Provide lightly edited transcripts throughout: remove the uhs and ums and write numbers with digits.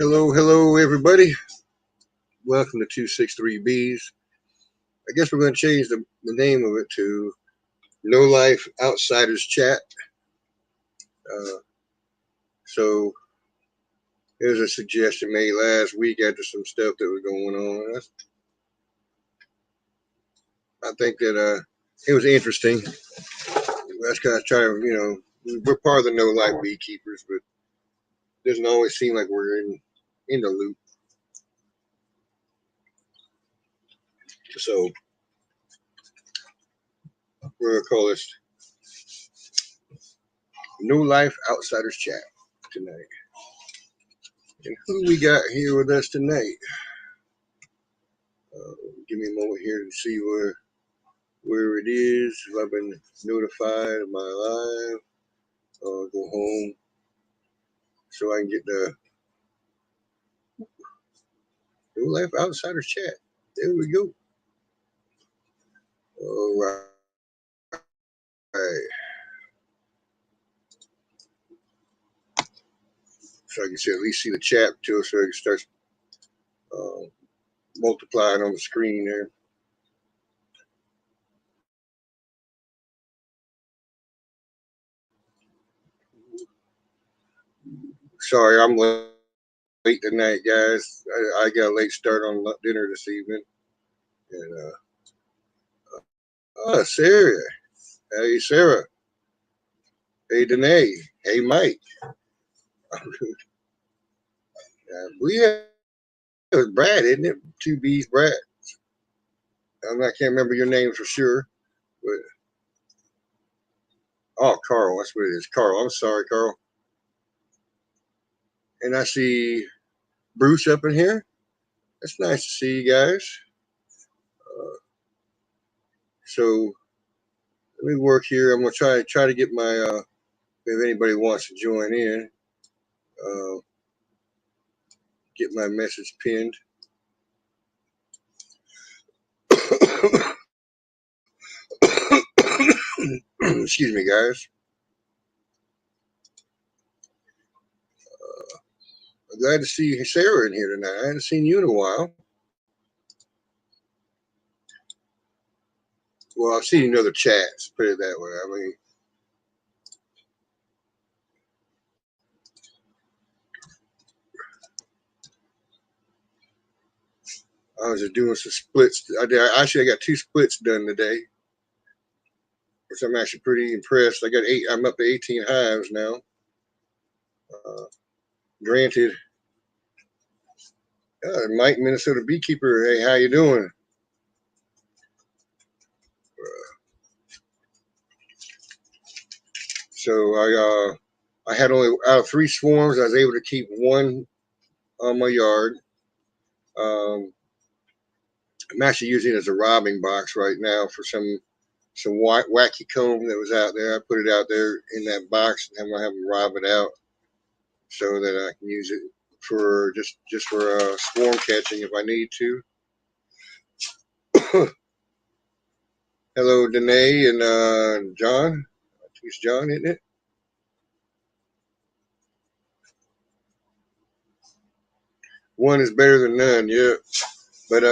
Hello, everybody. Welcome to 263Bs. I guess we're going to change the name of it to No Life Outsiders Chat. Uh, so, there's a suggestion made last week after some stuff that was going on. I think that it was interesting. That's kind of trying, we're part of the No Life Beekeepers, but it doesn't always seem like we're in the loop. So, we're going to call this No Life Outsiders Chat tonight. And who we got here with us tonight? Give me a moment here to see where it is. If I've been notified of my live, go home so I can get the No Life Outsiders Chat. There we go. All right. So I can see at least see the chat too, so it starts multiplying on the screen there. Sorry, I'm late tonight, guys. I got a late start on dinner this evening. And Sarah. Hey, Sarah. Hey, Danae. Hey, Mike. We have Brad, isn't it? Two B's, Brad. I can't remember your name for sure, but Carl, that's what it is. Carl, I'm sorry, Carl. And I see Bruce up in here. It's nice to see you guys. So let me work here. I'm gonna try to get my if anybody wants to join in, get my message pinned. Excuse me, guys. I'm glad to see Sarah in here tonight. I hadn't seen you in a while. Well, I've seen you in other chats, put it that way. I mean, I was just doing some splits. I got 2 splits done today, which I'm actually pretty impressed. I'm up to 18 hives now. Granted, Mike, Minnesota beekeeper. Hey, how you doing? So I had only out of 3 swarms, I was able to keep 1 on my yard. I'm actually using it as a robbing box right now for some wacky comb that was out there. I put it out there in that box and I'm gonna have them rob it out so that I can use it for just for swarm catching if I need to. Hello, Danae and John. I think it's John, isn't it? One is better than none, yeah. But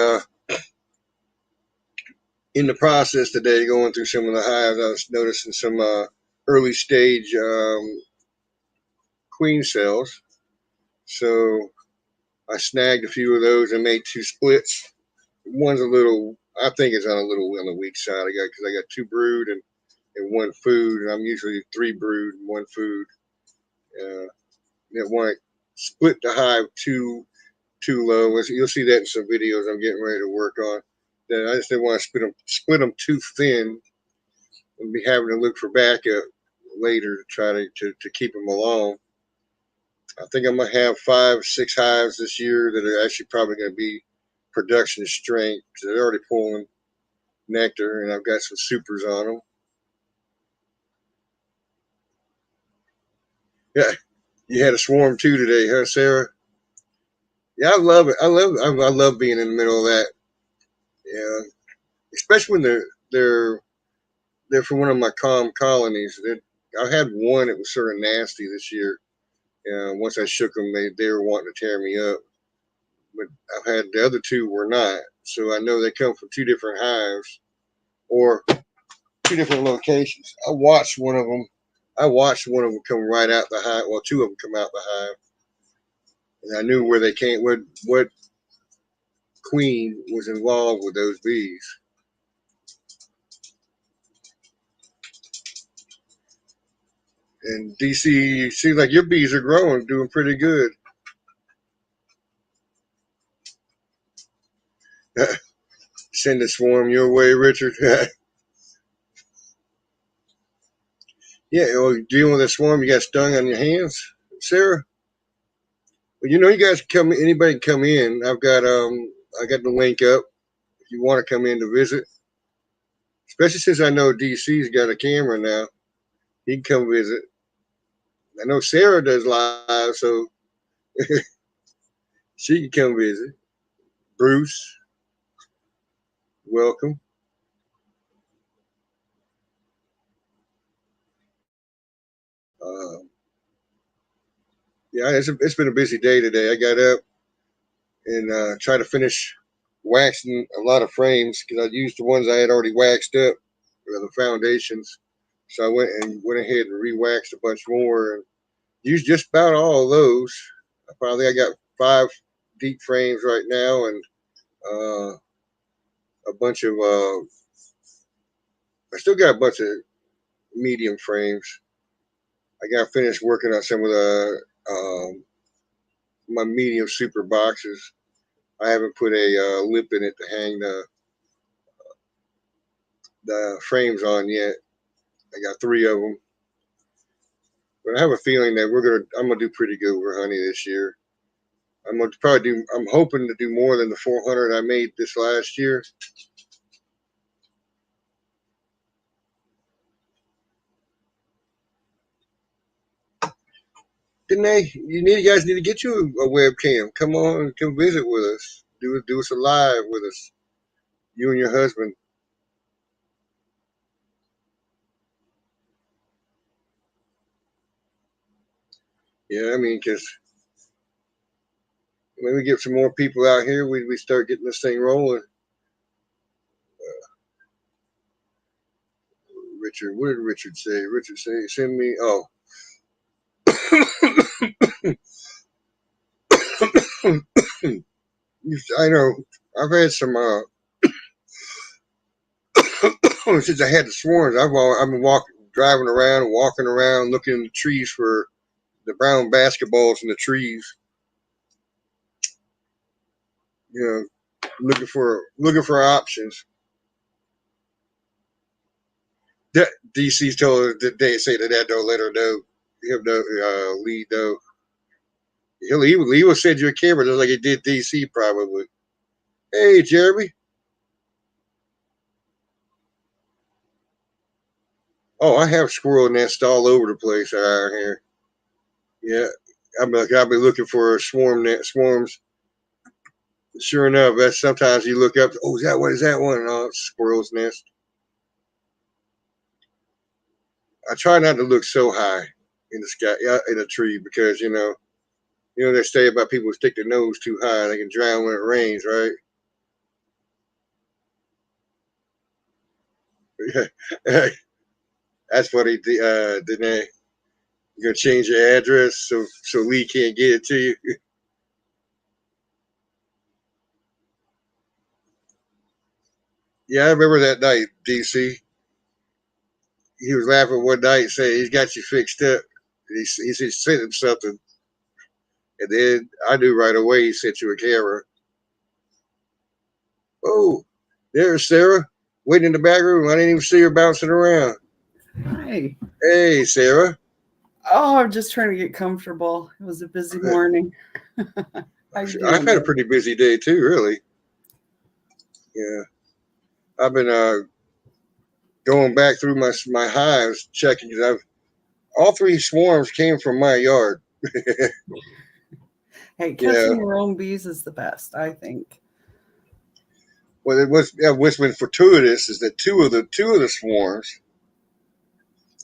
in the process today, going through some of the hives, I was noticing some early stage queen cells. So I snagged a few of those and made 2 splits. One's a little, I think it's on the weak side. Because I got 2 brood and 1 food, and I'm usually 3 brood and 1 food. That one split the hive too low. You'll see that in some videos I'm getting ready to work on. Then I just didn't want to split them too thin and be having to look for backup later to try to keep them along. I think I'm gonna have 5, 6 hives this year that are actually probably gonna be production strength. They're already pulling nectar, and I've got some supers on them. Yeah, you had a swarm too today, huh, Sarah? Yeah, I love it. I love being in the middle of that. Yeah, especially when they're from one of my calm colonies. I had one that was sort of nasty this year, Once I shook them, they were wanting to tear me up. But I've had the other two were not. So I know they come from two different hives or two different locations. I watched one of them. Come right out the hive. Well, two of them come out the hive, and I knew where they came. What queen was involved with those bees. And DC, seems like your bees are growing, doing pretty good. Send a swarm your way, Richard. Yeah, well, dealing with a swarm, you got stung on your hands, Sarah. Well, you guys can come. Anybody can come in. I got the link up if you want to come in to visit. Especially since I know DC's got a camera now, he can come visit. I know Sarah does live, so she can come visit. Bruce, welcome. Uh, yeah, it's been a busy day today. I got up and tried to finish waxing a lot of frames because I used the ones I had already waxed up, the foundations. So I went ahead and re-waxed a bunch more and used just about all of those. I got 5 deep frames right now and uh, a bunch of. I still got a bunch of medium frames. I got finished working on some of the my medium super boxes. I haven't put a lip in it to hang the frames on yet. I got 3 of them, but I have a feeling that I'm gonna do pretty good with honey this year. I'm hoping to do more than the 400 I made this last year. Didn't they? You guys need to get you a webcam. Come on, come visit with us. Do us a live with us. You and your husband. Yeah, I mean, because when we get some more people out here, we start getting this thing rolling. Richard, what did Richard say? Richard say, send me. Oh, I know. I've had some. Since I had the swarms, I've been driving around, walking around, looking in the trees for the brown basketballs in the trees. You know, looking for options. That DC's told her that they say that don't let her know. Him no lead though. He will send you a camera just like he did DC probably. Hey Jeremy. Oh, I have squirrel nests all over the place around here. Yeah, I'll be looking for swarms. Sure enough, that's sometimes you look up. Oh, is that one? Oh, squirrel's nest. I try not to look so high in the sky in a tree because they say about people who stick their nose too high, they can drown when it rains, right? That's funny. Didn't they? You're gonna change your address so Lee can't get it to you. Yeah, I remember that night, DC. He was laughing one night, saying he's got you fixed up. He sent him something, and then I knew right away he sent you a camera. Oh, there's Sarah waiting in the back room. I didn't even see her bouncing around. Hi. Hey, Sarah. Oh, I'm just trying to get comfortable. It was a busy morning. I've had a pretty busy day too, really. Yeah, I've been going back through my hives checking because all 3 swarms came from my yard. Hey, catching your own bees is the best, I think. Well, what's been fortuitous is that two of the swarms,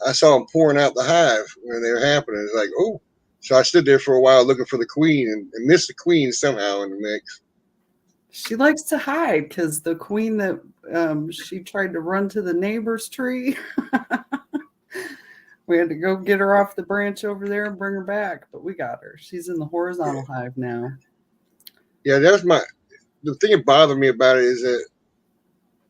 I saw them pouring out the hive when they were happening. It's like, oh, So I stood there for a while looking for the queen and missed the queen somehow in the mix. She likes to hide because the queen that she tried to run to the neighbor's tree. We had to go get her off the branch over there and bring her back, but we got her. She's in the horizontal hive now. Yeah, that was the thing that bothered me about it is that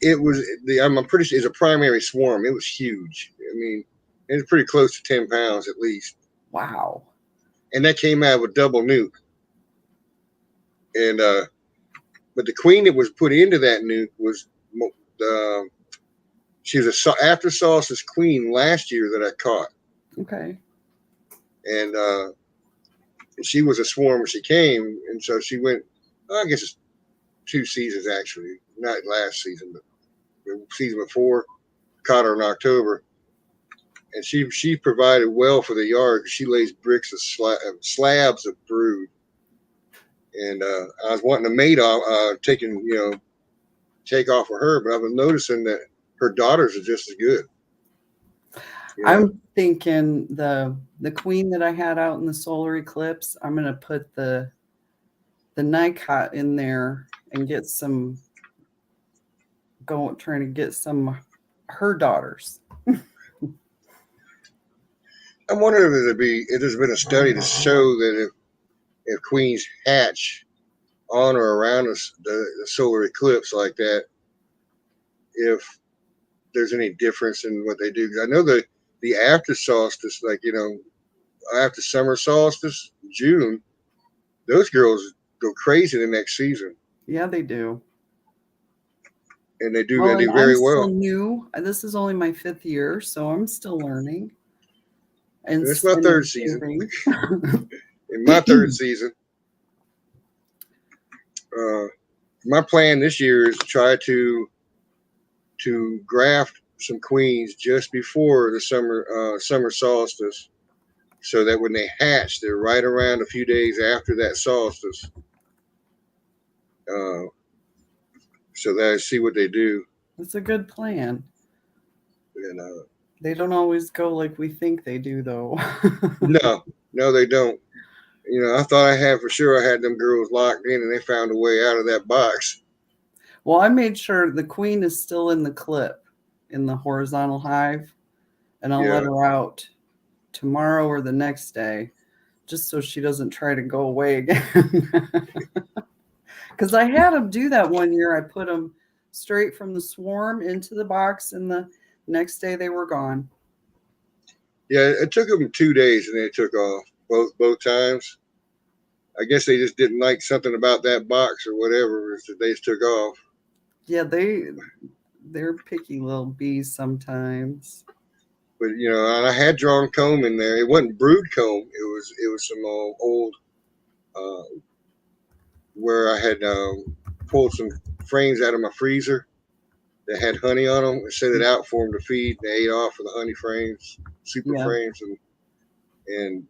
it was I'm pretty sure it's a primary swarm. It was huge. I mean, it was pretty close to 10 pounds at least. Wow. And that came out with double nuke. And but the queen that was put into that nuke was she was a after solstice queen last year that I caught. Okay. And she was a swarm when she came, and so she went. I guess it's 2 seasons actually, not last season, but the season before. Caught her in October, and she provided well for the yard. She lays bricks of slabs of brood, and I was wanting to mate off, take off of her, but I've been noticing that her daughters are just as good. You know? I'm thinking the queen that I had out in the solar eclipse, I'm gonna put the Nicot in there and get some. Trying to get some her daughters. I'm wondering if there's been a study to show that if queens hatch on or around the solar eclipse like that, if there's any difference in what they do. Because I know the after solstice, after summer solstice, June, those girls go crazy the next season. Yeah, they do. And they do very well. I'm still new. This is only my 5th year, so I'm still learning. And it's my 3rd season. In my 3rd season, my plan this year is to try to graft some queens just before the summer solstice, so that when they hatch, they're right around a few days after that solstice. So that I see what they do. That's a good plan. And they don't always go like we think they do, though. No, they don't. I thought I had them girls locked in, and they found a way out of that box. Well, I made sure the queen is still in the clip in the horizontal hive, and I'll let her out tomorrow or the next day, just so she doesn't try to go away again. Because I had them do that one year. I put them straight from the swarm into the box, and the next day they were gone. Yeah, it took them 2 days, and they took off both times. I guess they just didn't like something about that box or whatever. They just took off. Yeah, they're picky little bees sometimes. But and I had drawn comb in there. It wasn't brood comb. It was some old where I had pulled some frames out of my freezer that had honey on them and set it out for them to feed. They ate off of the honey frames, super frames, and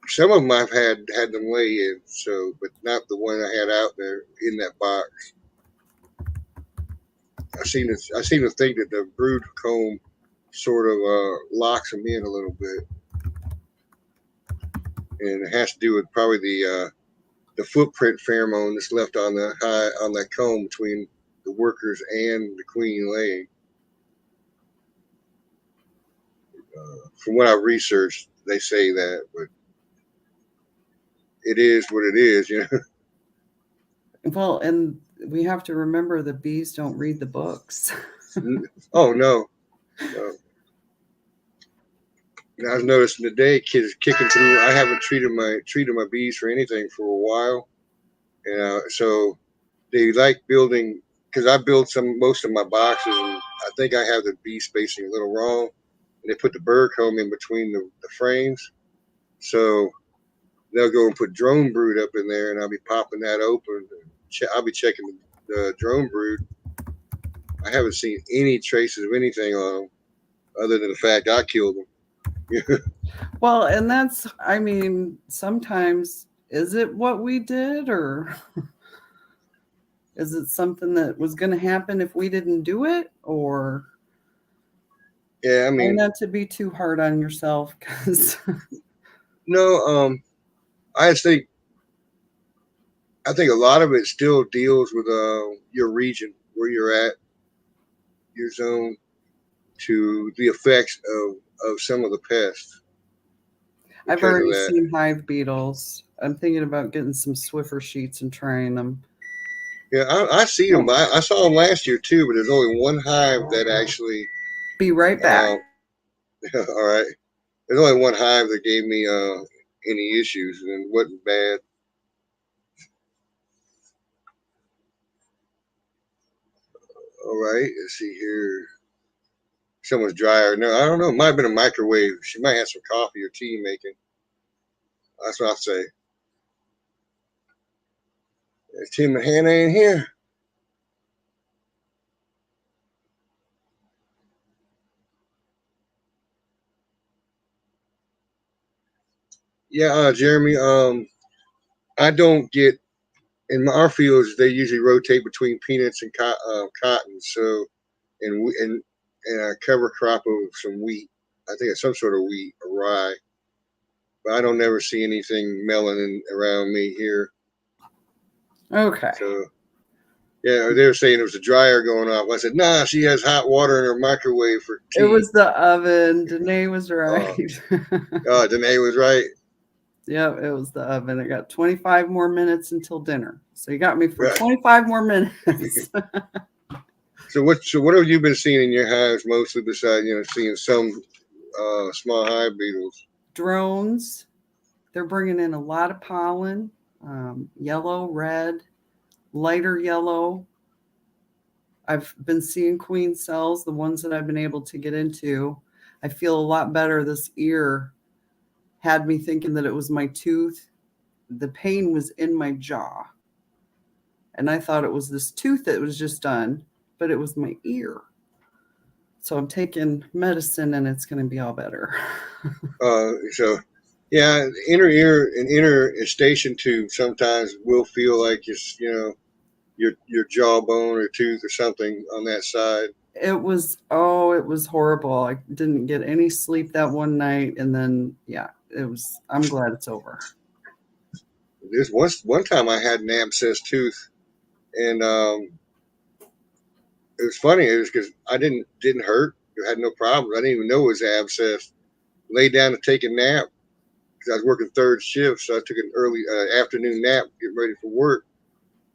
some of them I've had them lay in. So, but not the one I had out there in that box. I seem to think that the brood comb sort of locks them in a little bit, and it has to do with probably the footprint pheromone that's left on that comb between the workers and the queen laying. From what I've researched, they say that, but it is what it is, Well, and we have to remember the bees don't read the books. Oh, no. I've noticed today kids kicking through. I haven't treated my bees for anything for a while, and so they like building, because I build most of my boxes, and I think I have the bee spacing a little wrong, and they put the bird comb in between the frames, so they'll go and put drone brood up in there, and I'll be popping that open. I'll be checking the drone brood. I haven't seen any traces of anything on them other than the fact I killed them. Well, and sometimes, is it what we did, or is it something that was going to happen if we didn't do it? Or yeah, not to be too hard on yourself, because No, I think I think a lot of it still deals with your region, where you're at, your zone, to the effects of some of the pests I've because of already that. seen hive beetles. I'm thinking about getting some Swiffer sheets and trying them. Yeah, I see them. I saw them last year too, but there's only one hive that actually. Be right back. All right, there's only one hive that gave me any issues, and it wasn't bad. All right, let's see here. Someone's dryer. No, I don't know. It might have been a microwave. She might have some coffee or tea making. That's what I'll say. Tim and Hannah ain't here. Yeah, Jeremy. I don't get in our fields. They usually rotate between peanuts and cotton. So, and a cover crop of some wheat. I think it's some sort of wheat or rye. But I don't never see anything melon around me here. Okay. So, yeah, they were saying it was a dryer going off. I said, nah, she has hot water in her microwave for tea. It was the oven. Danae was right. Danae was right. Yep, it was the oven. It got 25 more minutes until dinner. So you got me for 25 more minutes. So what have you been seeing in your hives mostly besides, seeing some small hive beetles? Drones. They're bringing in a lot of pollen, yellow, red, lighter yellow. I've been seeing queen cells, the ones that I've been able to get into. I feel a lot better. This ear had me thinking that it was my tooth. The pain was in my jaw. And I thought it was this tooth that was just done, but it was my ear. So I'm taking medicine and it's going to be all better. Yeah, inner ear and inner eustachian tube sometimes will feel like it's, your jawbone or tooth or something on that side. It was horrible. I didn't get any sleep that one night. And then, I'm glad it's over. There's one time I had an abscessed tooth, and it was funny. It was because I didn't hurt. I had no problems. I didn't even know it was abscessed. Laid down to take a nap because I was working third shift, so I took an early afternoon nap, getting ready for work.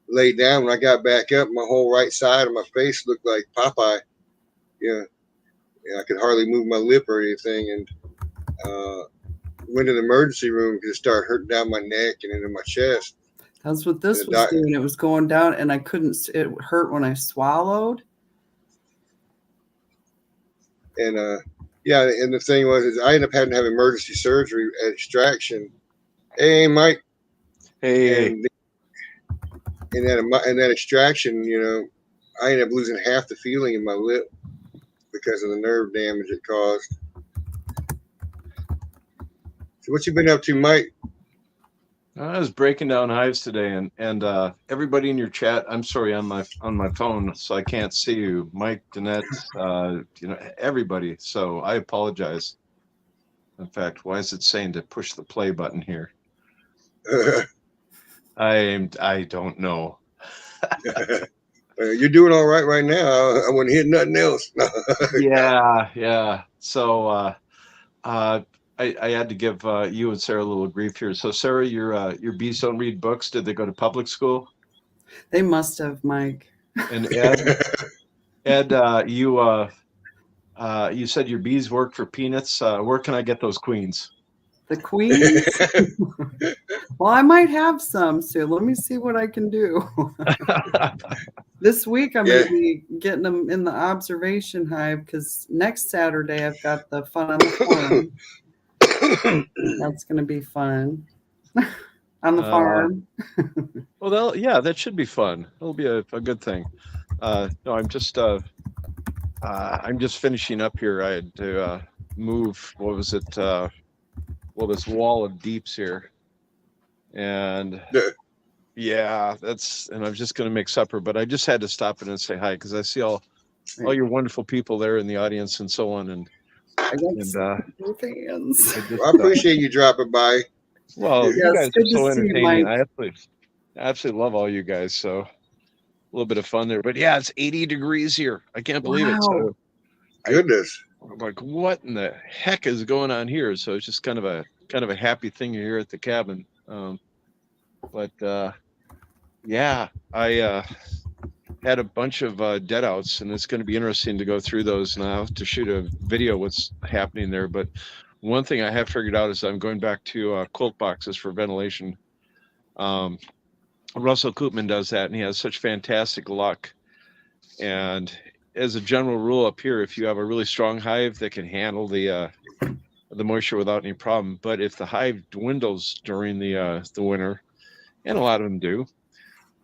Laid down. When I got back up, my whole right side of my face looked like Popeye. Yeah, I could hardly move my lip or anything, and went to the emergency room because it started hurting down my neck and into my chest. That's what this was doing. It was going down, and I couldn't. It hurt when I swallowed. And and the thing was, is I ended up having to have emergency surgery at extraction. Hey, Mike. Hey. And that extraction, I ended up losing half the feeling in my lip because of the nerve damage it caused. So what you been up to, Mike? I was breaking down hives today, and everybody in your chat. I'm sorry, on my phone, so I can't see you, Mike, Danette, everybody. So I apologize. In fact, why is it saying to push the play button here? I don't know. You're doing all right now. I wouldn't hit nothing else. Yeah. So I had to give you and Sarah a little grief here. So Sarah, your bees don't read books. Did they go to public school? They must have, Mike. And Ed, you said your bees work for peanuts. Where can I get those queens? The queens? Well, I might have some, so let me see what I can do. This week I'm going to be getting them in the observation hive because next Saturday I've got the Fun on the Farm. That's going to be fun on the farm. Well, that should be fun. It'll be a good thing. No, I'm just finishing up here. I had to move. What was it? This wall of deeps here, and and I'm just going to make supper. But I just had to stop in and say hi because I see all your wonderful people there in the audience and so on, and I got And some both hands. I just, Well, I appreciate you dropping by. well, you Yes, guys are good to so see you, entertaining. Mike. I absolutely love all you guys. So a little bit of fun there. But yeah, it's 80 degrees here. I can't believe it. Wow. So Goodness. I'm like, what in the heck is going on here? So it's just kind of a happy thing here at the cabin. But yeah, I had a bunch of dead outs, and it's going to be interesting to go through those now to shoot a video what's happening there. But one thing I have figured out is I'm going back to quilt boxes for ventilation. Russell Koopman does that, and he has such fantastic luck. And as a general rule up here, if you have a really strong hive that can handle the moisture without any problem, but if the hive dwindles during the winter, and a lot of them do,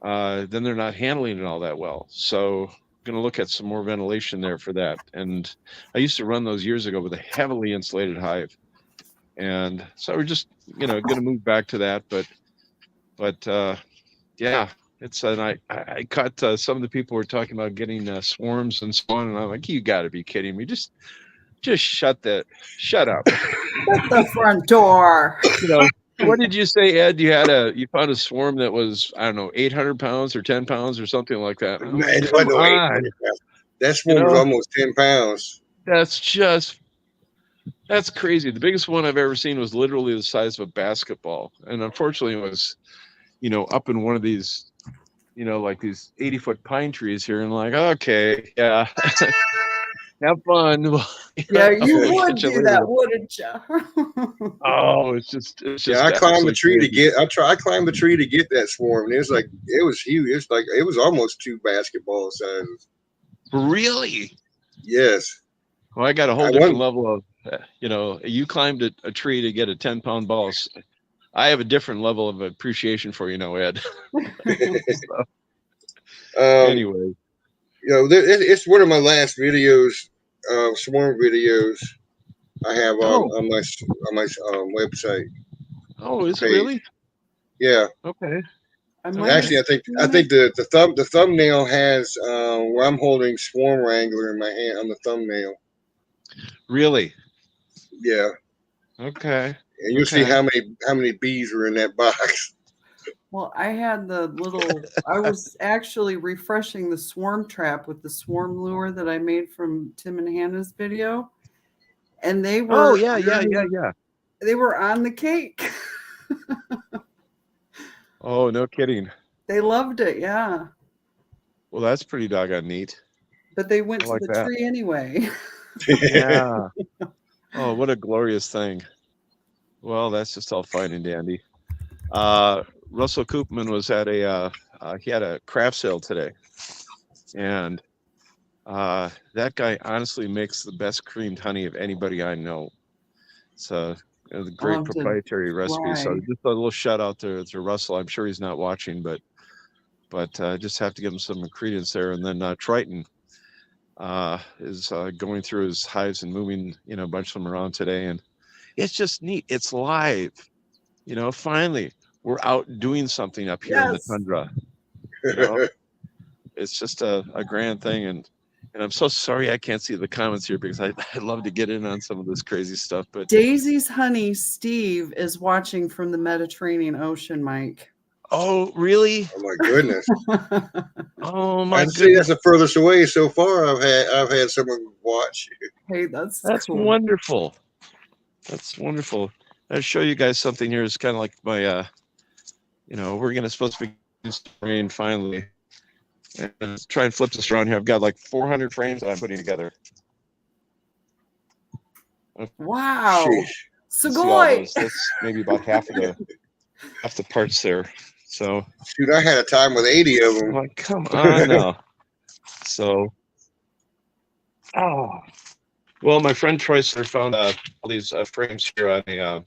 then they're not handling it all that well. So I'm going to look at some more ventilation there for that. And I used to run those years ago with a heavily insulated hive. And so we're just, going to move back to that. But yeah, it's, and I caught some of the people were talking about getting swarms and so on. And I'm like, you got to be kidding me. Just shut up. Shut the front door. What did you say, Ed? You found a swarm that was, I don't know, 800 pounds or 10 pounds or something like that. Man, it wasn't no 800 pounds. That swarm was almost 10 pounds. That's crazy. The biggest one I've ever seen was literally the size of a basketball. And unfortunately it was, up in one of these, like these 80-foot pine trees here. And like, okay, yeah. Have fun. Yeah, you would do that, wouldn't you? Oh, it's just. Yeah, I climbed the tree I climbed the tree to get that swarm, and it was huge. It was almost 2 basketball sizes. Really? Yes. Well, I got a whole different level of, you climbed a tree to get a 10-pound ball. I have a different level of appreciation for Ed. Anyway. It's one of my last videos, swarm videos I have on my website. Oh, is it really? Yeah. Okay. Actually, I think the thumbnail has where I'm holding Swarm Wrangler in my hand on the thumbnail. Really? Yeah. Okay. And you'll see how many bees were in that box. Well, I had I was actually refreshing the swarm trap with the swarm lure that I made from Tim and Hannah's video. And they were. Oh, yeah. They were on the cake. Oh, no kidding. They loved it, yeah. Well, that's pretty doggone neat. But they went to the tree anyway. Yeah. Oh, what a glorious thing. Well, that's just all fine and dandy. Russell Koopman was at he had a craft sale today, and that guy honestly makes the best creamed honey of anybody I know. It's a great proprietary recipe. So just a little shout out to Russell. I'm sure he's not watching, but just have to give him some credence there. And then Triton is going through his hives and moving a bunch of them around today, and it's just neat. It's live. Finally we're out doing something up here in the tundra. It's just a grand thing. And I'm so sorry I can't see the comments here because I'd love to get in on some of this crazy stuff. But Daisy's honey, Steve, is watching from the Mediterranean Ocean, Mike. Oh, really? Oh my goodness. Oh my goodness. See, that's the furthest away so far I've had someone watch. Hey, that's cool. Wonderful. That's wonderful. I'll show you guys something here. It's kind of like my we're supposed to be rain finally. And let's try and flip this around here. I've got like 400 frames that I'm putting together. Wow. Sugoi. That's maybe about half the parts there. So shoot, I had a time with 80 of them. Like, come on now. So well, my friend Troyster found all these frames here on in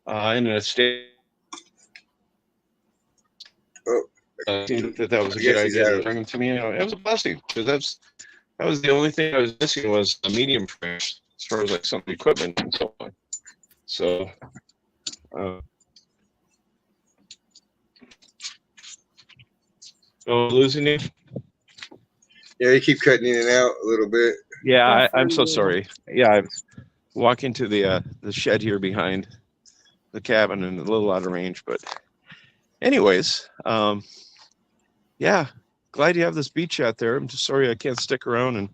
an estate. That was a good idea to bring them to me. It was a blessing because that was the only thing I was missing was a medium frame as far as like some equipment and so on. So losing you? Yeah, you keep cutting in and out a little bit. Yeah, I'm so Definitely. sorry. Yeah, I'm walking to the shed here behind the cabin and a little out of range. But anyways, yeah, glad you have this beach out there. I'm just sorry I can't stick around and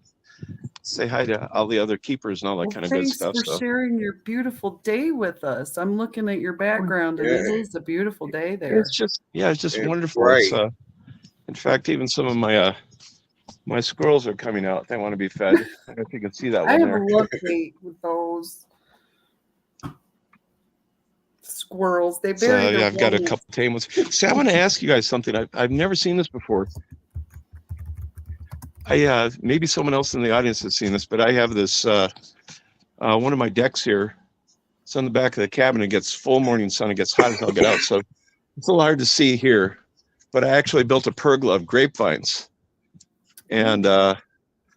say hi to all the other keepers and all that Well, kind of good thanks stuff. for So sharing your beautiful day with us. I'm looking at your background, and Yeah, it is a beautiful day it's there. just, yeah, it's just it's wonderful. It's bright. in fact, even some of my squirrels are coming out. They want to be fed. I don't know if you can see that I one have a there. love hate with those squirrels. They bury So their yeah, I've got a holes. couple tame ones. See, I want to ask you guys something. I've never seen this before. Maybe someone else in the audience has seen this, but I have this one of my decks here. It's on the back of the cabin. It gets full morning sun. It gets hot as I'll get out. So it's a little hard to see here, but I actually built a pergola of grapevines. And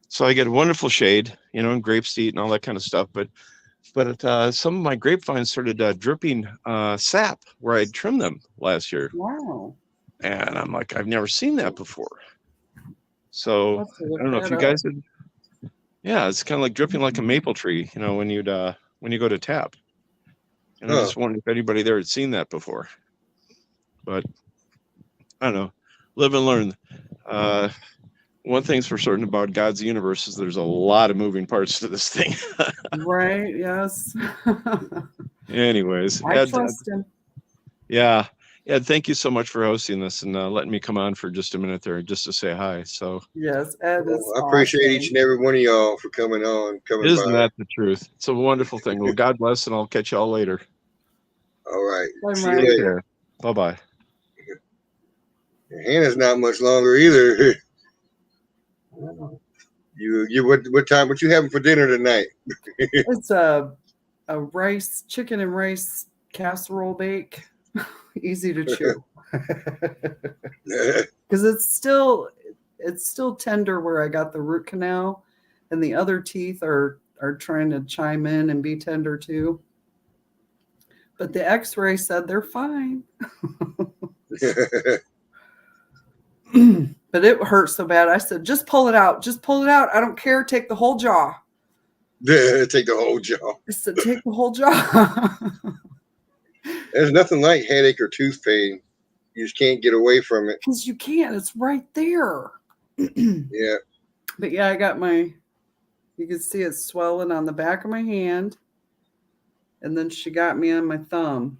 so I get wonderful shade, and grapes to eat and all that kind of stuff. But some of my grapevines started dripping sap where I trimmed them last year. Wow. And I'm like, I've never seen that before. So I'll have to I look don't know if that you up. guys had, yeah, it's kind of like dripping like a maple tree, when you go to tap. And I Huh. just wondered if anybody there had seen that before. But I don't know. Live and learn. One thing's for certain about God's universe is there's a lot of moving parts to this thing. Right? Yes. Anyways, I Ed, trust him. yeah, Ed, thank you so much for hosting this and letting me come on for just a minute there just to say hi. So Yes, Ed is Well, I appreciate each awesome. and every one of y'all for coming on, coming isn't by. that the truth? It's a wonderful thing. Well, God bless, and I'll catch y'all later. All right. Bye, See you Mike. Take later. care. Bye-bye. Hannah's not much longer either. You what you having for dinner tonight? It's a chicken and rice casserole bake. Easy to chew. Because it's still tender where I got the root canal, and the other teeth are trying to chime in and be tender too. But the X-ray said they're fine. But it hurt so bad. I said, just pull it out. Just pull it out. I don't care. Take the whole jaw. Take the whole jaw. I said, take the whole jaw. There's nothing like headache or tooth pain. You just can't get away from it. Because you can't. It's right there. Yeah. But yeah, you can see it swelling on the back of my hand. And then she got me on my thumb.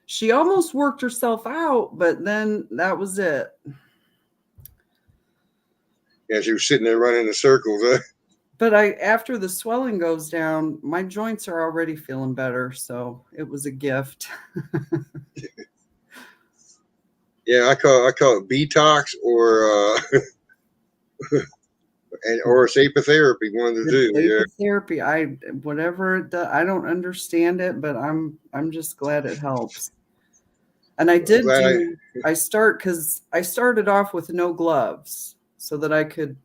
She almost worked herself out, but then that was it. Yeah, she was sitting there running in circles, huh? But after the swelling goes down, my joints are already feeling better, so it was a gift. Yeah, I call it detox or or sapotherapy, one of the two. Yeah. Therapy, whatever it does, I don't understand it, but I'm just glad it helps. And I did because I started off with no gloves so that I could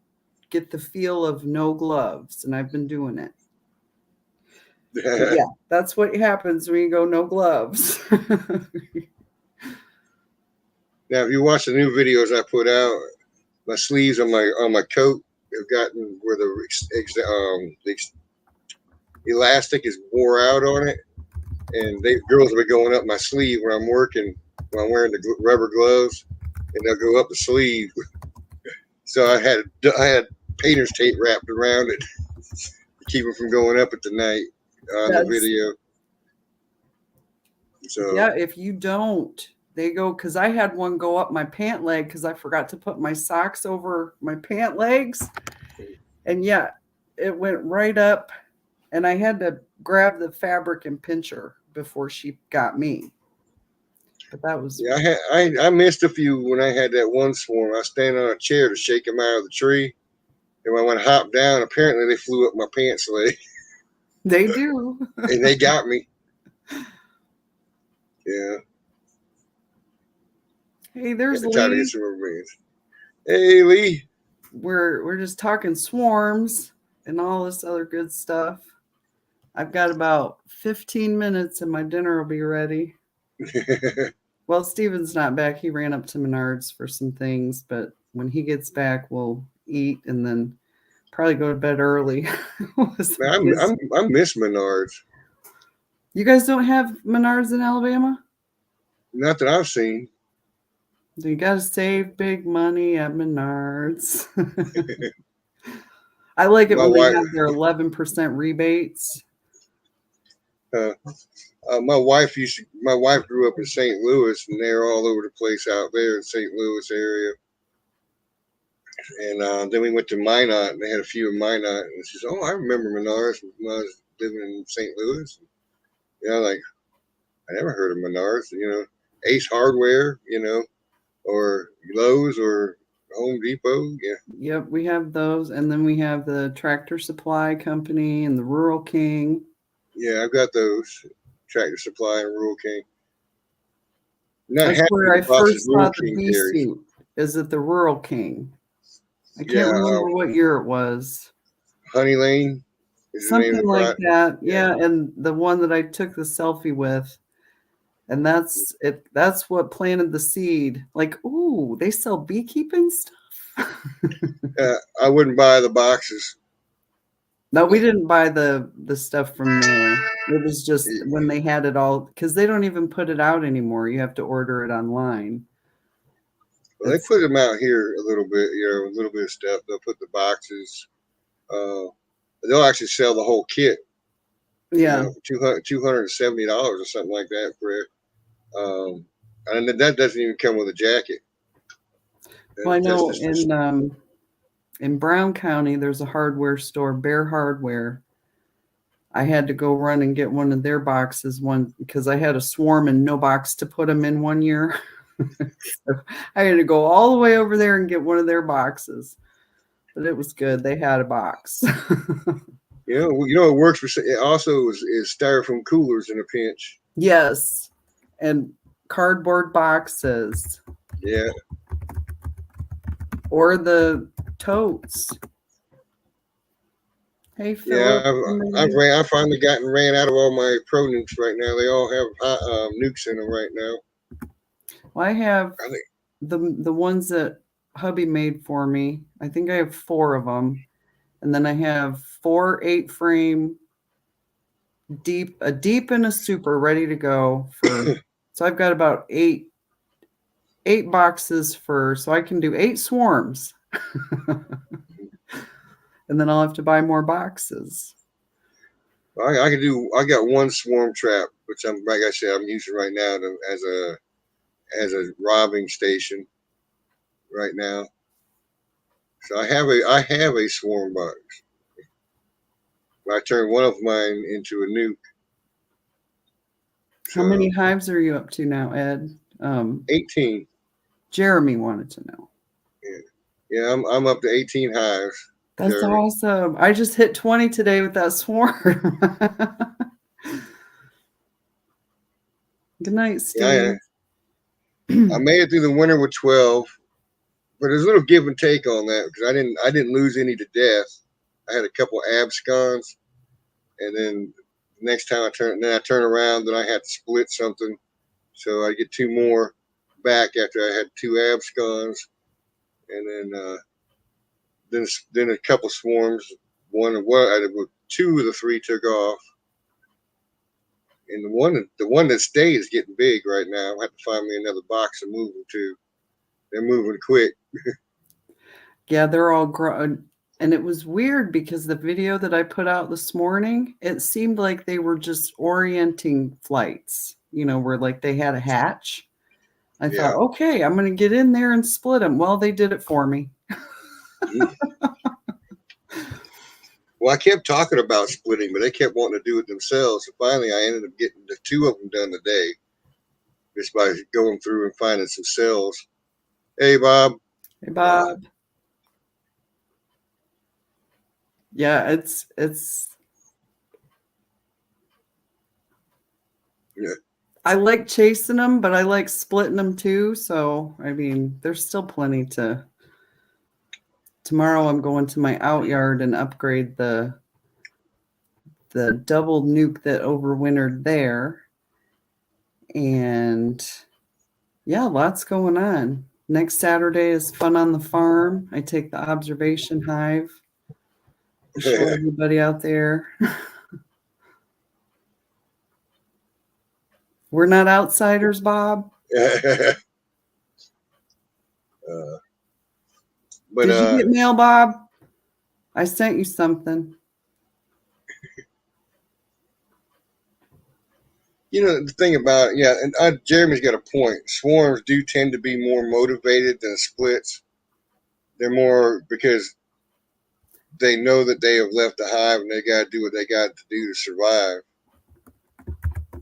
get the feel of no gloves, and I've been doing it. But yeah, that's what happens when you go no gloves. Now, if you watch the new videos I put out, my sleeves on my coat have gotten where the elastic is wore out on it, and girls have been going up my sleeve when I'm working, when I'm wearing the rubber gloves, and they'll go up the sleeve. So I had painter's tape wrapped around it to keep it from going up at the night on the video. So yeah, if you don't, they go, because I had one go up my pant leg because I forgot to put my socks over my pant legs. And yeah, it went right up, and I had to grab the fabric and pinch her before she got me. But that was I missed a few when I had that one swarm. I was standing on a chair to shake them out of the tree, and when I went to hop down, apparently they flew up my pants leg. They do, and they got me. Yeah. Hey, there's Lee. Try to get some remains. Hey, Lee. We're just talking swarms and all this other good stuff. I've got about 15 minutes and my dinner will be ready. Well, Steven's not back. He ran up to Menards for some things, but when he gets back, we'll eat and then probably go to bed early. Man, I miss Menards. You guys don't have Menards in Alabama? Not that I've seen. You got to save big money at Menards. I like it My when they wife, have their 11% rebates. my wife grew up in St. Louis, and they're all over the place out there in St. Louis area. And then we went to Minot, and they had a few in Minot, and she said, "Oh, I remember Menards when I was living in St. Louis." Like I never heard of Menards. Ace Hardware, or Lowe's or Home Depot. Yeah, Yep, we have those. And then we have the Tractor Supply Company and the Rural King. yeah, I've got those. Tractor Supply and Rural King. That's where I first saw the bee suit, is at the Rural King. I can't remember what year it was. Honey Lane. Something like that. Yeah, and the one that I took the selfie with. And that's it. That's what planted the seed. Like, ooh, they sell beekeeping stuff. I wouldn't buy the boxes. No, we didn't buy the stuff from there. It was just when they had it all, because they don't even put it out anymore. You have to order it online. Well, they put them out here a little bit, a little bit of stuff. They'll put the boxes. They'll actually sell the whole kit. Yeah, $270 or something like that for it. And that doesn't even come with a jacket. Well, I know in Brown County, there's a hardware store, Bear Hardware. I had to go run and get one of their boxes because I had a swarm and no box to put them in one year. So I had to go all the way over there and get one of their boxes. But it was good. They had a box. It works for. It also is styrofoam coolers in a pinch. Yes, and cardboard boxes. Yeah. Or the totes. Hey, Philip. Yeah, I've finally ran out of all my Pro Nukes right now. They all have nukes in them right now. Well, I have the ones that hubby made for me. I think I have 4 of them. And then I have 4 8-frame a deep and a super ready to go so I've got about 8 boxes so I can do 8 swarms. And then I'll have to buy more boxes. I got one swarm trap, which like I said, I'm using right now as a robbing station right now. So I have a swarm box. I turned one of mine into a nuke. How many hives are you up to now, Ed? 18. Jeremy wanted to know. Yeah, I'm up to 18 hives. That's awesome. I just hit 20 today with that swarm. Good night, Steve. Yeah, I made it through the winter with 12, but there's a little give and take on that because I didn't lose any to death. I had a couple abscons, and then the next time I turn around, then I had to split something, so I get 2 more back after I had 2 abscons, and then a couple swarms. 2 of the 3 took off. And the one that stayed is getting big right now. I have to find me another box to move them to. They're moving quick. Yeah, they're all grown. And it was weird because the video that I put out this morning, it seemed like they were just orienting flights, where like they had a hatch. I thought, okay, I'm going to get in there and split them. Well, they did it for me. Well, I kept talking about splitting, but they kept wanting to do it themselves. So finally, I ended up getting the 2 of them done today, just by going through and finding some cells. Hey, Bob. Hey, Bob. Yeah, it's. Yeah. I like chasing them, but I like splitting them too. So, I mean, there's still plenty to. Tomorrow I'm going to my out yard and upgrade the double nuke that overwintered there. And yeah, lots going on. Next Saturday is fun on the farm. I take the observation hive. show everybody out there. We're not outsiders, Bob. But did you get mail, Bob? I sent you something. You know, the thing about and Jeremy's got a point. Swarms do tend to be more motivated than splits. They're more because they know that they have left the hive and they got to do what they got to do to survive.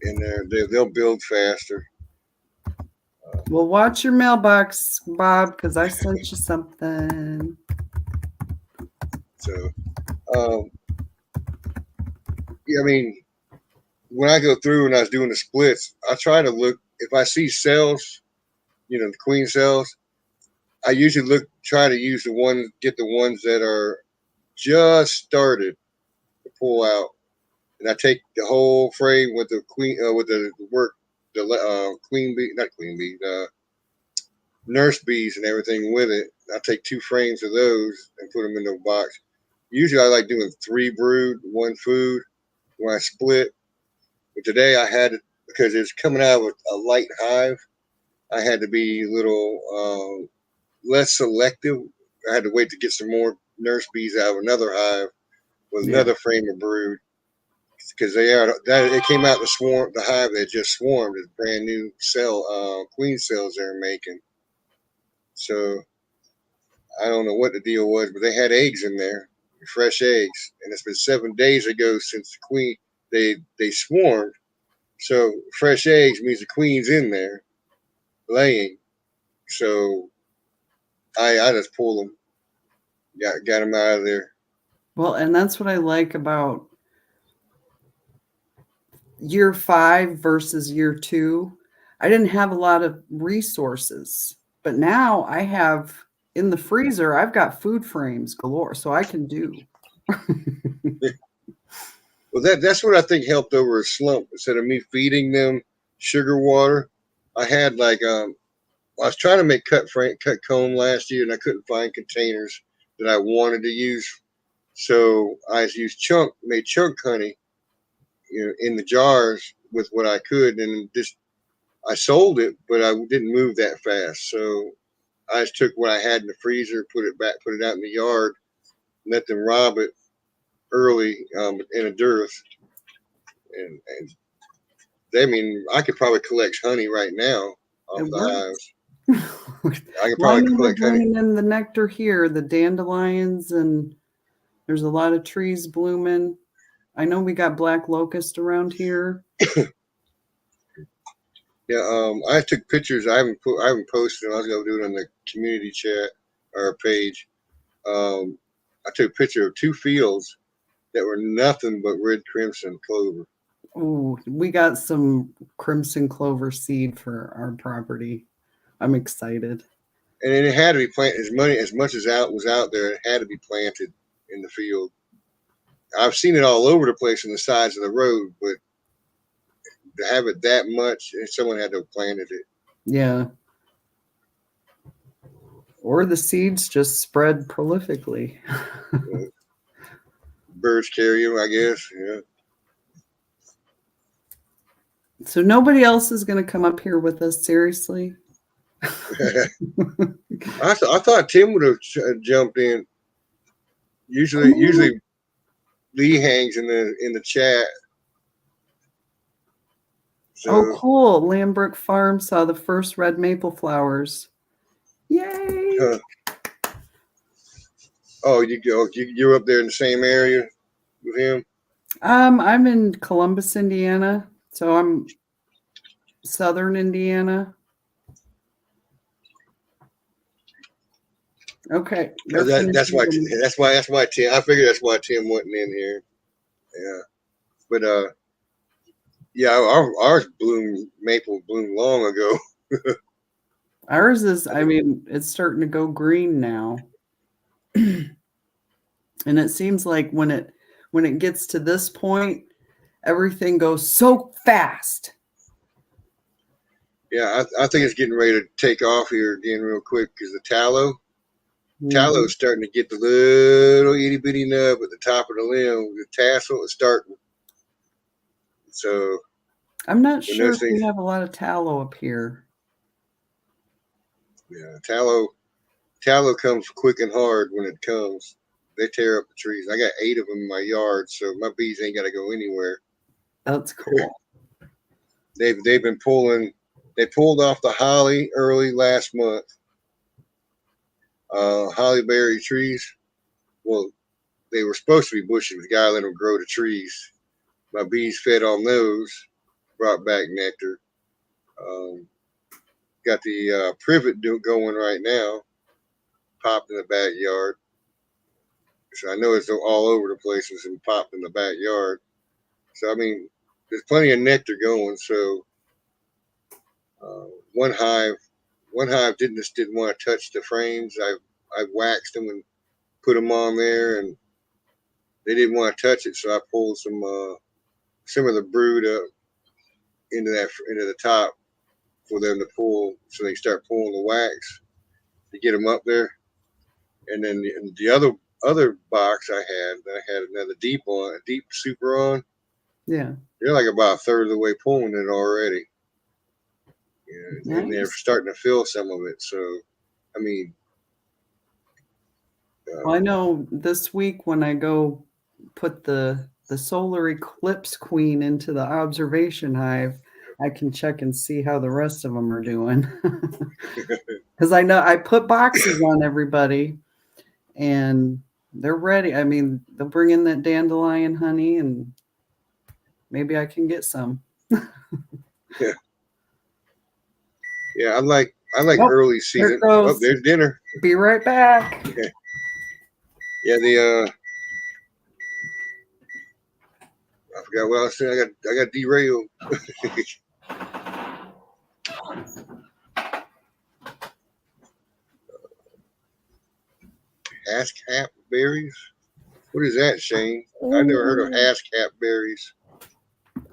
And they'll build faster. Well, watch your mailbox, Bob, because I sent you something. So, yeah, I mean, when I go through and I was doing the splits, I try to look if I see cells, the queen cells. I usually try to use get the ones that are just started to pull out, and I take the whole frame with the queen with the queen bee, not queen bee, nurse bees and everything with it. I take 2 frames of those and put them in the box. Usually, I like doing 3 brood, 1 food when I split. But today I had it because it's coming out with a light hive. I had to be a little less selective. I had to wait to get some more nurse bees out of another hive with another frame of brood because it came out the hive that just swarmed. It's brand new queen cells they're making. So I don't know what the deal was, but they had eggs in there, fresh eggs, and it's been 7 days ago since the queen they swarmed. So fresh eggs means the queen's in there laying. So I just pulled them, got them out of there. Well, and that's what I like about year 5 versus year 2. I didn't have a lot of resources, but now I have in the freezer, I've got food frames galore, so I can do. Well, that's what I think helped over a slump. Instead of me feeding them sugar water, I had I was trying to make cut comb last year, and I couldn't find containers that I wanted to use. So I used made chunk honey, in the jars with what I could, and I sold it, but I didn't move that fast. So I just took what I had in the freezer, put it out in the yard, let them rob it early in a dearth, and I could probably collect honey right now off the hives. I could probably collect honey. Bringing in the nectar here, the dandelions, and there's a lot of trees blooming. I know we got black locust around here. Yeah, I took pictures. I haven't posted. I was gonna do it on the community chat or page. I took a picture of 2 fields that were nothing but red crimson clover. Oh, we got some crimson clover seed for our property. I'm excited. And it had to be planted as much as was out there. It had to be planted in the field. I've seen it all over the place on the sides of the road, but to have it that much, someone had to have planted it. Yeah. Or the seeds just spread prolifically. Birds carry them, I guess. Yeah. So nobody else is going to come up here with us, seriously? I thought Tim would have jumped in. Usually Lee hangs in the chat. So, oh, cool. Lambrook Farm saw the first red maple flowers. Yay. you're up there in the same area with him? I'm in Columbus, Indiana. So I'm southern Indiana. Okay. That's why Tim. I figured that's why Tim wasn't in here. Yeah, but ours maple bloomed long ago. Ours is, it's starting to go green now. And it seems like when it gets to this point, everything goes so fast. Yeah, I think it's getting ready to take off here again real quick because the tallow. Tallow's starting to get the little itty bitty nub at the top of the limb. The tassel is starting. So I'm not when sure those if we things, have a lot of tallow up here. yeah, tallow comes quick and hard when it comes. They tear up the trees. I got 8 of them in my yard, so my bees ain't got to go anywhere. That's cool. They've been pulling. They pulled off the holly early last month. Hollyberry trees. Well, they were supposed to be bushes. The guy let them grow the trees. My bees fed on those, brought back nectar. Got the privet going right now. Popped in the backyard. So I know it's all over the place. It's been popped in the backyard. So I mean, there's plenty of nectar going. So one hive didn't want to touch the frames. I waxed them and put them on there, and they didn't want to touch it. So I pulled some of the brood up into the top for them to pull, so they start pulling the wax to get them up there. And then the other box I had another deep super on. Yeah. They're like about a third of the way pulling it already. Yeah, and they're starting to feel some of it. So, I mean, well, I know this week when I go put the solar eclipse queen into the observation hive, I can check and see how the rest of them are doing. Because I know I put boxes on everybody and they're ready. I mean, they'll bring in that dandelion honey and maybe I can get some. Yeah, I like early season. Oh, there's dinner. Be right back. Okay. Yeah, I forgot what I was saying. I got derailed. Haskap berries? What is that, Shane? I've never heard of Haskap berries.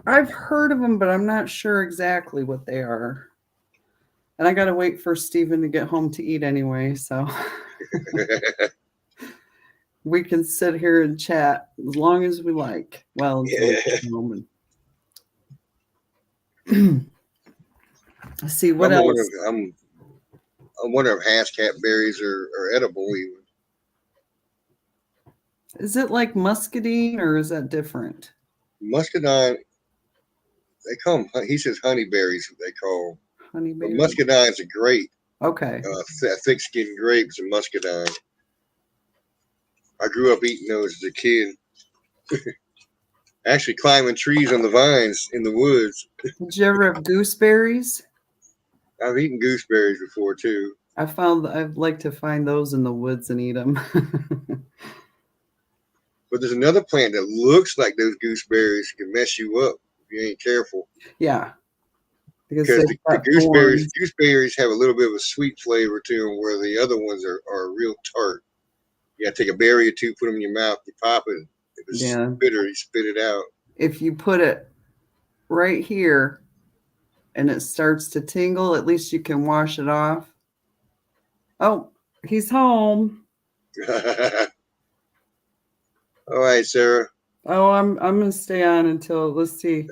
I've heard of them, but I'm not sure exactly what they are. And I got to wait for Stephen to get home to eat anyway, so we can sit here and chat as long as we like. Well, until let's see what else. I wonder if Haskap berries are edible even. Is it like muscadine or is that different? Muscadine, they call them, he says honeyberries, what they call them. Honeyberry. Muscadine's a grape. Okay. Thick-skinned grapes and muscadine. I grew up eating those as a kid. Actually climbing trees on the vines in the woods. Did you ever have gooseberries? I've eaten gooseberries before too. I'd like to find those in the woods and eat them. But there's another plant that looks like those gooseberries can mess you up if you ain't careful. Yeah. Because the gooseberries have a little bit of a sweet flavor to them, where the other ones are real tart. You gotta take a berry or two, put them in your mouth, you pop it. If it's bitter, you spit it out. If you put it right here and it starts to tingle, at least you can wash it off. Oh, he's home. All right, Sarah. Oh, I'm gonna stay on until, let's see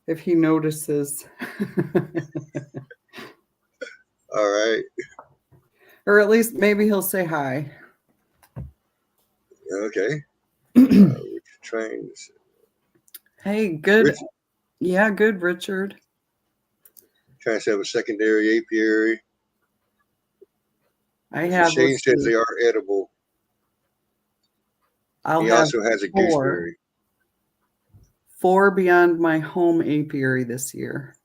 if he notices. All right. Or at least maybe he'll say hi. Okay. Trying this. Hey, good. Richard. Yeah, good, Richard. Trying to have a secondary apiary. I have. Shane says they are edible. He also has a gooseberry. 4 beyond my home apiary this year.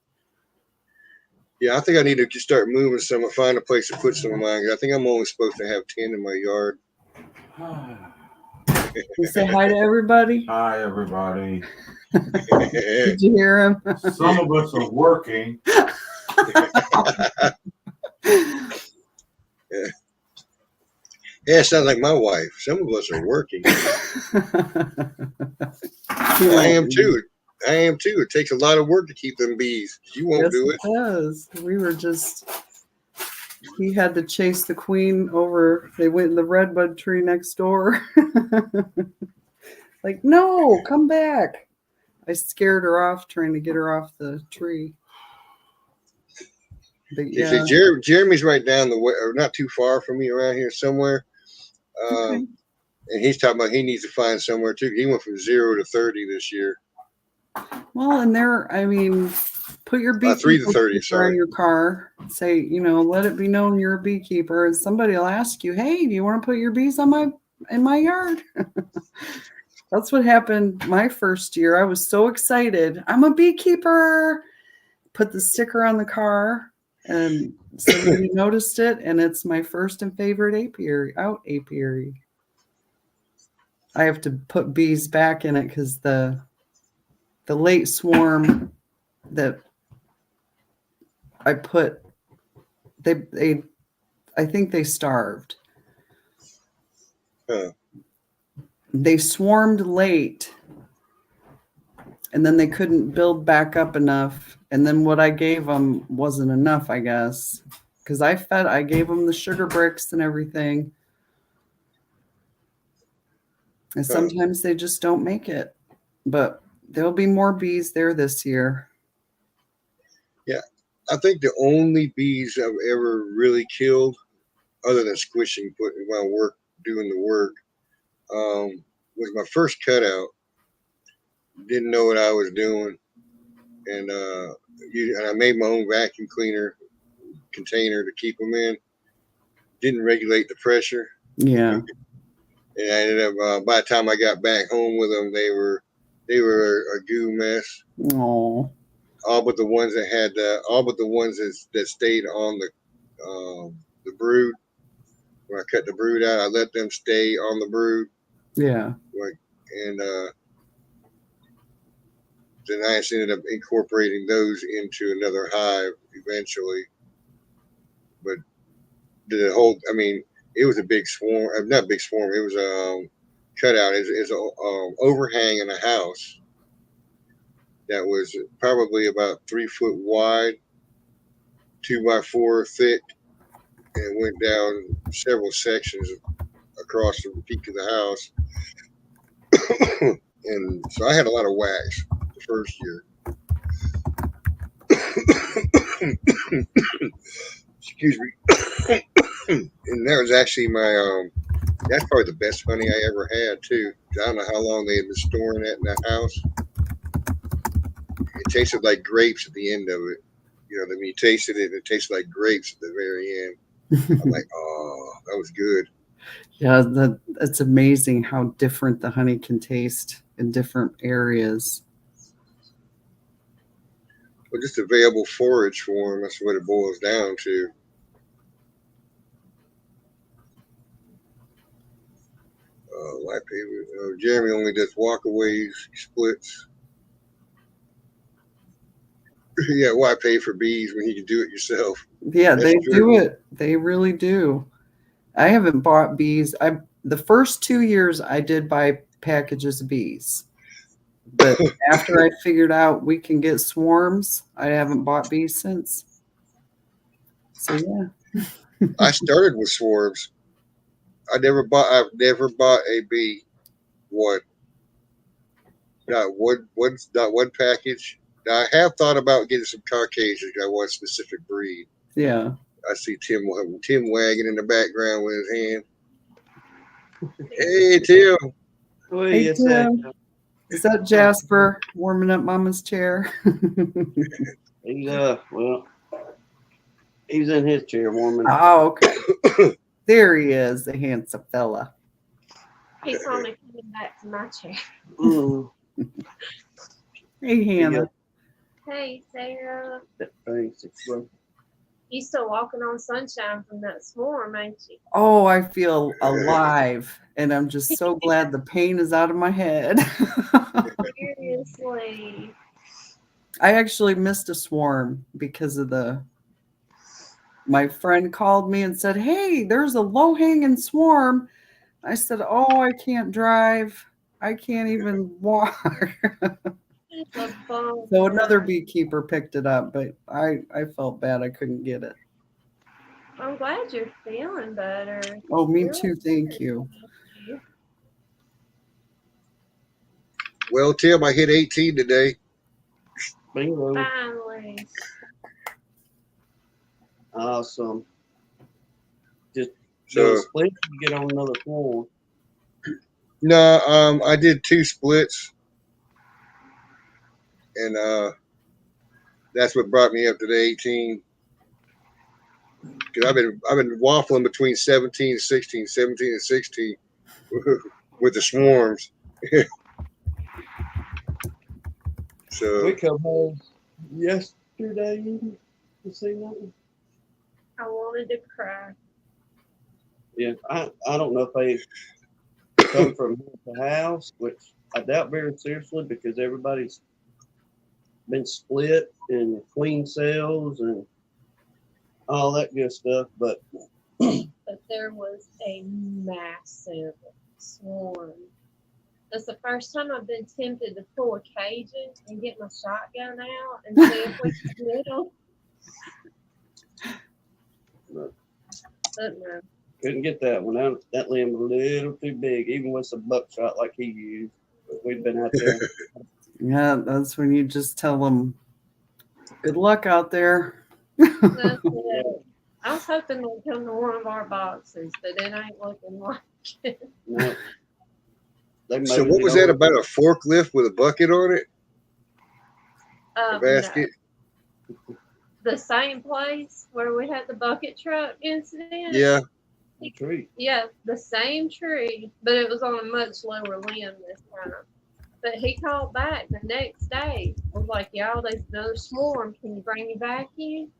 Yeah, I think I need to just start moving some. Find a place to put some of mine. I think I'm only supposed to have 10 in my yard. You say hi to everybody. Hi, everybody. Did you hear him? Some of us are working. Yeah, it sounds like my wife. Some of us are working. I am too. It takes a lot of work to keep them bees. You won't do it. It does. We were just he had to chase the queen over. They went in the redbud tree next door. Like, no, come back. I scared her off trying to get her off the tree. But You yeah. see, Jeremy's right down the way, or not too far from me around here somewhere. Okay. And he's talking about he needs to find somewhere too. He went from 0 to 30 this year. Well, and there, I mean, put your 3 to 30, beekeeper sorry. on your car. Say, you know, let it be known you're a beekeeper, and somebody will ask you, "Hey, do you want to put your bees in my yard?" That's what happened my first year. I was so excited. I'm a beekeeper. Put the sticker on the car, and somebody noticed it, and it's my first and favorite apiary. I have to put bees back in it because the late swarm that I put, I think they starved. Huh. They swarmed late, and then they couldn't build back up enough. And then what I gave them wasn't enough, I guess, because I gave them the sugar bricks and everything. And sometimes they just don't make it. But there'll be more bees there this year. Yeah. I think the only bees I've ever really killed, other than squishing, putting my work, doing the work, was my first cutout. Didn't know what I was doing. And I made my own vacuum cleaner container to keep them in. Didn't regulate the pressure. Yeah. And I ended up, by the time I got back home with them, they were a goo mess. Oh. All but the ones that stayed on the brood. When I cut the brood out, I let them stay on the brood. Yeah. And then I just ended up incorporating those into another hive eventually. But it was a big swarm, not big swarm, it was a cutout. It's an overhang in a house that was probably about 3 foot wide, 2x4 thick, and went down several sections across the peak of the house. And so I had a lot of wax the first year. Excuse me. And that was actually that's probably the best honey I ever had too. I don't know how long they had been storing that in that house. It tasted like grapes at the end of it. You know, when you tasted it, it tasted like grapes at the very end. I'm like, oh, that was good. Yeah, it's amazing how different the honey can taste in different areas. Well, just available forage for them. That's what it boils down to. White paper. Jeremy only does walkaways, splits. Yeah, why pay for bees when you can do it yourself? Yeah, That's they true. do it. They really do. I haven't bought bees. The first 2 years I did buy packages of bees. But after I figured out we can get swarms, I haven't bought bees since. So yeah. I started with swarms. I've never bought a bee. One. Not one package. Now, I have thought about getting some Caucasians. I want a specific breed. Yeah. I see Tim wagging in the background with his hand. Hey, Tim. Hey, Tim. Is that Jasper warming up Mama's chair? He's he's in his chair warming up. Oh, okay. There he is, the handsome fella. He's only coming back to my chair. Mm. Hey, Hannah. Hey, Sarah. Thanks. You still walking on sunshine from that swarm, ain't you? Oh, I feel alive, and I'm just so glad the pain is out of my head. Seriously. I actually missed a swarm because of my friend called me and said, "Hey, there's a low-hanging swarm." I said, "Oh, I can't drive. I can't even walk." So another beekeeper picked it up, but I felt bad I couldn't get it. I'm glad you're feeling better. Oh, me Really too. Thank good. you. Well, Tim, I hit 18 today. Bingo. Finally. Awesome. Just So do a split. You get on another floor. no, I did 2 splits, and that's what brought me up to the 18. Because I've been waffling between 17 and 16, 17 and 16 with the swarms. So We come home yesterday. You see that? I wanted to cry. Yeah, I don't know if they come from the house, which I doubt very seriously because everybody's been split in queen cells and all that good stuff. But But there was a massive swarm. That's the first time I've been tempted to pull a Cajun and get my shotgun out and see if we can get them. No. But no. couldn't get that one out. That limb was a little too big, even with some buckshot like he used. But we'd been out there. Yeah, that's when you just tell them, good luck out there. That's it. I was hoping they'd come to one of our boxes, but it ain't looking like it. No. They so mowed what it was that over. about, a forklift with a bucket on it? A No. basket? The same place where we had the bucket truck incident? Yeah. The tree. Yeah, the same tree, but it was on a much lower limb this time. But he called back the next day. Was like, y'all, there's another swarm. Can you bring me back in?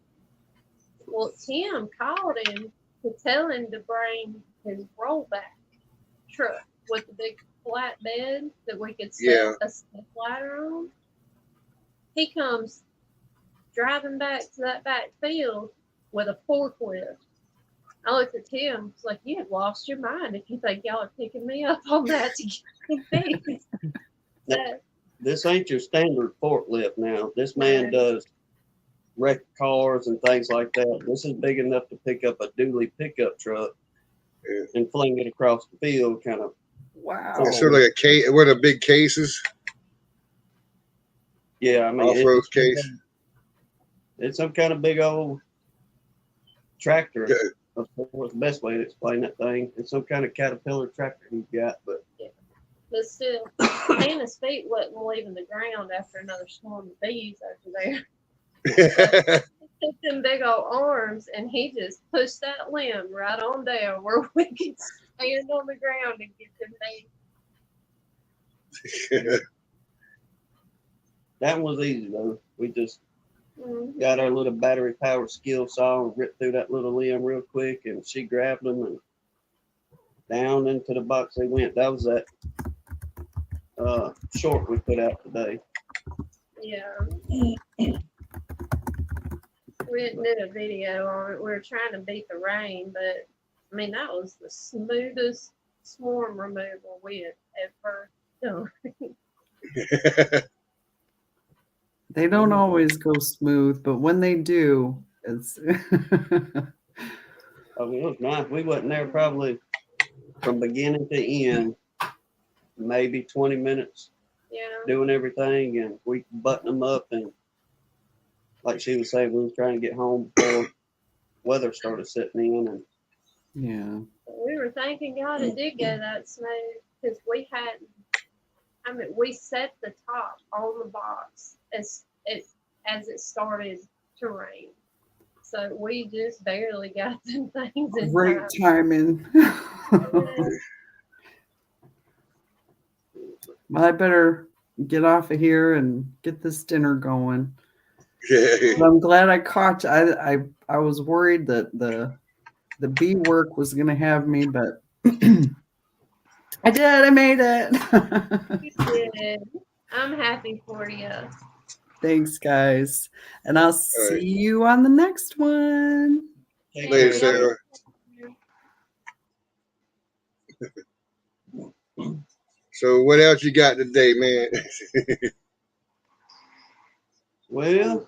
Well, Tim called him to tell him to bring his rollback truck with the big flat bed that we could set a step ladder on. He comes driving back to that back field with a forklift. I looked at Tim. It's like, you have lost your mind if you think y'all are picking me up on that to get me fixed. This ain't your standard forklift now. This man does wreck cars and things like that. This is big enough to pick up a dually pickup truck and fling it across the field, kind of. Wow. It's sort of like a case, what are big cases? Yeah, I mean, Off-road case. It's some kind of big old tractor. Yeah. That's the best way to explain that thing. It's some kind of Caterpillar tractor he's got, but But still, Hannah's feet wasn't leaving the ground after another swarm of bees over there. He took them big old arms and he just pushed that limb right on down where we could stand on the ground and get them bees. that one was easy though. We just got our little battery powered skill saw and ripped through that little limb real quick, and she grabbed them and down into the box they went. That was that short we put out today. Yeah. We didn't do a video on it. We were trying to beat the rain, but I mean, that was the smoothest swarm removal we had ever done. They don't always go smooth, but when they do, it's. I mean, it was nice. We wasn't there probably from beginning to end, maybe 20 minutes Yeah. doing everything, and we button them up. And like she was saying, we was trying to get home before weather started setting in. And Yeah. We were thanking God it did go that smooth because we hadn't. I mean, we set the top on the box as it started to rain, so we just barely got them things in Great time. timing. Well, I better get off of here and get this dinner going. But I'm glad I caught you. I was worried that the bee work was gonna have me, but I did. I made it. You did. I'm happy for you. Thanks, guys, and I'll see you on the next one. Later, Sarah. So what else you got today, man? well,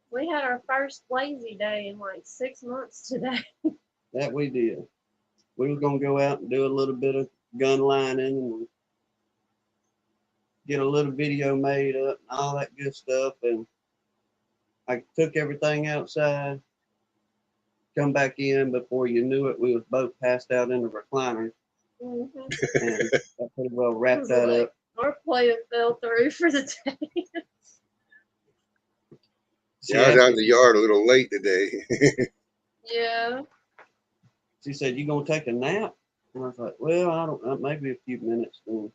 We had our first lazy day in like 6 months today. That we did. We were gonna go out and do a little bit of gun lining and get a little video made up and all that good stuff. And I took everything outside, come back in. Before you knew it, we was both passed out in the recliner, Mhm. and that pretty well wrapped that up. Our plate fell through for the day. She Yeah, I was asked out in me- the yard a little late today. Yeah. She said, "You gonna take a nap?" And I was like, "Well, I don't know, maybe a few minutes." And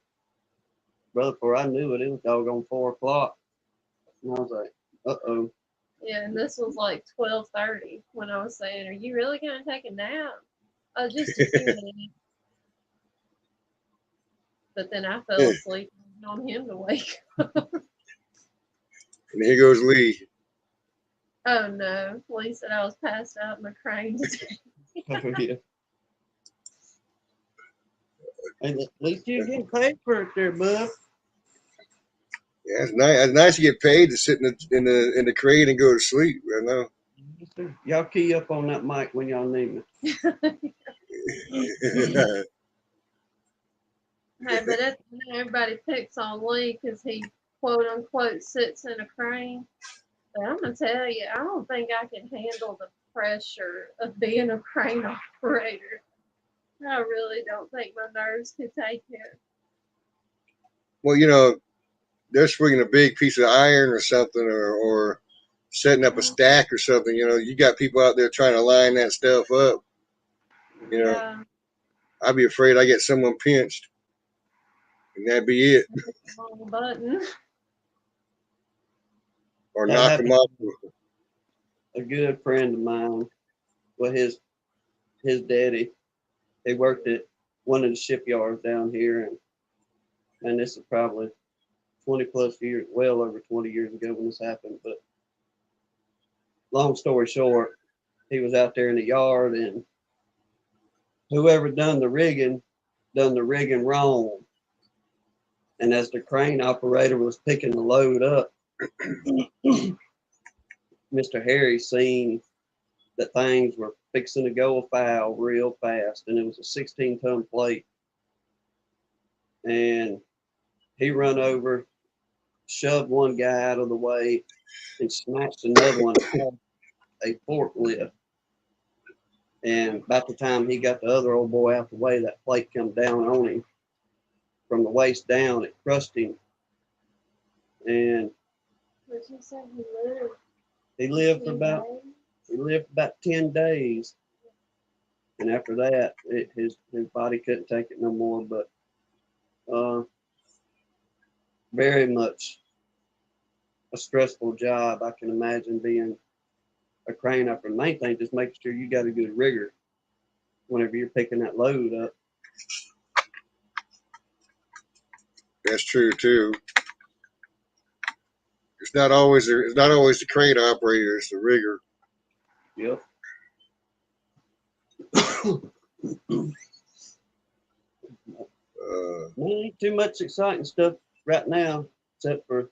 brother, before I knew it, it was doggone 4 o'clock. And I was like, "Uh-oh." Yeah, and this was like 12:30 when I was saying, "Are you really gonna take a nap?" Oh, just a few minutes. But then I fell asleep on him to wake. And here goes Lee. Oh no! Lee said I was passed out in the crane today. Yeah. And at least you're getting paid for it there, bud. Yeah, it's nice. It's nice to get paid to sit in the crate and go to sleep. I know. Y'all key up on that mic when y'all need me. Hey, but everybody picks on Lee because he quote unquote sits in a crane. But I'm gonna tell you, I don't think I can handle the pressure of being a crane operator. I really don't think my nerves could take it. Well, you know, they're swinging a big piece of iron or something, or setting up a stack or something. You know, you got people out there trying to line that stuff up. You know, Yeah, I'd be afraid I get someone pinched, and that'd be it, wrong button. or That knock them happened. off. A good friend of mine, well, his daddy, he worked at one of the shipyards down here, and this is probably 20 plus years, well over 20 years ago when this happened. But long story short, he was out there in the yard, and whoever done the rigging wrong. And as the crane operator was picking the load up, Mr. Harry seen that things were fixing to go afoul real fast, and it was a 16-ton plate. And he run over, shoved one guy out of the way, and snatched another one off a forklift. And by the time he got the other old boy out the way, that plate come down on him. From the waist down, it crushed him. And But you said he lived. he lived for few about days. he lived about 10 days. And after that, his body couldn't take it no more. But very much a stressful job. I can imagine being a crane operator. Main thing, just making sure you got a good rigger whenever you're picking that load up. That's true too. It's not always the crane operator. It's the rigger. Yep. Ain't too much exciting stuff right now, except for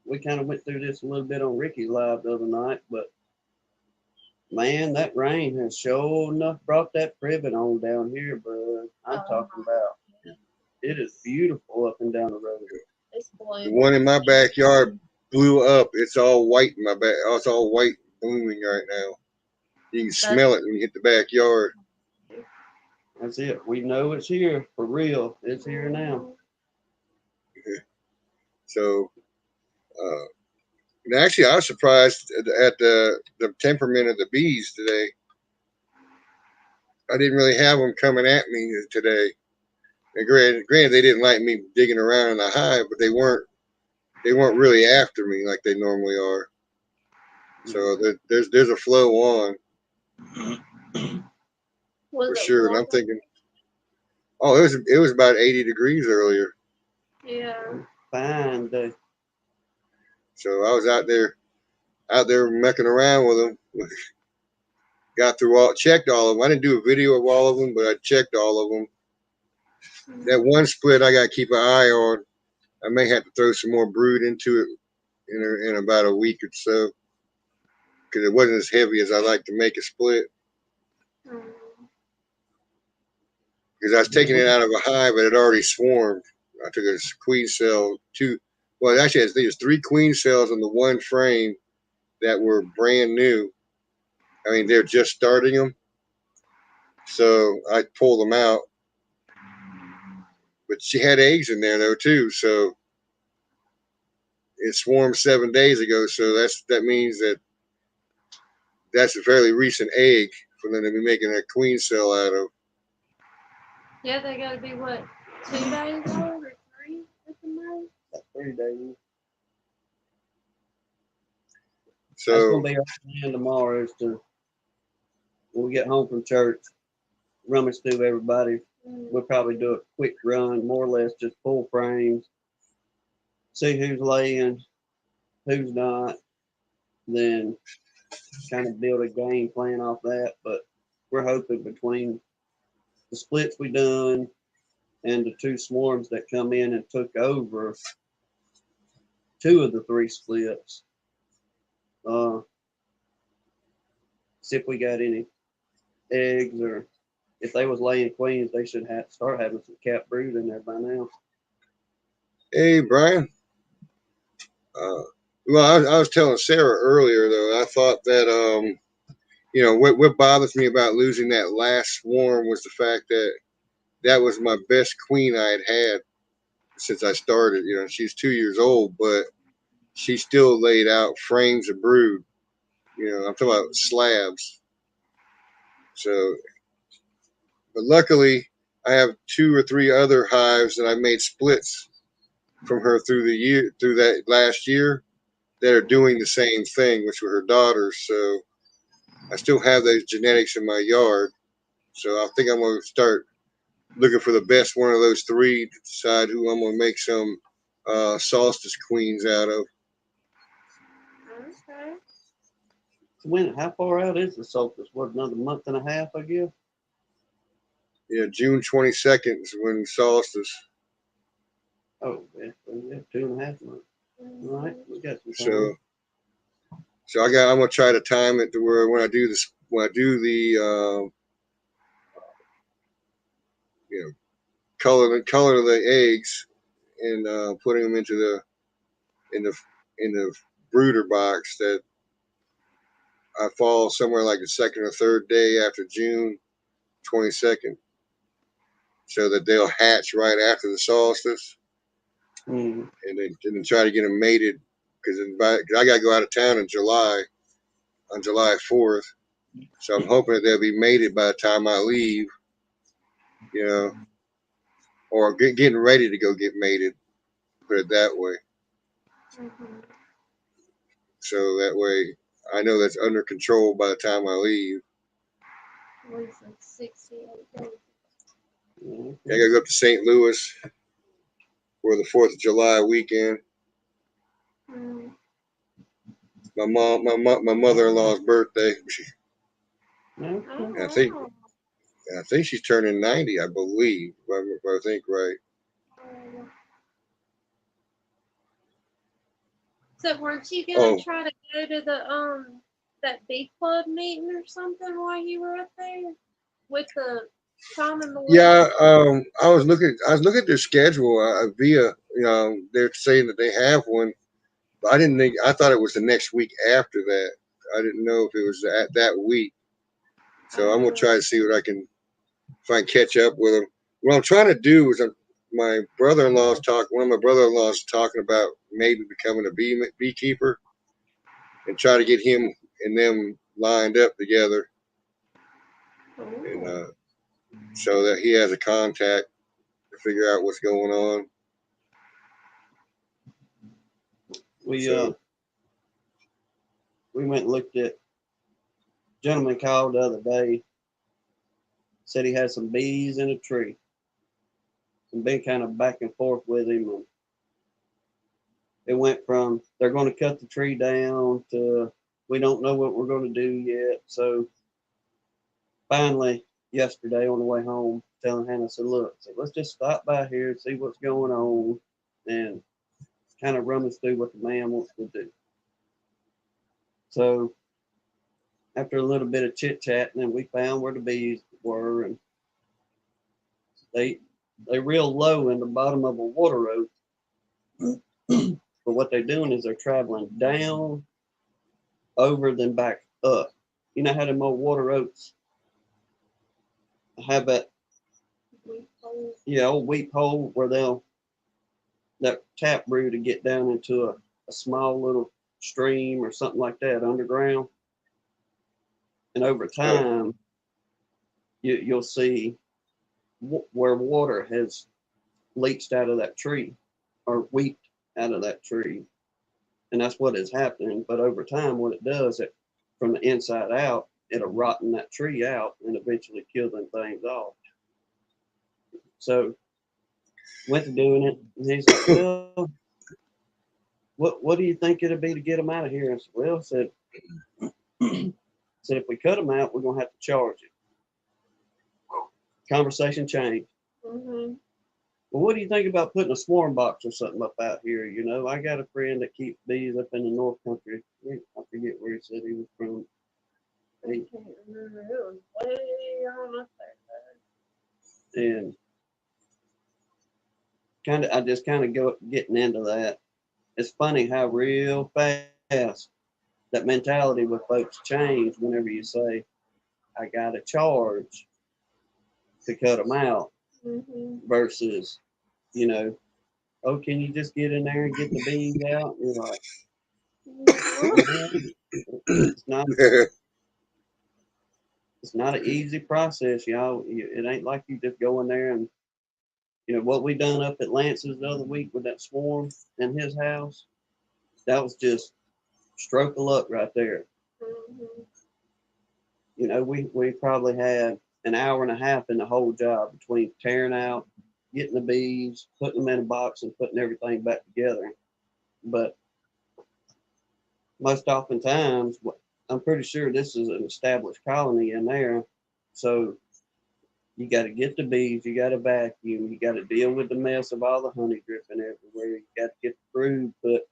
we kind of went through this a little bit on Ricky's live the other night, but man, that rain has sure enough brought that privet on down here, bud. I'm talking about. It is beautiful up and down the road. It's The blue. one in my backyard blew up. It's all white in my back. Oh, it's all white blooming right now. You can smell it when you hit the backyard. That's it. We know it's here for real. It's here now. So, and actually, I was surprised at the temperament of the bees today. I didn't really have them coming at me today. And granted, they didn't like me digging around in the hive, but they weren't really after me like they normally are. So there's a flow on Was for it sure. And I'm warm? thinking, oh, it was about 80 degrees earlier. Yeah. Fine day. So I was out there mecking around with them. Got through checked all of them. I didn't do a video of all of them, but I checked all of them. That one split I got to keep an eye on. I may have to throw some more brood into it in about a week or so. because it wasn't as heavy as I like to make a split. Mm. Because I was taking it out of a hive that had already swarmed. I took a queen cell, well, actually, I think there's 3 queen cells on the one frame that were brand new. I mean, they're just starting them. So I pulled them out. But she had eggs in there, though, too. So it swarmed 7 days ago. So that means that's a fairly recent egg for them to be making a queen cell out of. Yeah, they gotta be what, 2 days old or 3 at the most? About 3 days. That's So gonna be our plan tomorrow is to, when we get home from church, rummage through everybody. Mm. We'll probably do a quick run, more or less just full frames, see who's laying, who's not, then kind of build a game plan off that. But we're hoping between the splits we done and the 2 swarms that come in and took over 2 of the 3 splits, see if we got any eggs, or if they was laying queens, they should start having some cap brood in there by now. hey, Brian. Well, I was telling Sarah earlier, though, I thought that, what bothers me about losing that last swarm was the fact that was my best queen I had since I started. She's 2 years old, but she still laid out frames of brood. I'm talking about slabs. So, but luckily, I have 2 or 3 other hives that I made splits from her through that last year, that are doing the same thing, which were her daughters. So I still have those genetics in my yard. So I think I'm going to start looking for the best one of those 3 to decide who I'm going to make some solstice queens out of. Okay. So how far out is the solstice? What, another month and a half, I guess? Yeah, June 22nd is when solstice. Oh, yeah, 2.5 months. All right, we got some time. So I'm gonna try to time it to where when I do the color the eggs and putting them into in the brooder box, that I fall somewhere like the 2nd or 3rd day after June 22nd, so that they'll hatch right after the solstice, Mm. and then try to get them mated, because I gotta go out of town in July, on July 4th. So I'm hoping that they'll be mated by the time I leave, or getting ready to go get mated, put it that way. Mm-hmm. So that way I know that's under control by the time I leave. At least like 68 days. Mm. I gotta go up to St. Louis for the 4th of July weekend. Mm. My mother-in-law's birthday. Okay. Oh, I think she's turning 90, I believe, if I think right. wow. So weren't you gonna Oh. try to go to the that bee club meeting or something while you were up there with the Tom and Melissa? Yeah, I was looking at their schedule via, they're saying that they have one, but I thought it was the next week after that. I didn't know if it was that week. So I'm gonna try to see what I can, if I can catch up with them. What I'm trying to do is, one of my brother-in-law's talking about maybe becoming a beekeeper, and try to get him and them lined up together, and so that he has a contact to figure out what's going on. We So- we went and looked at, gentleman called the other day, said he had some bees in a tree, and been kind of back and forth with him. And it went from they're going to cut the tree down to we don't know what we're going to do yet. So finally, yesterday on the way home, telling Hannah, I said, look, let's just stop by here and see what's going on and kind of rummage through what the man wants to do. So after a little bit of chit chat, and then we found where the bees were, and they're real low in the bottom of a water oak. But what they're doing is they're traveling down, over, then back up. You know how them old water oaks have that, old weep hole where that tap brew to get down into a small little stream or something like that underground. And over time, you'll see where water has leached out of that tree or weeped out of that tree. And that's what is happening. But over time, what it does, it from the inside out, it'll rotten that tree out and eventually kill them things off. So went to doing it, and he's like, well, what do you think it'll be to get them out of here? And I said, well, said if we cut them out, we're gonna have to charge it. Conversation changed. Mhm. Well, what do you think about putting a swarm box or something up out here? You know, I got a friend that keeps bees up in the North Country. I forget where he said he was from. I can't remember. It was way on up there. And I just kind of go getting into that. It's funny how real fast that mentality with folks change whenever you say, I got to charge to cut them out Mhm. versus, you know, oh, can you just get in there and get the bees out? And you're like, Mhm. it's not an easy process, y'all. It ain't like you just go in there and, you know, what we done up at Lance's the other week with that swarm in his house, that was just stroke of luck right there. Mhm. You know, we probably had an hour and a half in the whole job between tearing out, getting the bees, putting them in a box, and putting everything back together. But most oftentimes, I'm pretty sure this is an established colony in there. So you got to get the bees, you got to vacuum, you got to deal with the mess of all the honey dripping everywhere. You got to get the brood put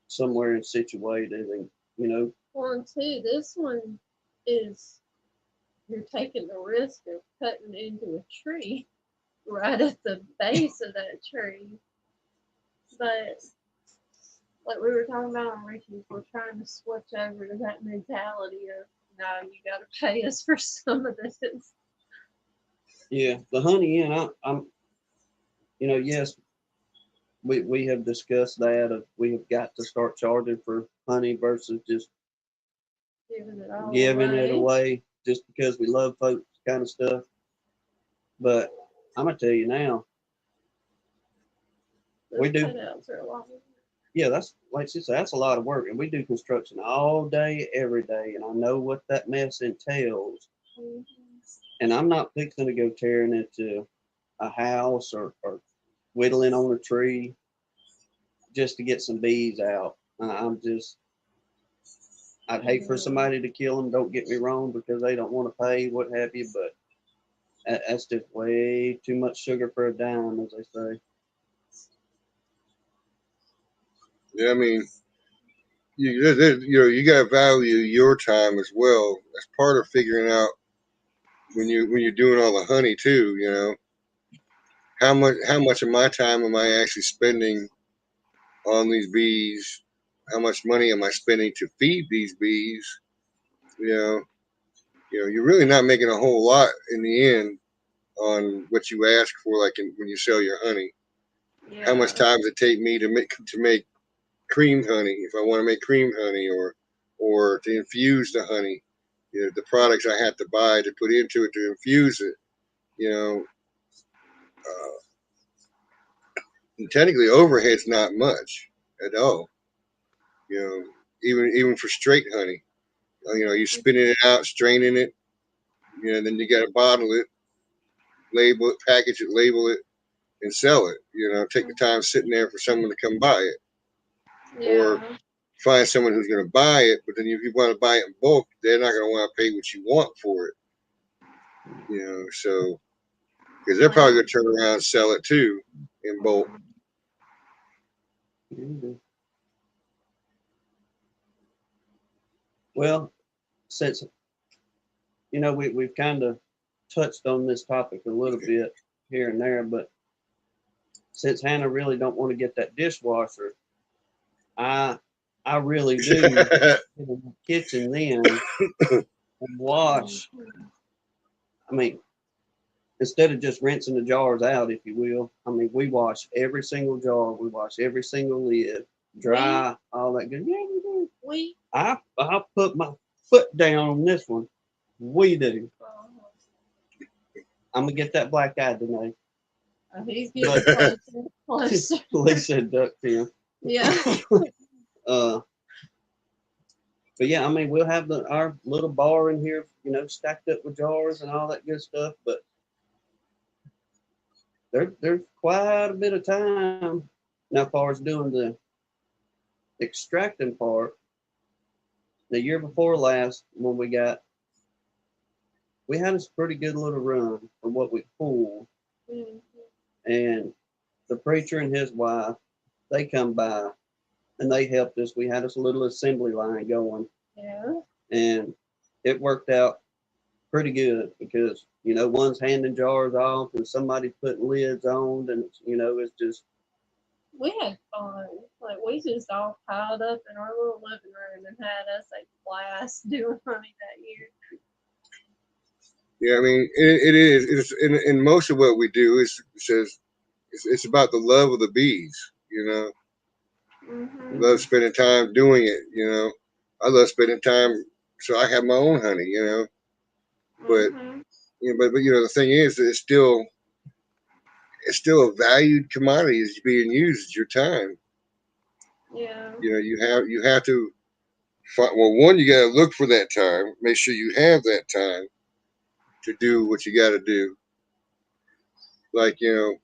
somewhere and situated, and you know. Well, and two, this one is you're taking the risk of cutting into a tree right at the base of that tree. But like we were talking about on Ricky's, we're trying to switch over to that mentality of no, you got to pay us for some of this. Yeah, the honey, and I'm, you know, yes, we have discussed that of we have got to start charging for honey versus just giving it away just because we love folks kind of stuff. But I'm gonna tell you now, we do. Cutouts are a lot. Yeah, that's like she said, that's a lot of work, and we do construction all day, every day, and I know what that mess entails. Mm-hmm. And I'm not fixing to go tearing into a house or whittling on a tree just to get some bees out. I'd hate for somebody to kill them. Don't get me wrong, because they don't want to pay, what have you. But that's just way too much sugar for a dime, as they say. Yeah, I mean, you got to value your time as well. That's part of figuring out when you're doing all the honey too. You know, how much of my time am I actually spending on these bees? How much money am I spending to feed these bees? You're really not making a whole lot in the end on what you ask for. Like when you sell your honey, Yeah. how much time does it take me to make cream honey if I want to make cream honey, or to infuse the honey? The products I have to buy to put into it to infuse it. And technically, overhead's not much at all. Even for straight honey, you're spinning it out, straining it. Then you got to bottle it, label it, package it, label it, and sell it. Take the time sitting there for someone to come buy it, or find someone who's going to buy it. But then if you want to buy it in bulk, they're not going to want to pay what you want for it. So because they're probably going to turn around and sell it too in bulk. Well, since you know, we've kind of touched on this topic a little bit here and there, but since Hannah really don't want to get that dishwasher, I really do get in the kitchen then and wash. I mean, instead of just rinsing the jars out, if you will, I mean, we wash every single jar, we wash every single lid, dry, all that good. Yeah, we do. I'll put my foot down on this one. We do. I'm gonna get that black eye tonight. He's getting closer and closer. Lisa duck him. Yeah. But yeah, I mean, we'll have our little bar in here, you know, stacked up with jars and all that good stuff. But there's quite a bit of time now, as far as doing the extracting part. The year before last, when we had a pretty good little run for what we pulled, and the preacher and his wife, they come by and they helped us. We had this little assembly line going. Yeah. And it worked out pretty good because, you know, one's handing jars off and somebody's putting lids on, and, you know, it's just. We had fun. Like, we just all piled up in our little living room and had us a blast doing honey that year. Yeah, I mean, it is. It's in most of what we do it's about the love of the bees. You know, love spending time doing it. You know, I love spending time, so I have my own honey. You know, but you know, but you know, the thing is, it's still a valued commodity. It's being used. It's your time. Yeah. You know, you have to find, well, one, you got to look for that time. Make sure you have that time to do what you got to do. Like, you know,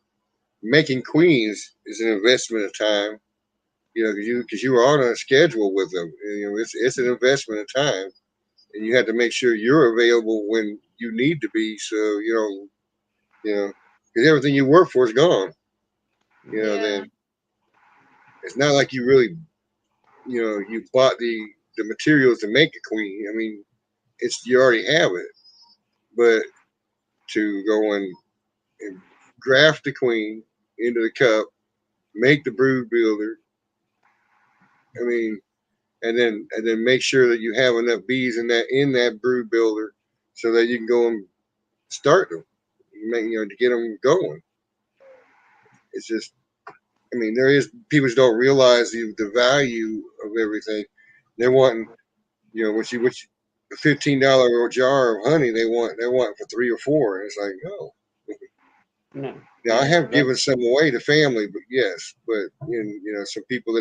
making queens is an investment of time. You know, because you were on a schedule with them. And, you know, it's an investment of time, and you have to make sure you're available when you need to be. So you know, because everything you work for is gone. You know, then it's not like you really, you know, you bought the materials to make a queen. I mean, you already have it, but to go and graft the queen into the cup, make the brood builder. I mean, and then make sure that you have enough bees in that brood builder so that you can go and start them, you know, to get them going. It's just, I mean, people don't realize the value of everything. They're wanting, you know, which a $15 jar of honey they want for 3 or 4, and it's like, no. No. Now, I have given some away to family, but yes, but you know, some people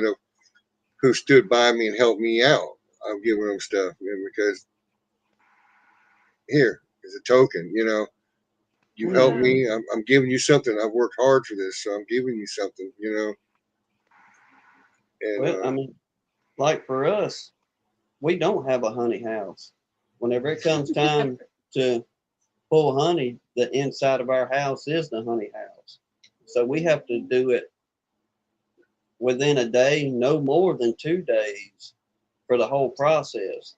who stood by me and helped me out, I've given them stuff, you know, because here is a token, you know, you helped me, I'm giving you something. I've worked hard for this, so I'm giving you something, you know. And, well, I mean, like for us, we don't have a honey house. Whenever it comes time to pull honey, the inside of our house is the honey house. So we have to do it within a day, no more than 2 days for the whole process.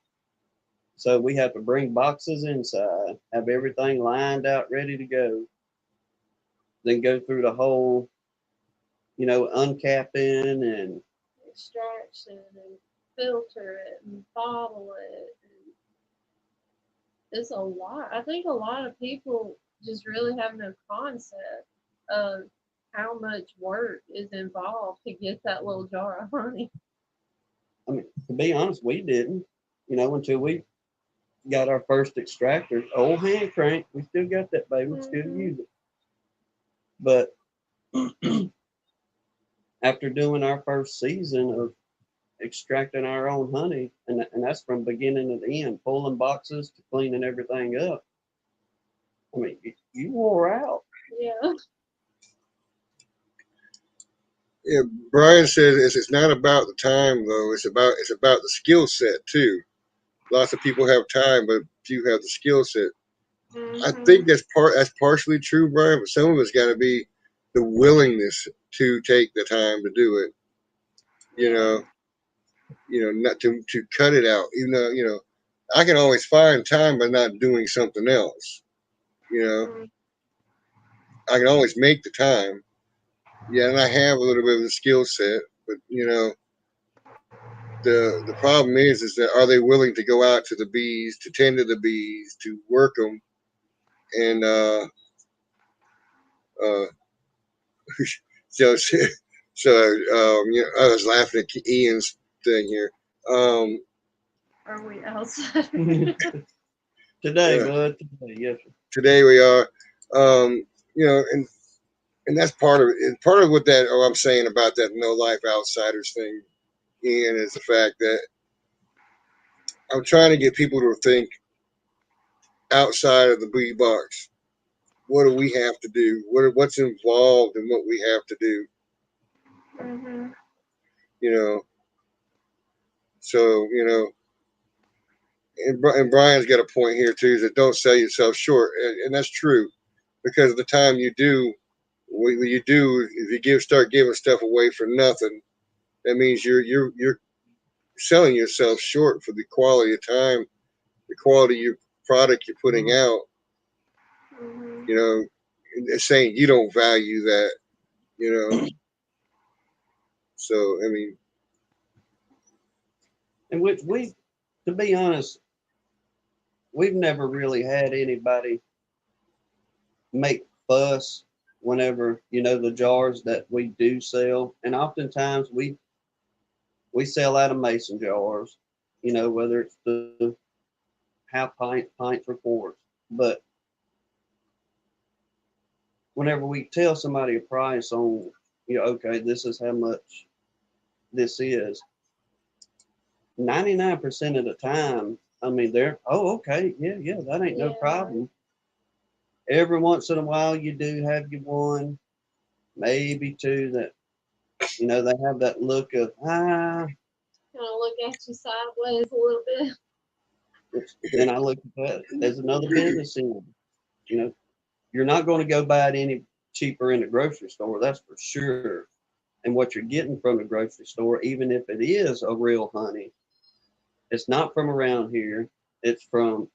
So we have to bring boxes inside, have everything lined out, ready to go, then go through the whole, you know, uncapping and extraction and filter it and bottle it. And it's a lot. I think a lot of people just really have no concept of how much work is involved to get that little jar of honey. I mean, to be honest, we didn't, you know, until we got our first extractor, old hand crank. We still got that baby, we still use it. But after doing our first season of extracting our own honey, and that's from beginning to the end, pulling boxes to cleaning everything up. I mean, you wore out. Yeah. yeah, Brian says it's not about the time though. It's about the skill set too. Lots of people have time, but few have the skill set. I think that's partially true, Brian, but some of it's got to be the willingness to take the time to do it. You know, not to cut it out. Even though, you know, I can always find time by not doing something else. You know, Mhm. I can always make the time. Yeah, and I have a little bit of the skill set, but you know, the problem is that are they willing to go out to the bees, to tend to the bees, to work them, and uh, so you know, I was laughing at Ian's thing here. Um, Are we outside? Today, Yeah. bud. Today, yes. Sir. Today we are, you know, and that's part of it. And part of what that I'm saying about that no life outsiders thing, Ian, is the fact that I'm trying to get people to think outside of the bee box. What do we have to do? What's involved in what we have to do? Mhm. You know, so you know, and Brian's got a point here too. Is that don't sell yourself short, and that's true, because the time you do, what you do, if you start giving stuff away for nothing, that means you're selling yourself short for the quality of time, the quality of your product you're putting out. Mhm. You know, it's saying you don't value that. You know, so I mean, And which we, to be honest, we've never really had anybody make fuss whenever, you know, the jars that we do sell. And oftentimes we sell out of mason jars, you know, whether it's the half pint, pints, or quarts. But whenever we tell somebody a price on, you know, okay, this is how much this is, 99% of the time, I mean, they're, oh, okay, yeah, that ain't no Yeah. problem. Every once in a while, you do have you one, maybe two that, you know, they have that look of, Kind of look at you sideways a little bit. and I look at that as another business in. You know, you're not going to go buy it any cheaper in the grocery store, that's for sure. And what you're getting from the grocery store, even if it is a real honey, it's not from around here. It's from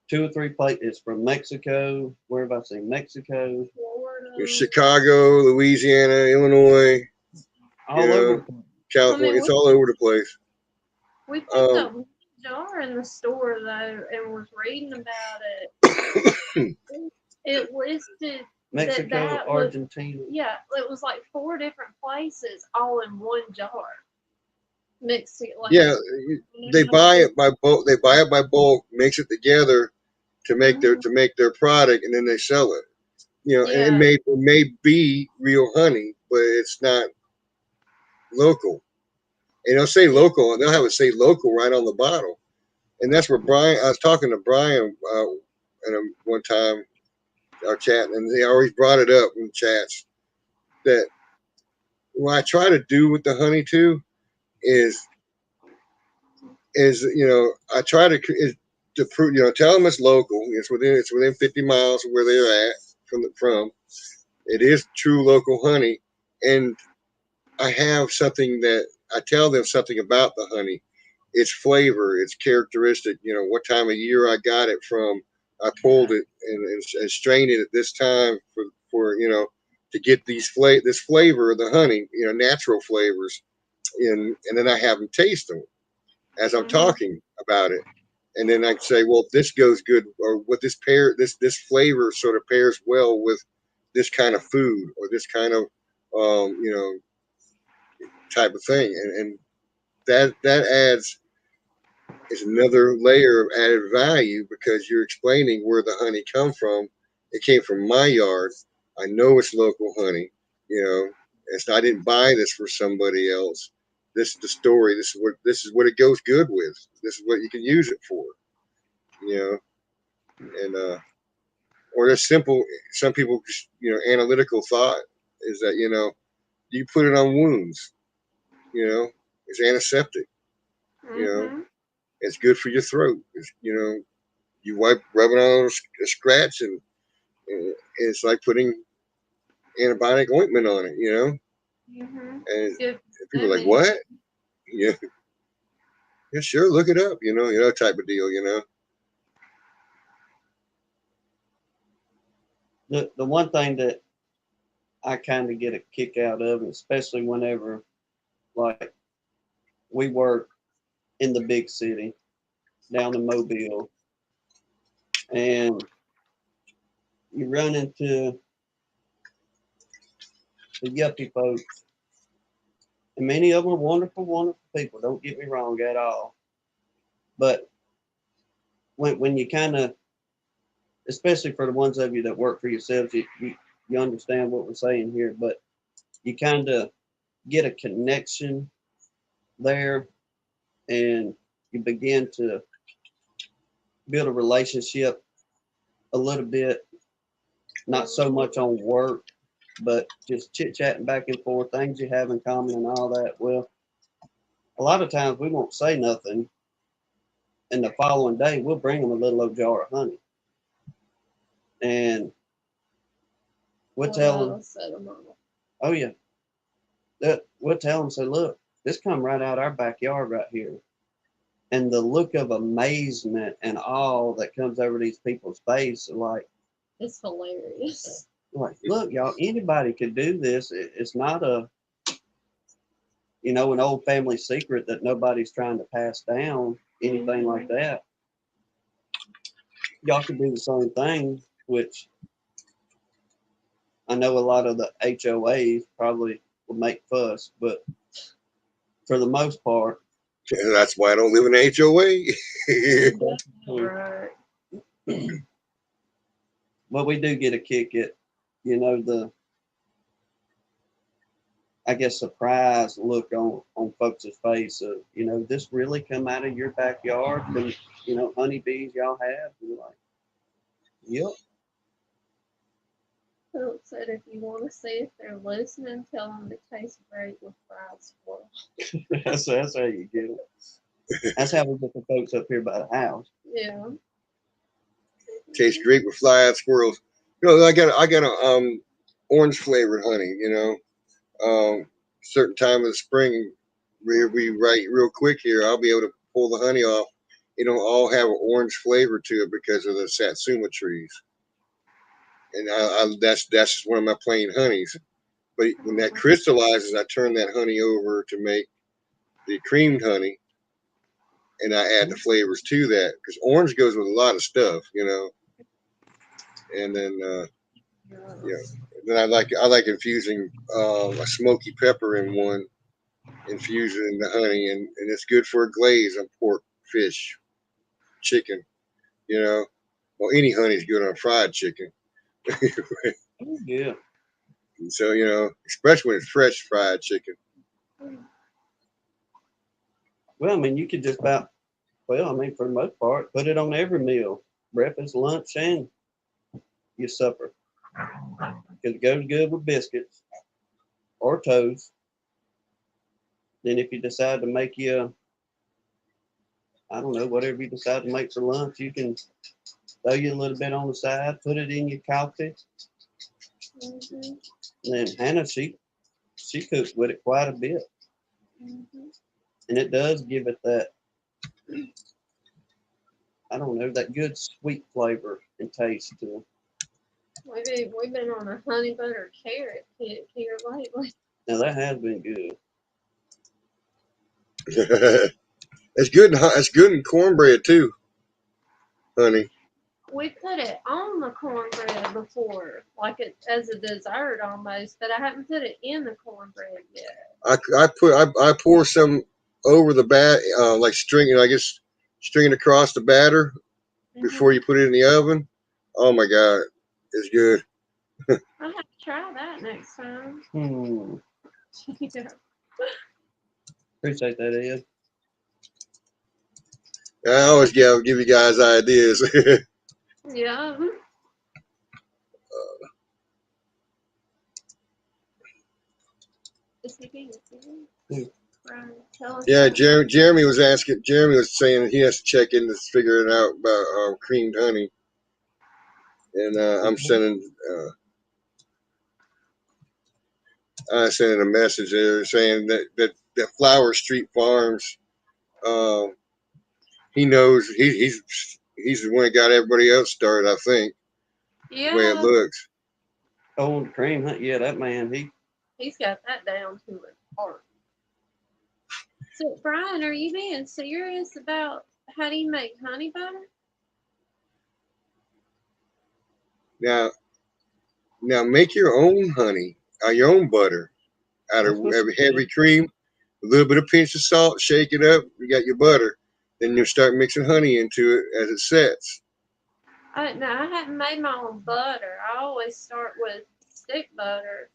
2 or 3 places. It's from Mexico. Where have I seen Mexico? Florida. Chicago, Louisiana, Illinois, you All over. know, California. It's all over the place. We picked up one jar in the store though, and was reading about it. It listed Mexico, that was, Argentina. yeah, it was like 4 different places all in one jar. Mixed it like Yeah, they buy it by bulk. They buy it by bulk, mix it together to make their product, and then they sell it. You know, and Yeah. it may be real honey, but it's not local. And they'll say local, and they'll have it say local right on the bottle. And that's where Brian. I was talking to Brian one time, our chat, and he always brought it up in chats that what I try to do with the honey too is you know, I try to prove, you know, tell them it's local. It's within 50 miles of where they're at from. It is true local honey, and I have something that I tell them something about the honey, its flavor, its characteristic. You know, what time of year I got it from. I pulled it and strained it at this time for you know, to get this flavor of the honey, you know, natural flavors, and then I have them taste them as I'm talking about it. And then I say, well, this goes good, or what this flavor sort of pairs well with this kind of food or this kind of you know, type of thing, and that adds is another layer of added value because you're explaining where the honey come from. It came from my yard. I know it's local honey. You know, I didn't buy this for somebody else. This is the story. This is what it goes good with. This is what you can use it for. You know, and or just simple. Some people, you know, analytical thought is that, you know, you put it on wounds. You know, it's antiseptic. You know, it's good for your throat. You know, you rub it on a scratch, and it's like putting antibiotic ointment on it. You know, and Good. people are like, what? Yeah, Yeah, sure. Look it up. Type of deal. The one thing that I kind of get a kick out of, especially whenever like we work in the big city down in Mobile, and you run into the yuppie folks, and many of them are wonderful, wonderful people. Don't get me wrong at all, but when you kind of, especially for the ones of you that work for yourselves, you understand what we're saying here, but you kind of get a connection there, and you begin to build a relationship a little bit, not so much on work, but just chit chatting back and forth, things you have in common and all that. Well, a lot of times we won't say nothing, and the following day we'll bring them a little old jar of honey, and we'll tell them, oh yeah, we'll tell them, say, look, this come right out our backyard right here. And the look of amazement and awe that comes over these people's face, It's hilarious. look, y'all, anybody could do this. It's not an old family secret that nobody's trying to pass down, anything like that. Y'all could do the same thing, which I know a lot of the HOAs probably will make fuss, but for the most part, That's why I don't live in an HOA. Right. well, we do get a kick at, the, I guess, surprise look on folks' face of, this really come out of your backyard from, honeybees y'all have? And you're like, yep. Philip said if you want to see if they're listening, tell them it tastes great with fried squirrel. that's how you get it. That's how we get the folks up here by the house. Yeah. Tastes great with fried squirrels. I got a orange flavored honey. Certain time of the spring, we right real quick here. I'll be able to pull the honey off. All have an orange flavor to it because of the satsuma trees. And that's just one of my plain honeys. But when that crystallizes, I turn that honey over to make the creamed honey, and I add the flavors to that because orange goes with a lot of stuff, And then then I like infusing a smoky pepper in one, infuse it in the honey, and it's good for a glaze on pork, fish, chicken. Well, any honey's good on fried chicken. Yeah. And so, especially when it's fresh fried chicken. Well, I mean, you could just about, for the most part, put it on every meal, breakfast, lunch, and your supper. Because it goes good with biscuits or toast. Then if you decide to make whatever you decide to make for lunch, you can throw you a little bit on the side, put it in your coffee. Mm-hmm. And then Hannah, she cooks with it quite a bit. Mm-hmm. And it does give it that, that good sweet flavor and taste to it. We've been on a honey butter carrot kick here lately. Now that has been good. It's good. It's good in cornbread too, honey. We put it on the cornbread before, like it as a dessert almost, but I haven't put it in the cornbread yet. I pour some over the like stringing. I guess stringing across the batter before you put it in the oven. Oh my God, it's good. I'll have to try that next time. Yeah. Appreciate that, Ed. I always give you guys ideas. Yeah. Yeah, Jeremy was asking. Jeremy was saying he has to check in to figure it out about creamed honey, and I'm sending a message there saying that Flower Street Farms he knows he's the one that got everybody else started. I think the way it Yeah, looks. Oh, cream, yeah, that man, he's got that down to an art. So, Brian, are you being serious about how do you make honey butter? Now make your own honey, your own butter out of That's what she heavy cream, a little bit of pinch of salt, shake it up. You got your butter. Then you start mixing honey into it as it sets. No, I haven't made my own butter. I always start with stick butter.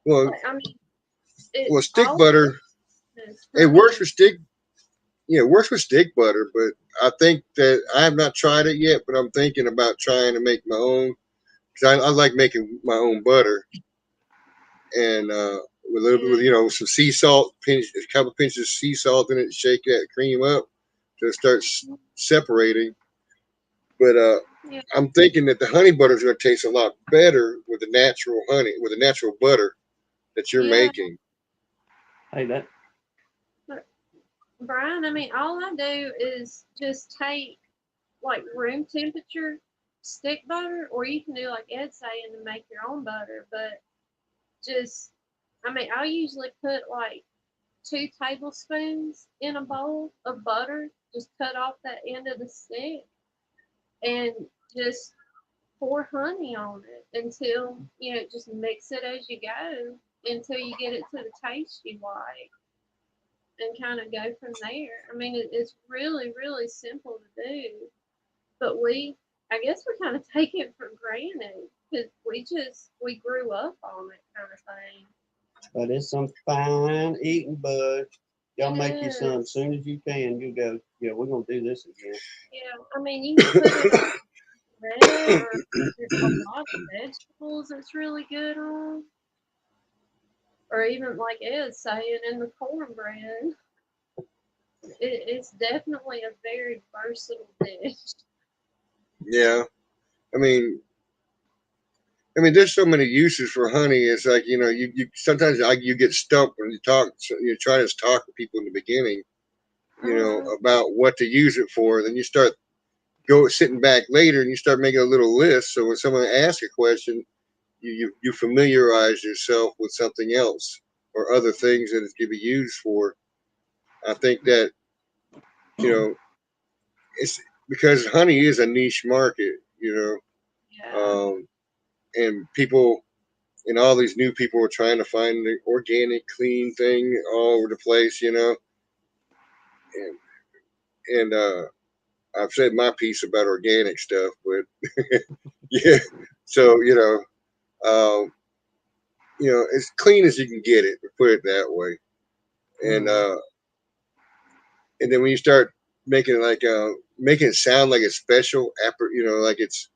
Well, Like, I mean, stick all butter. is It honey works and with stick. Yeah, it works with stick butter, but I think that I have not tried it yet. But I'm thinking about trying to make my own because I like making my own butter and with a little bit, some sea salt, a couple pinches of sea salt in it, shake that cream up till it starts separating. But yeah, I'm thinking that the honey butter is going to taste a lot better with the natural honey, with the natural butter that you're yeah. making. hey, that Brian, I mean, all I do is just take like room temperature stick butter, or you can do like Ed's saying and make your own butter. But just, I mean, I usually put like 2 tablespoons in a bowl of butter, just cut off that end of the stick, and just pour honey on it until, just mix it as you go until you get it to the taste you like and kind of go from there. I mean, it's really, really simple to do, but I guess we kind of take it for granted because we grew up on it kind of thing. but it's some fine eating, bud. Y'all It make you some is. as soon as you can. You go, yeah, we're gonna do this again. Yeah, I mean, you can put it on bread or there's a lot of vegetables it's really good on. Or even like Ed's saying in the cornbread. It's definitely a very versatile dish. Yeah, I mean, there's so many uses for honey. It's like you sometimes you get stumped when you talk. So you try to talk to people in the beginning, about what to use it for. Then you start sitting back later and you start making a little list. So when someone asks a question, you familiarize yourself with something else or other things that it can be used for. I think that it's because honey is a niche market, Yeah. and people and all these new people are trying to find the organic, clean thing all over the place, and I've said my piece about organic stuff, but yeah, so um, as clean as you can get it, put it that way, and Mhm. and then when you start making it making it sound like it's special, like it's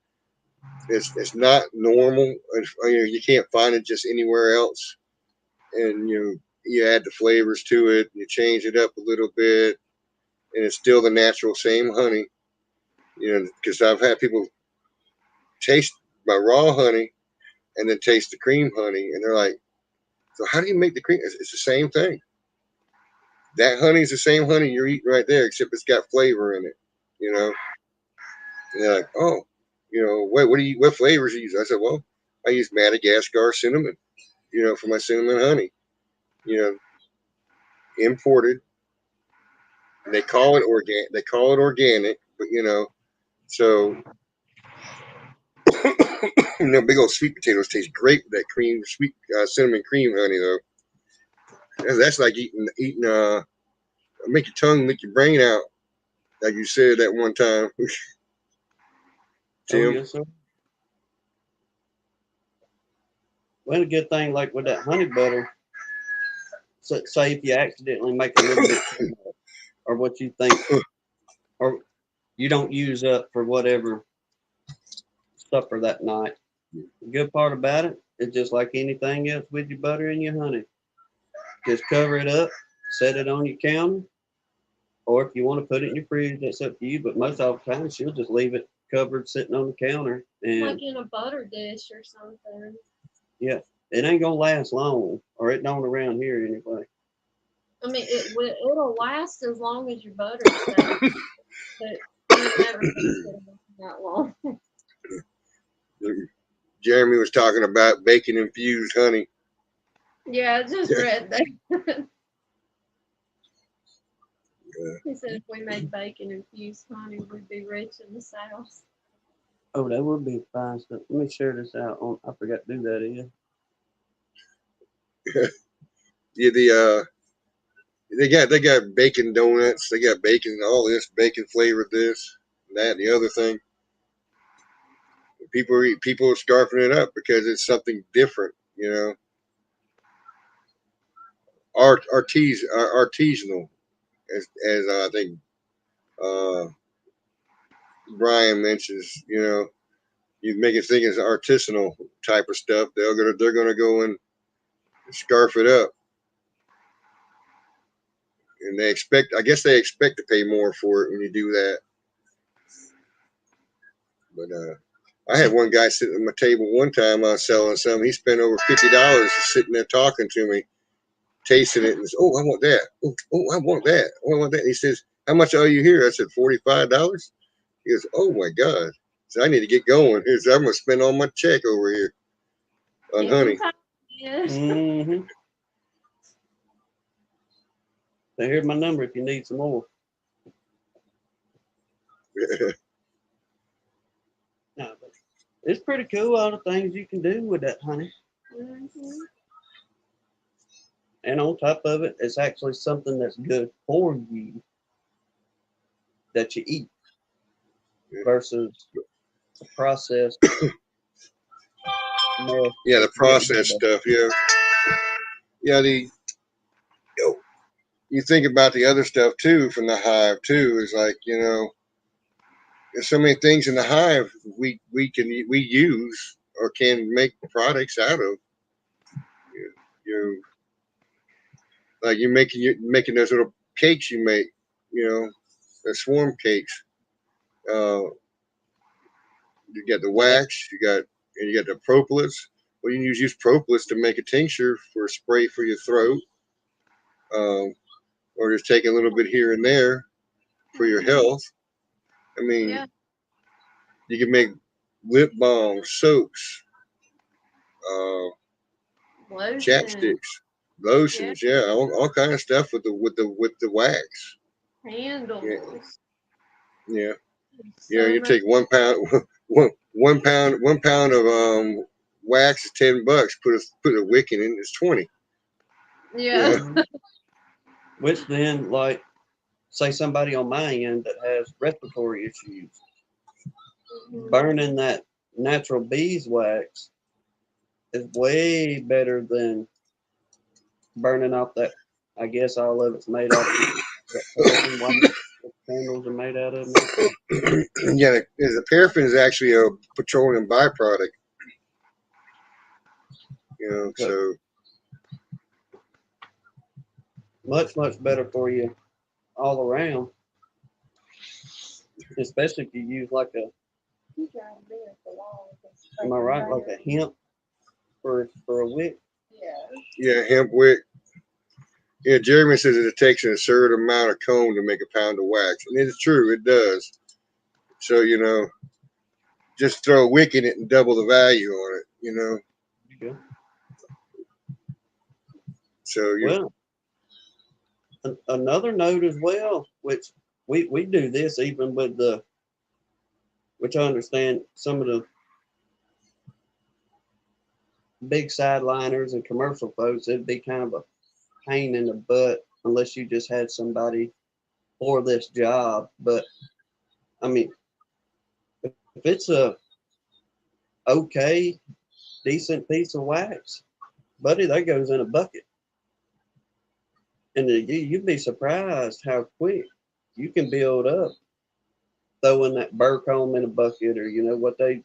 not normal, you can't find it just anywhere else, and you add the flavors to it, you change it up a little bit, and it's still the natural same honey, because I've had people taste my raw honey and then taste the cream honey, and they're like, "So how do you make the cream?" It's the same thing. That honey is the same honey you're eating right there, except it's got flavor in it, you know. And they're like, "Oh, what flavors do you use?" I said, "Well, I use Madagascar cinnamon, for my cinnamon honey, you know, imported. And they call it organic. They call it organic, but so big old sweet potatoes taste great with that cream, sweet cinnamon cream honey though. That's like eating make your tongue, make your brain out, like you said that one time, Oh Tim. yes, sir. Well, a good thing like with that honey butter. So, say if you accidentally make a little bit too much, or what you think, or you don't use up for whatever supper that night. The good part about it is just like anything else with your butter and your honey. Just cover it up, set it on your counter, or if you want to put it in your fridge, that's up to you. But most of the time, she'll just leave it covered, sitting on the counter, Like and in a butter dish or something. yeah, it ain't gonna last long, or it don't around here anyway. I mean, it'll last as long as your butter stays, but you're never gonna put it in that long. Jeremy was talking about bacon infused honey. Yeah, I just read that. Yeah. He said if we made bacon infused honey, we'd be rich in the South. Oh, that would be fine stuff. Let me share this out on. I forgot to do that again. Yeah, they got bacon donuts. They got bacon, all this bacon flavored this, that, and the other thing. People are scarfing it up because it's something different, you know. Artisanal, as I think Brian mentions, you know, you make it think it's artisanal type of stuff. They're gonna go and scarf it up, and I guess they expect to pay more for it when you do that. But I had one guy sitting at my table one time. I was selling something. He spent over $50 sitting there talking to me, tasting it, and says, "Oh, I want that. Oh, I want that. Oh, I want that." And he says, "How much are you here?" I said, $45. He goes, "Oh my God!" So I need to get going. He said, "I'm gonna spend all my check over here on honey." Yes. Mm-hmm. So here's my number if you need some more. No, but it's pretty cool all the things you can do with that honey. Mhm. And on top of it, it's actually something that's good for you that you eat versus a processed mess. Yeah, the that you get processed rid of. stuff. Yeah, yeah. You think about the other stuff too from the hive too. Is like, you know, there's so many things in the hive we use or can make products out of. You like you're making those little cakes you make. You know, the swarm cakes. You got the wax. You got the propolis. Well, you can use propolis to make a tincture for a spray for your throat, or just take a little bit here and there for your health. I mean, Yeah. you can make lip balms, soaps, uh, Lotion. chapsticks, lotions, yeah, all kind of stuff with the wax. Candles. Yeah, So you much. take 1 pound, 1 pound of wax is $10. Put a wick in it, it's 20. Yeah. Which then, like, say somebody on my end that has respiratory issues, Mhm. burning that natural beeswax is way better than burning off that. I guess all of it's made off that paraffin. What candles are made out of now. Yeah, the paraffin is actually a petroleum byproduct. You know, But so much better for you all around, especially if you use like a. Am I right? Like a hemp for a wick. yeah, hemp wick. Yeah, Jeremy says it takes an absurd amount of comb to make a pound of wax, and it's true, it does. So you know, just throw a wick in it and double the value on it. You know, Yeah. so you Well, another note as well, which we do this even with the, which I understand some of the big sideliners and commercial folks, it'd be kind of a pain in the butt unless you just had somebody for this job. But I mean, if it's a okay, decent piece of wax, buddy, that goes in a bucket. And you'd be surprised how quick you can build up throwing that burr comb in a bucket, or you know what they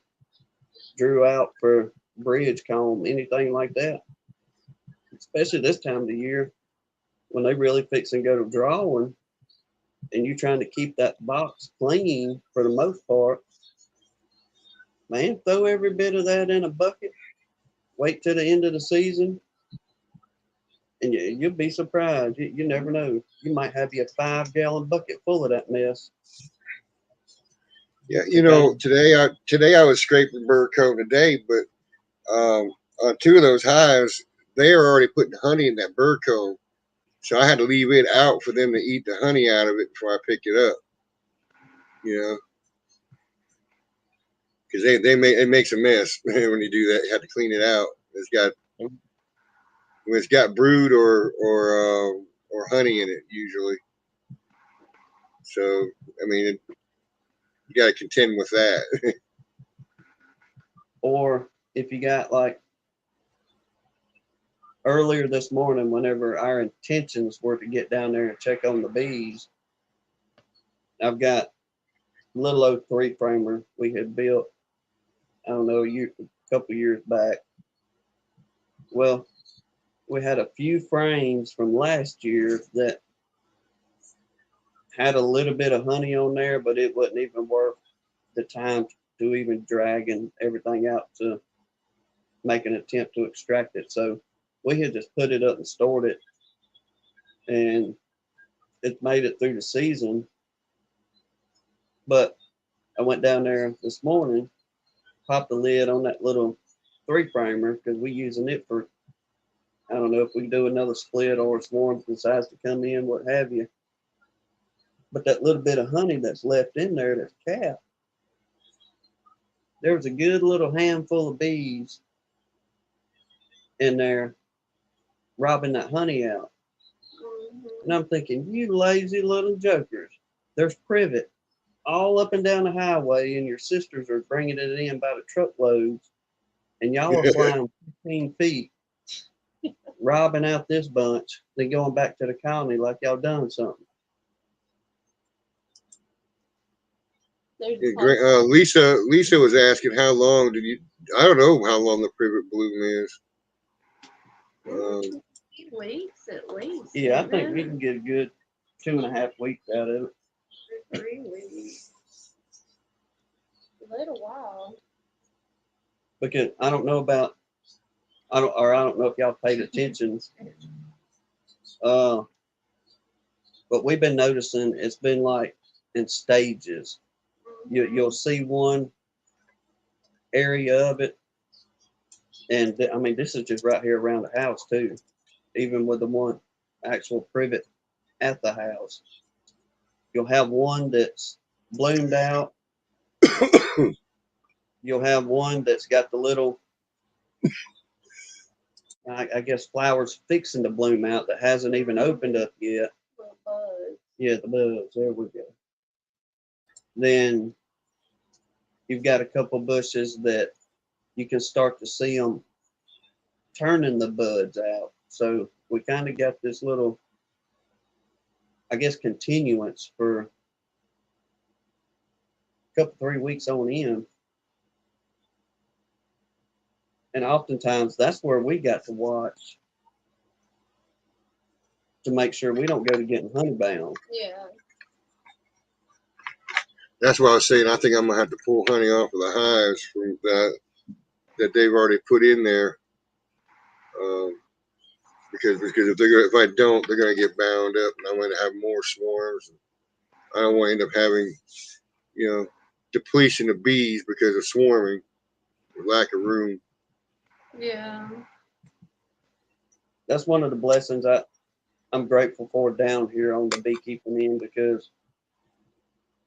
drew out for bridge comb, anything like that. Especially this time of the year when they really fix and go to drawing, and you're trying to keep that box clean for the most part. Man, throw every bit of that in a bucket. Wait till the end of the season, And you'll be surprised. You never know. You might have you a 5-gallon bucket full of that mess. Yeah, you know, today I was scraping bird comb today, but on 2 of those hives, they are already putting honey in that bird comb, so I had to leave it out for them to eat the honey out of it before I picked it up. You know, because it makes a mess when you do that. You have to clean it out. When it's got brood or honey in it usually. So I mean, you got to contend with that. Or if you got like earlier this morning, whenever our intentions were to get down there and check on the bees, I've got a little old 3-framer we had built, I don't know, a couple years back. Well, we had a few frames from last year that had a little bit of honey on there, but it wasn't even worth the time to even drag and everything out to make an attempt to extract it. So we had just put it up and stored it, and it made it through the season. But I went down there this morning, popped the lid on that little 3-framer because we're using it for, I don't know if we do another split or a swarm decides to come in, what have you. But that little bit of honey that's left in there, that's capped, there was a good little handful of bees in there robbing that honey out. And I'm thinking, you lazy little jokers. There's privet all up and down the highway, and your sisters are bringing it in by the truckloads, and y'all are flying 15 feet, robbing out this bunch, then going back to the colony like y'all done something. Lisa was asking how long I don't know how long the privet bloom is. 2 weeks at least. Yeah, I think we can get a good 2.5 weeks out of it. 3 weeks. A little while. Because I don't know if y'all paid attention. But we've been noticing it's been like in stages. You'll see one area of it, and I mean, this is just right here around the house too, even with the one actual privet at the house. You'll have one that's bloomed out. You'll have one that's got the little, I guess, flowers fixing to bloom out that hasn't even opened up yet. Little buzz. Yeah, the buds. There we go. Then you've got a couple bushes that you can start to see them turning the buds out. So we kind of got this little, I guess, continuance for a couple, 3 weeks on end. And oftentimes that's where we got to watch to make sure we don't go to getting honey bound. Yeah. That's why I was saying I think I'm gonna have to pull honey off of the hives from that they've already put in there, because if I don't, they're gonna get bound up, and I'm gonna have more swarms. I don't want to end up having, depletion of bees because of swarming, lack of room. Yeah. That's one of the blessings I'm grateful for down here on the beekeeping end, because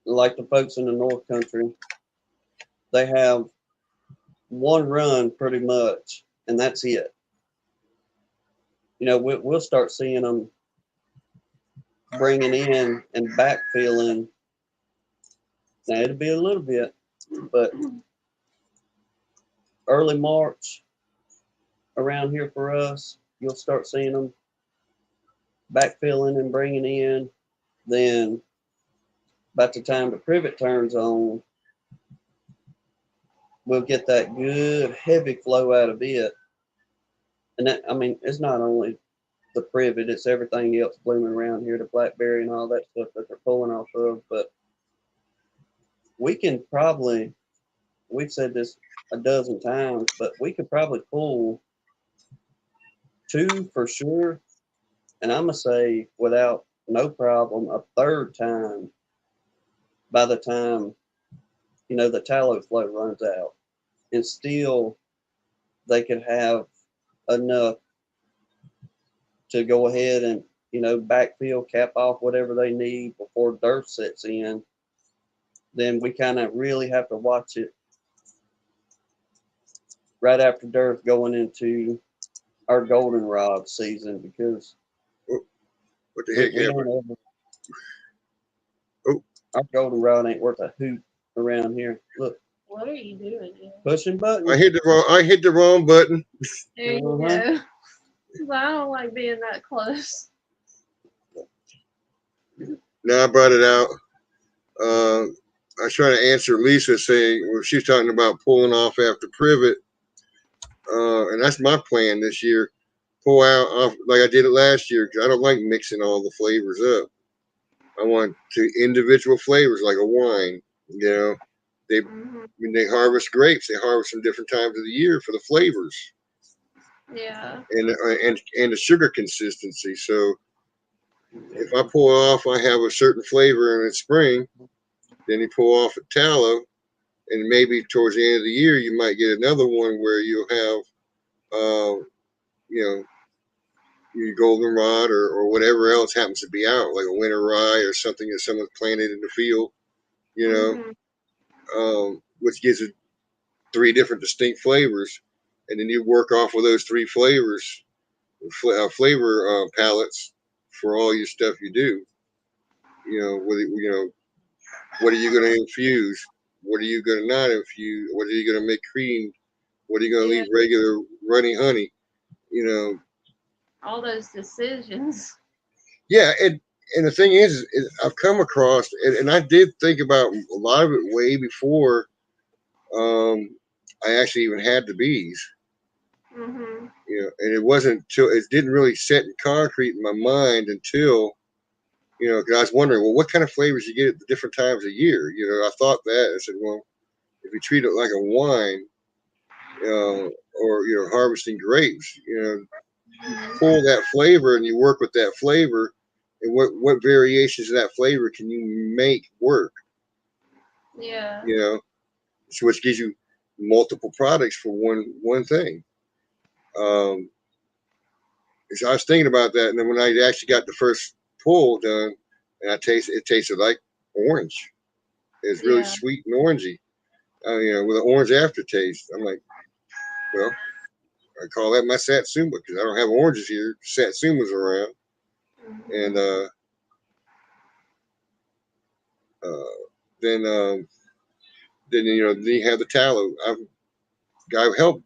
like the folks in the North Country, they have one run pretty much, and that's it. We'll start seeing them bringing in and backfilling. Now it'll be a little bit, but early March around here for us, you'll start seeing them backfilling and bringing in. Then about the time the privet turns on, we'll get that good heavy flow out of it. And that, I mean, it's not only the privet, it's everything else blooming around here, the blackberry and all that stuff that they're pulling off of. But we can probably, we've said this a dozen times, but we could probably pull 2 for sure And I'm gonna say without no problem, a third time by the time, the tallow flow runs out, and still they could have enough to go ahead and, backfill, cap off whatever they need before dirt sets in. Then we kind of really have to watch it right after dirt going into our goldenrod season, because What the heck we happened? don't ever, Oh. our goldenrod ain't worth a hoot around here. Look, What are you doing here? pushing buttons. I hit the wrong button. There you Uh-huh. go. But I don't like being that close. Now I brought it out. I was trying to answer Lisa saying, well, she's talking about pulling off after privet. And that's my plan this year. Pull out off like I did it last year, because I don't like mixing all the flavors up. I want individual flavors like a wine. When they harvest grapes, they harvest them different times of the year for the flavors Yeah. and the sugar consistency. So if I pull off, I have a certain flavor in the spring. Then you pull off at tallow, and maybe towards the end of the year, you might get another one where you'll have, your goldenrod or whatever else happens to be out, like a winter rye or something that someone's planted in the field, which gives it 3 different distinct flavors, and then you work off of those 3 flavors, flavor palettes for all your stuff you do. What are you going to infuse? What are you going to not infuse? What are you going to make creamed? What are you going to leave regular running honey? All those decisions. Yeah, and the thing is I've come across, and I did think about a lot of it way before I actually even had the bees. Mm-hmm. And it wasn't till it didn't really set in concrete in my mind until, because I was wondering, well, what kind of flavors you get at the different times of year? I thought that. I said, well, if you treat it like a wine, or harvesting grapes, you pull that flavor and you work with that flavor, and what variations of that flavor can you make work? Yeah. So which gives you multiple products for one thing. So I was thinking about that, and then when I actually got the first pull done, and it tasted like orange. It's really sweet and orangey, with an orange aftertaste. I'm like, well, I call that my satsuma, because I don't have oranges here. Satsuma's around, and then you have the tallow. I've helped.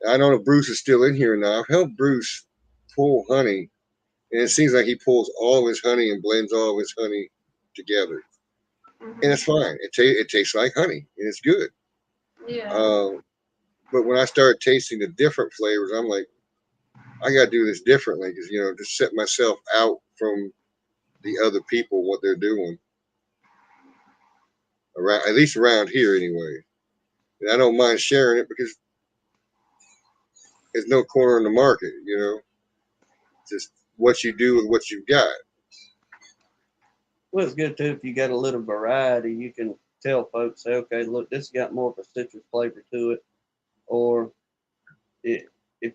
I don't know if Bruce is still in here now. I've helped Bruce pull honey, and it seems like he pulls all of his honey and blends all of his honey together, and it's fine. It tastes like honey, and it's good. Yeah. But when I started tasting the different flavors, I'm like, I got to do this differently, because to set myself out from the other people, what they're doing around, at least around here anyway. And I don't mind sharing it, because there's no corner in the market, just what you do with what you've got. Well, it's good too if you got a little variety. You can tell folks, say, okay, look, this got more of a citrus flavor to it, or if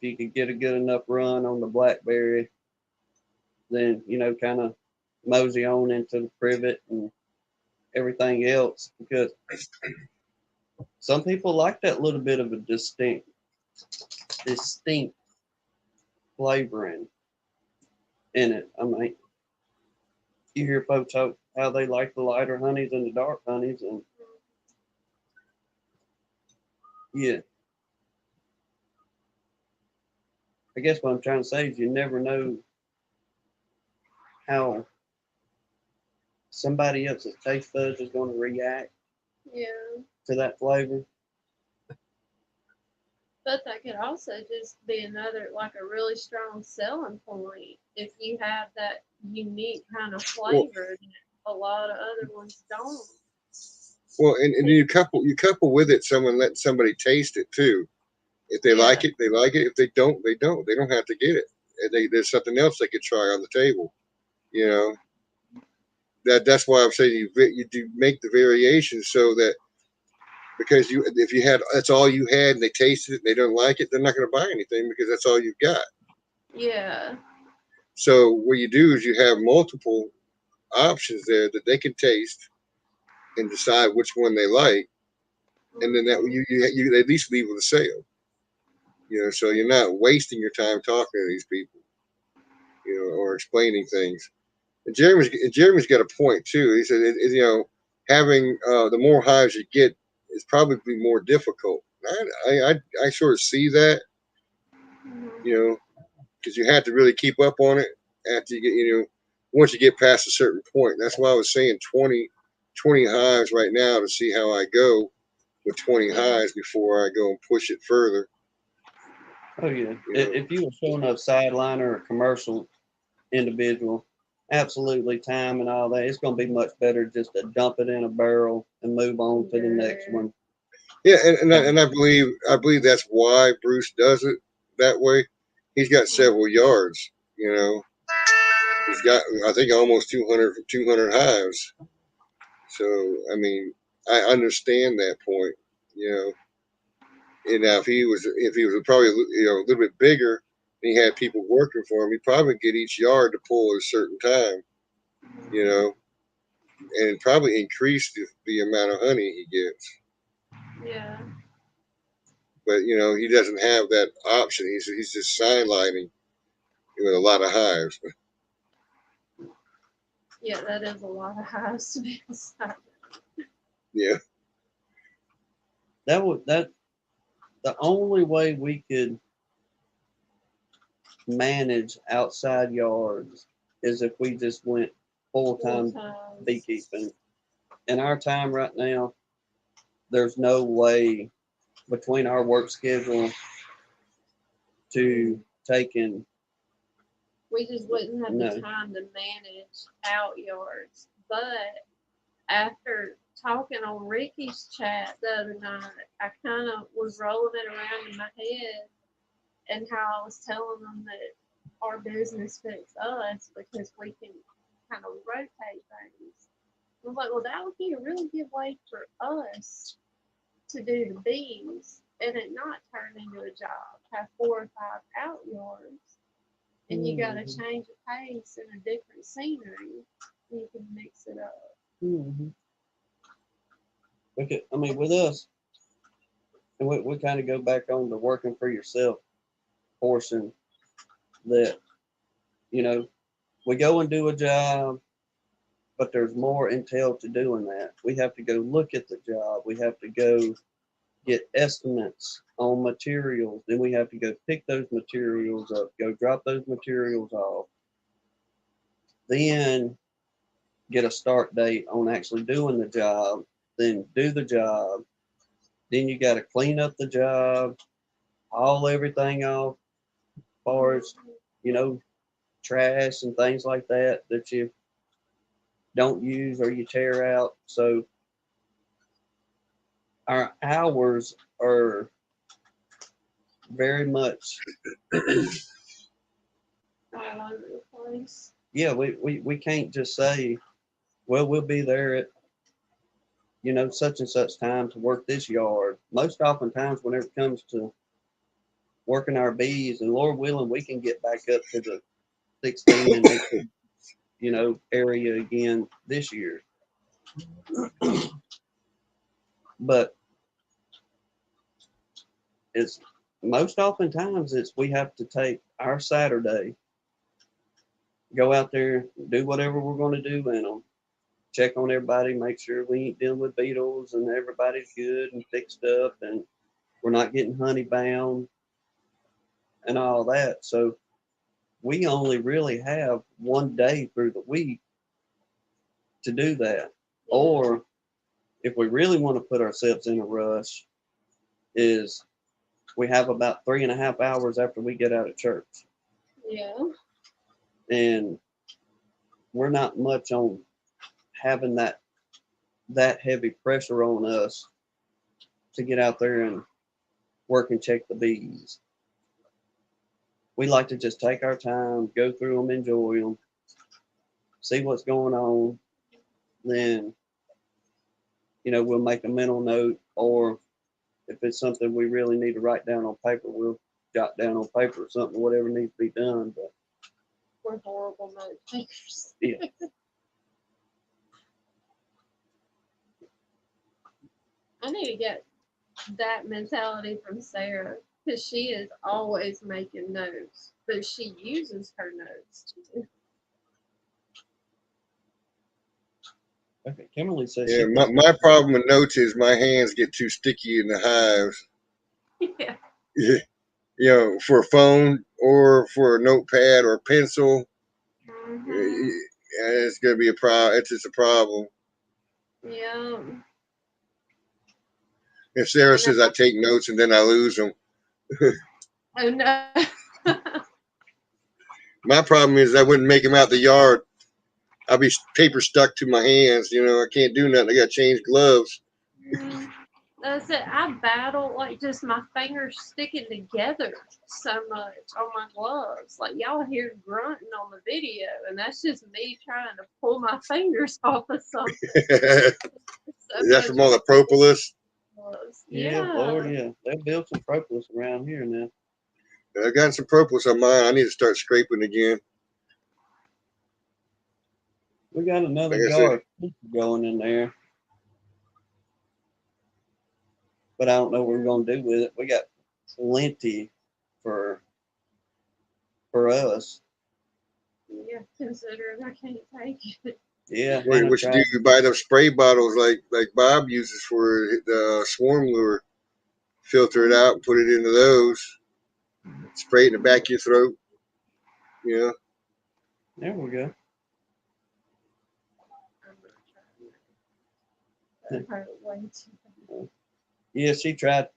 you could get a good enough run on the blackberry, then kind of mosey on into the privet and everything else, because some people like that little bit of a distinct flavoring in it. I mean, you hear folks how they like the lighter honeys and the dark honeys, and I guess what I'm trying to say is you never know how somebody else's taste buds is going to react to that flavor. But that could also just be another, like a really strong selling point if you have that unique kind of flavor that a lot of other ones don't. Well, and you couple with it, let somebody taste it too. If they like it, they like it. If they don't, they don't. They don't have to get it. there's something else they could try on the table. You know, that's why I'm saying you do make the variations so that, because if you had, that's all you had and they tasted it and they don't like it, they're not going to buy anything because that's all you've got. Yeah. So what you do is you have multiple options there that they can taste and decide which one they like, and then that you at least leave with a sale. You know, so you're not wasting your time talking to these people, you know, or explaining things. And Jeremy's got a point too. He said, you know, having the more hives you get is probably more difficult. I sort of see that, you know, because you have to really keep up on it after you get, you know, once you get past a certain point. That's why I was saying 20 hives right now to see how I go with 20 hives before I go and push it further. Oh yeah. You know? If you were showing up sideliner or commercial individual, absolutely time and all that, it's going to be much better just to dump it in a barrel and move on to the next one. Yeah, and I believe that's why Bruce does it that way. He's got several yards, you know. He's got, I think, almost 200 hives. So I mean, I understand that point, you know. And now if he was probably, you know, a little bit bigger and he had people working for him, he'd probably get each yard to pull at a certain time, you know, and probably increase the amount of honey he gets. Yeah. But you know, he doesn't have that option. He's just sidelining with a lot of hives. Yeah, that is a lot of hives to be inside. Yeah, The only way we could manage outside yards is if we just went full-time Full-time. beekeeping. In our time right now, there's no way between our work schedule to taking, We just wouldn't have No. the time to manage out yards. But after talking on Ricky's chat the other night, I kind of was rolling it around in my head and how I was telling them that our business fits us because we can kind of rotate things. I was like, well, that would be a really good way for us to do the bees and it not turn into a job. Have 4 or 5 out yards, and you got to change the pace and a different scenery. You can mix it up. okay, I mean, with us, and we kind of go back on the working for yourself portion that, you know, we go and do a job, but there's more entailed to doing that. We have to go look at the job. We have to go get estimates on materials. Then we have to go pick those materials up, go drop those materials off. Then get a start date on actually doing the job, then do the job. Then you got to clean up the job, haul everything off, as far as, you know, trash and things like that that you don't use or you tear out. So our hours are very much, All over the place. yeah, we can't just say, well, we'll be there at, you know, such and such time to work this yard. Most oftentimes, whenever it comes to working our bees, and Lord willing, we can get back up to the 16 and 18, you know, area again this year. But it's most oftentimes we have to take our Saturday, go out there, do whatever we're going to do in them, check on everybody, make sure we ain't dealing with beetles and everybody's good and fixed up and we're not getting honey bound and all that. So we only really have one day through the week to do that. Or if we really want to put ourselves in a rush, is we have about 3.5 hours after we get out of church. Yeah. And we're not much on having that heavy pressure on us to get out there and work and check the bees. we like to just take our time, go through them, enjoy them, see what's going on. Then, we'll make a mental note, or if it's something we really need to write down on paper, we'll jot down on paper something, whatever needs to be done. But We're horrible note takers. yeah, I need to get that mentality from Sarah because she is always making notes, but she uses her notes too. okay. Kimberly says Yeah, she my problem with notes is my hands get too sticky in the hives. Yeah. For a phone or for a notepad or a pencil, Mhm. it's gonna be a problem. It's just a problem. Yeah. If Sarah I know. says I take notes and then I lose them, Oh no. my problem is I wouldn't make them out the yard. I'll be paper stuck to my hands. I can't do nothing. I got to change gloves. That's it. I battle like just my fingers sticking together so much on my gloves. Like y'all hear grunting on the video, and that's just me trying to pull my fingers off of something. Is So that from all the propolis? gloves. yeah, Lord, yeah. They built some propolis around here now. I got some propolis on mine. I need to start scraping again. We got another Like I jar of pizza going in there, but I don't know what we're gonna do with it. We got plenty for us. Yeah, considering I can't take it. Yeah, Wait, Hannah what you tried. do? You buy those spray bottles like Bob uses for the swarm lure. Filter it out, put it into those. Spray it in the back of your throat. Yeah. There we go. I'm not trying that. That hurt way too bad. Yeah, she tried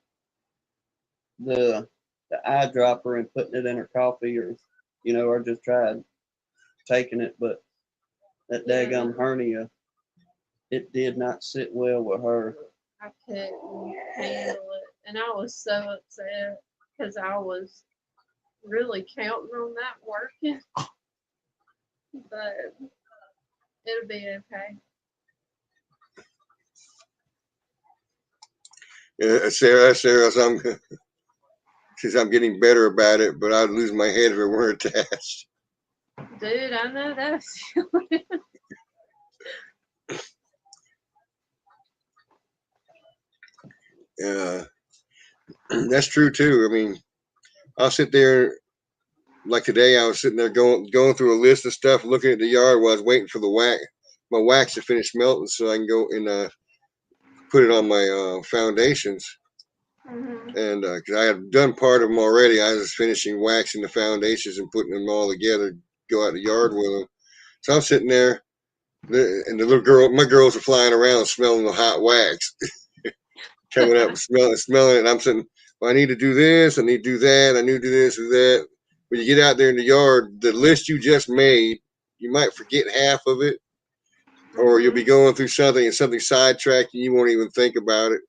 the eyedropper and putting it in her coffee, or just tried taking it, but that Yeah. daggum hernia, it did not sit well with her. I couldn't handle it. And I was so upset because I was really counting on that working. But it'll be okay. Sarah, I'm getting better about it, but I'd lose my head if it weren't attached. Dude, I know that feeling. That's true too. I mean, I'll sit there like today. I was sitting there going through a list of stuff, looking at the yard while I was waiting for my wax to finish melting, so I can go and put it on my foundations. Mhm. And because I had done part of them already, I was finishing waxing the foundations and putting them all together. Go out the yard with them. So I'm sitting there, and my girls are flying around smelling the hot wax. Coming up and smelling it. And I'm saying, well, I need to do this. I need to do that. I need to do this or that. When you get out there in the yard, the list you just made, you might forget half of it, or you'll be going through something and something sidetracked and you won't even think about it.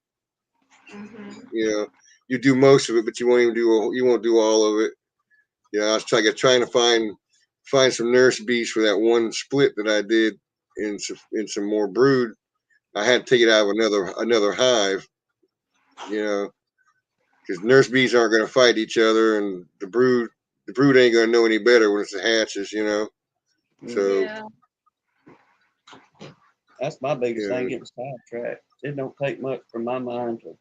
Mhm. You do most of it, but you won't do all of it. I was trying to find some nurse bees for that one split that I did in some more brood. I had to take it out of another hive. Because nurse bees aren't going to fight each other, and the brood ain't going to know any better when it's the hatches. So Yeah. That's my biggest Yeah. thing, getting sidetracked. It don't take much for my mind to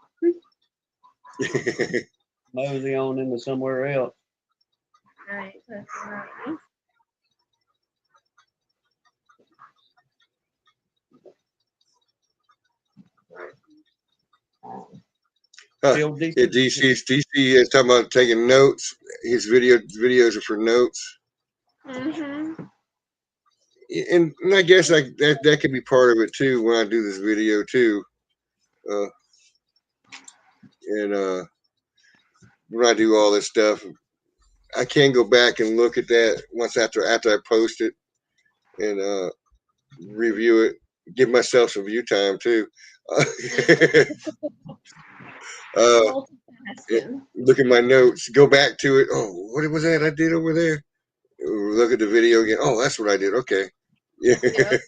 mosey on into somewhere else. I ain't touching that. Still yeah, decent. DC is talking about taking notes. His videos are for notes, Mhm. and I guess that could be part of it too when I do this video too. And when I do all this stuff, I can go back and look at that once after I post it and review it, give myself some view time too. Multitasking. Look at my notes, go back to it. Oh, what was that I did over there? Look at the video again. Oh, that's what I did. Okay. Yeah. Yep.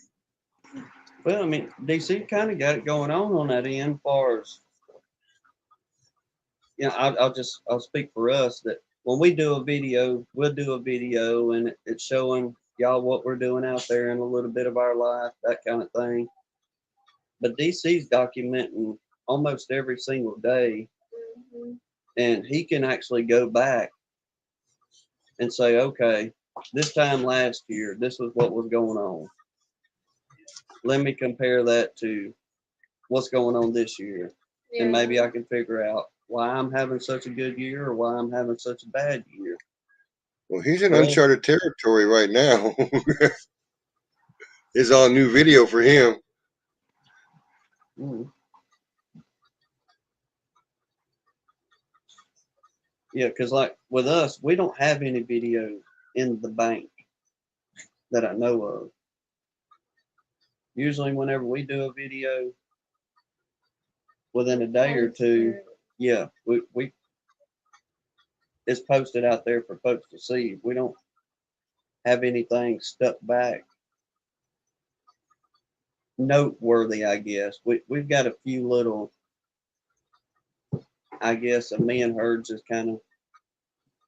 Well, I mean, DC kind of got it going on that end, far as I'll speak for us that when we do a video, we'll do a video and it's showing y'all what we're doing out there and a little bit of our life, that kind of thing. But DC's documenting almost every single day, Mhm. and he can actually go back and say, okay, this time last year, this was what was going on. Let me compare that to what's going on this year. And maybe I can figure out why I'm having such a good year or why I'm having such a bad year. Well, he's in Well- uncharted territory right now. It's all new video for him. Mm. Yeah, because like with us, we don't have any video in the bank that I know of. Usually, whenever we do a video, within a day or two, yeah, we it's posted out there for folks to see. We don't have anything stuck back noteworthy, I guess. We've got a few little, I guess, a me and her just kind of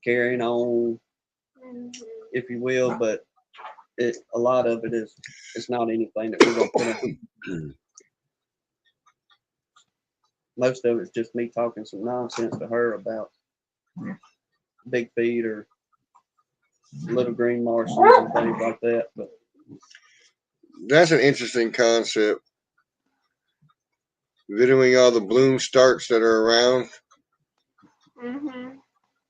carrying on, Mhm. if you will, but a lot of it is, it's not anything that we're gonna put on. Most of it's just me talking some nonsense to her about big feet or little green Martians and things like that. But That's an interesting concept. Videoing all the bloom starts that are around, Mhm.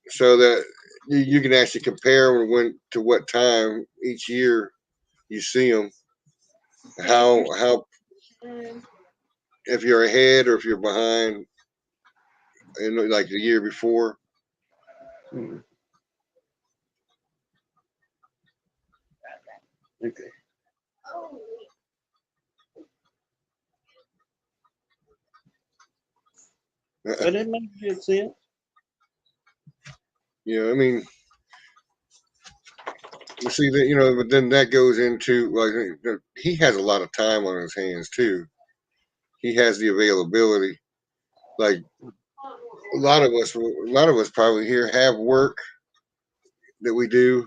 so that you can actually compare when to what time each year you see them. How Mm. if you're ahead or if you're behind, and like the year before. mm, okay. Oh. But it makes good sense. I mean, you see that, but then that goes into like he has a lot of time on his hands too. He has the availability. Like a lot of us probably here have work that we do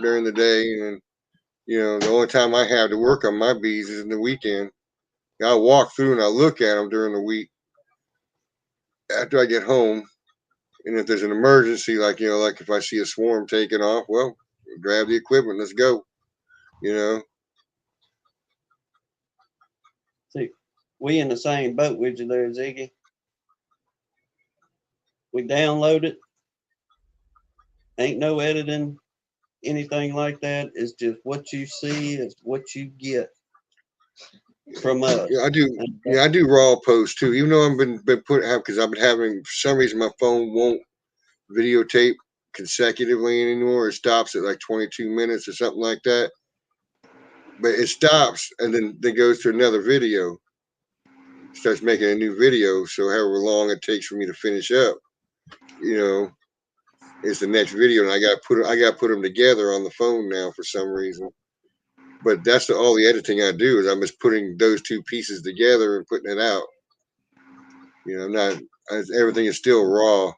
during the day, and the only time I have to work on my bees is in the weekend. I walk through and I look at them during the week after I get home, and if there's an emergency, like if I see a swarm taking off, well, grab the equipment, let's go. You know, See, we in the same boat with you there, Ziggy. We download it. Ain't no editing, anything like that. It's just what you see is what you get from us. yeah, I do. Yeah, I do raw posts too. Even though I've been putting because I've been having, for some reason my phone won't videotape consecutively anymore. It stops at like 22 minutes or something like that. But it stops and then goes to another video. Starts making a new video. So however long it takes for me to finish up, is the next video, and I got to put them together on the phone now for some reason. But that's all the editing I do is I'm just putting those two pieces together and putting it out. I'm not. Everything is still raw.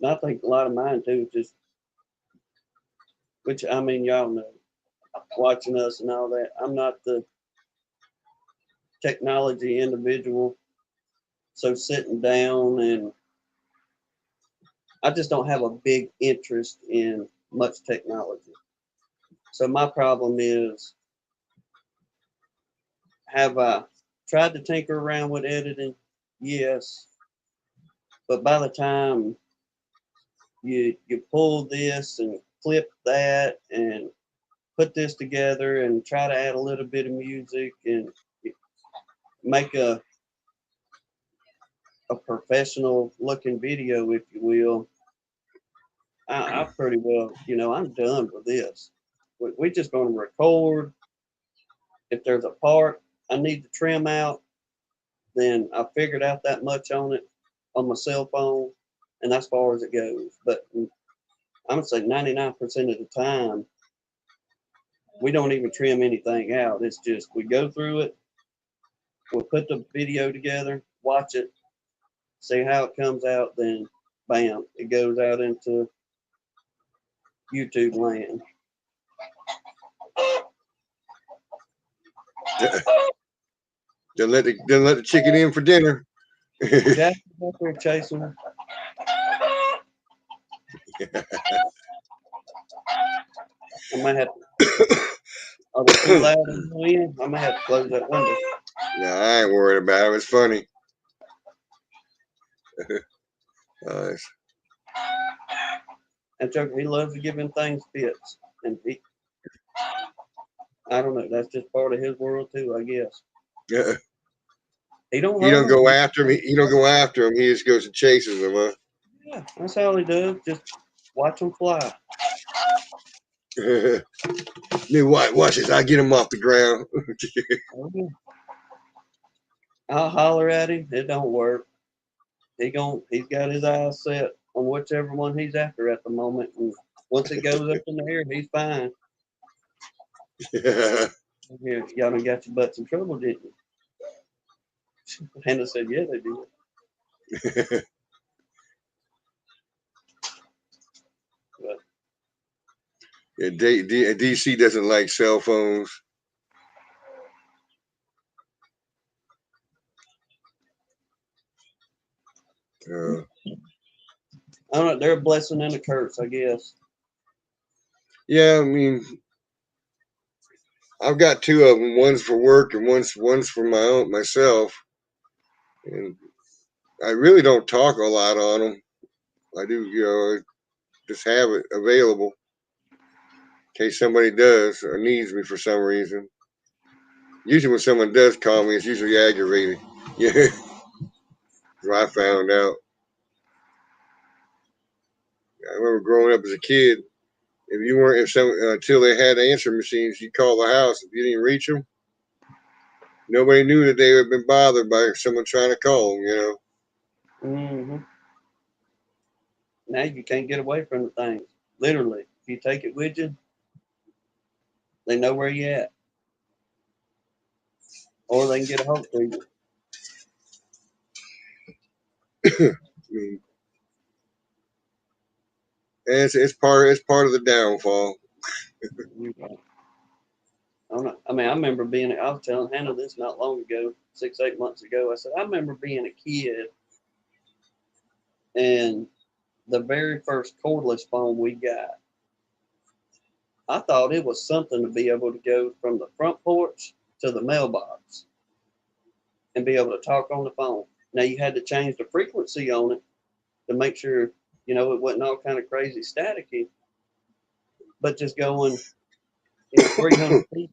And I think a lot of mine too, just which I mean, y'all know, watching us and all that. I'm not the technology individual, so sitting down and I just don't have a big interest in much technology. So my problem is, have I tried to tinker around with editing? Yes, but by the time you pull this and clip that and put this together and try to add a little bit of music and make a professional looking video, if you will, I pretty well, I'm done with this. We're just going to record. If there's a part I need to trim out, then I figured out that much on it on my cell phone, and that's as far as it goes. But I'm gonna say 99% of the time, we don't even trim anything out. It's just we go through it, we'll put the video together, watch it, see how it comes out, then bam, it goes out into YouTube land. Then let the chicken in for dinner. Jack up there chasing her. I might have to, are we too loud in the wind? I might have to close that window. Nah, I ain't worried about it. It's funny. Nice. And Chuck, he loves to give him things fits. And I don't know, that's just part of his world too, I guess. Yeah. He don't You don't hurt go him. after him. You don't go after him. He just goes and chases them, huh? Yeah, that's all he does. Just watch him fly. New watch this. I get him off the ground. Oh, yeah. I'll holler at him. It don't work. He's got his eyes set on whichever one he's after at the moment. And once it goes up in the air, he's fine. Yeah. Yeah, y'all done got your butts in trouble, didn't you? Hannah said, yeah, they did. But Yeah, DC doesn't like cell phones. I don't know, they're a blessing and a curse, I guess. Yeah, I mean, I've got two of them. One's for work and one's for myself. And I really don't talk a lot on them. I do, just have it available in case somebody does or needs me for some reason. Usually when someone does call me, it's usually aggravating. Yeah, that's what I found out. I remember growing up as a kid. Until they had answering machines, you call the house. If you didn't reach them, nobody knew that they had been bothered by someone trying to call them. Mm-hmm. Now you can't get away from the things. Literally, if you take it with you, they know where you at. Or they can get a hold of you. I mean, it's part of the downfall. I mean, I remember I was telling Hannah this not long ago, 6-8 months ago. I said, I remember being a kid and the very first cordless phone we got. I thought it was something to be able to go from the front porch to the mailbox and be able to talk on the phone. Now you had to change the frequency on it to make sure, it wasn't all kind of crazy staticky, but just going 300 feet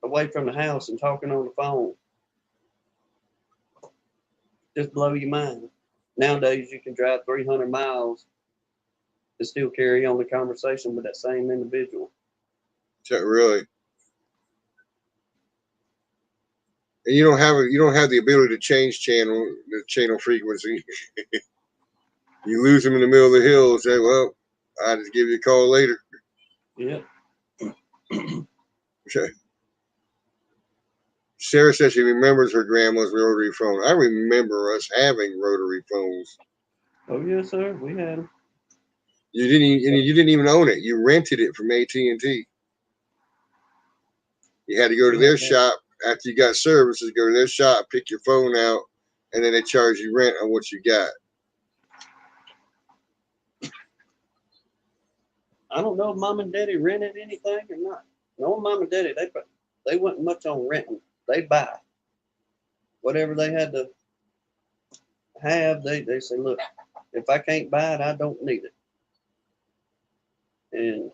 away from the house and talking on the phone just blow your mind. Nowadays, you can drive 300 miles and still carry on the conversation with that same individual. Really. And you don't have the ability to change the channel frequency. You lose them in the middle of the hill and say, well, I'll just give you a call later. Yeah. Sarah says she remembers her grandma's rotary phone. I remember us having rotary phones. Oh, yes, sir. We had them. You didn't even own it. You rented it from AT&T. You had to go to their shop after you got services, go to their shop, pick your phone out, and then they charge you rent on what you got. I don't know if mom and daddy rented anything or not. No, mom and daddy, they wasn't much on renting. They buy. Whatever they had to have, they say, look, if I can't buy it, I don't need it. And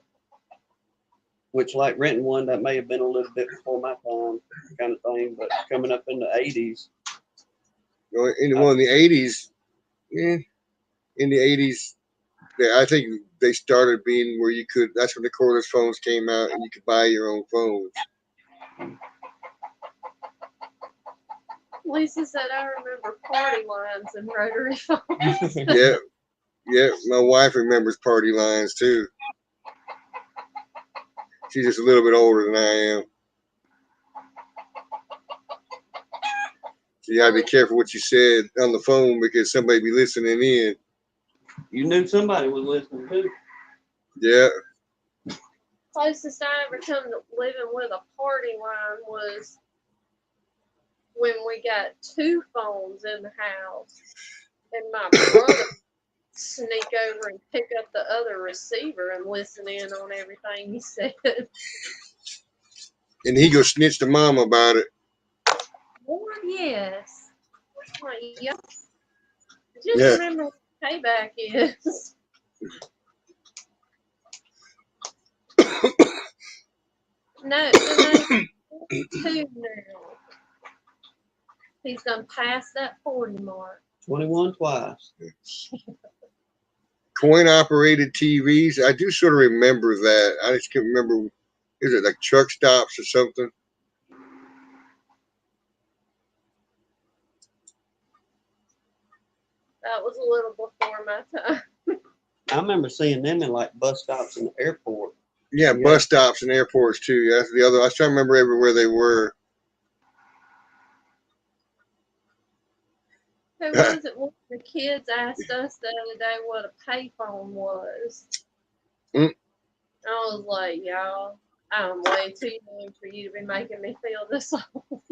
which, like renting one, that may have been a little bit before my time kind of thing, but coming up in the 80s. In the 80s, yeah, in the 80s, I think they started being where you could, that's when the cordless phones came out and you could buy your own phones. Lisa said, I remember party lines and rotary phones. Yeah, yeah. My wife remembers party lines too. She's just a little bit older than I am. So you gotta be careful what you said on the phone because somebody be listening in. You knew somebody was listening too. Yeah. Closest I ever come to living with a party line was when we got 2 phones in the house, and my brother sneak over and pick up the other receiver and listen in on everything he said. And he go snitch to mom about it. Lord, yes. Like, yeah. Just Yeah. remember what payback is. No, 2 now. He's gonna pass that 40 mark. 21 twice. Coin operated TVs. I do sort of remember that. I just can't remember. Is it like truck stops or something? That was a little before my time. I remember seeing them in like bus stops in the airport. Yeah, Yeah. bus stops and airports too. That's the other. I was trying to remember everywhere they were. Who was it? One of the kids asked us the other day what a payphone was. Mm. I was like, y'all, I'm way too young for you to be making me feel this old.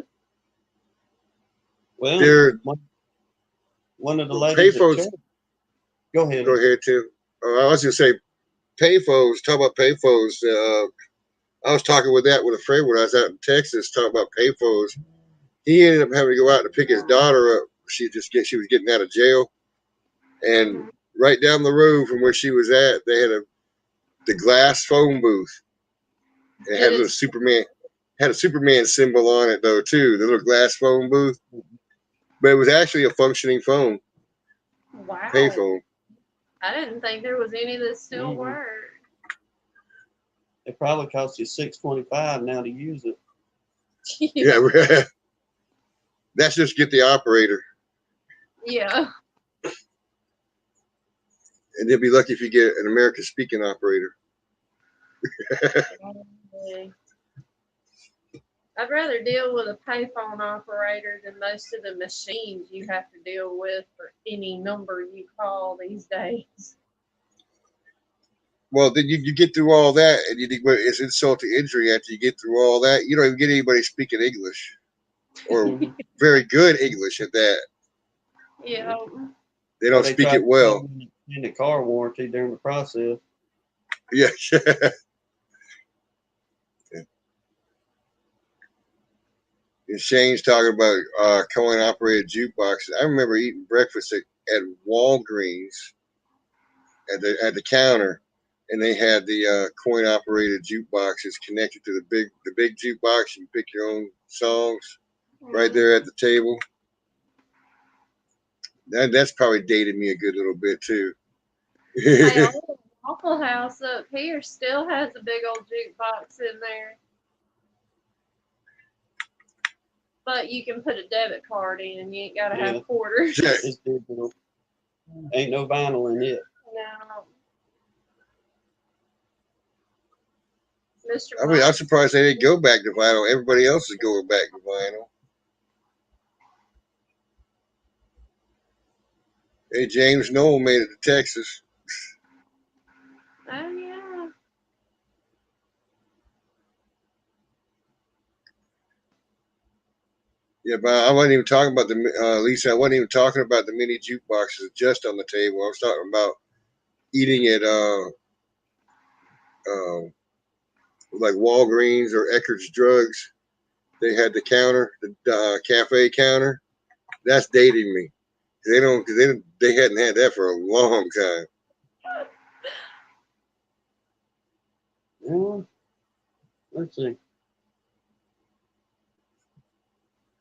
Well, They're one of the ladies at payphones. church. Go ahead. Go ahead too. I was gonna say payphones. Talk about payphones. I was talking with a friend when I was out in Texas. Talking about payphones. He ended up having to go out to pick his daughter up. She was getting out of jail, and right down the road from where she was at, they had the glass phone booth. It had a little Superman. Had a Superman symbol on it though too. The little glass phone booth, but it was actually a functioning phone. Wow. Payphone. I didn't think there was any that still Mhm. work. It probably costs you $6.25 now to use it. Yeah, that's just get the operator, Yeah. and you'll be lucky if you get an American speaking operator. I'd rather deal with a payphone operator than most of the machines you have to deal with for any number you call these days. Well, then you get through all that, and it's insult to injury after you get through all that. You don't even get anybody speaking English, or very good English at that. Yeah. They don't They speak tried it well. to end the car warranty during the process. Yeah. And Shane's talking about coin operated jukeboxes. I remember eating breakfast at Walgreens at the counter, and they had the coin operated jukeboxes connected to the big jukebox. You pick your own songs right there at the table. That's probably dated me a good little bit too. Hey, our little Waffle House up here still has a big old jukebox in there. But you can put a debit card in. You ain't got to Yeah. have quarters. It's digital. Ain't no vinyl in it. No. Mr. I mean, I'm Mike, surprised they didn't go back to vinyl. Everybody else is going back to vinyl. Hey, James Noel made it to Texas. oh yeah. Yeah, but I wasn't even talking about Lisa. I wasn't even talking about the mini jukeboxes just on the table. I was talking about eating at like Walgreens or Eckert's Drugs. They had the counter, the cafe counter. That's dating me. They hadn't had that for a long time. Yeah. Let's see.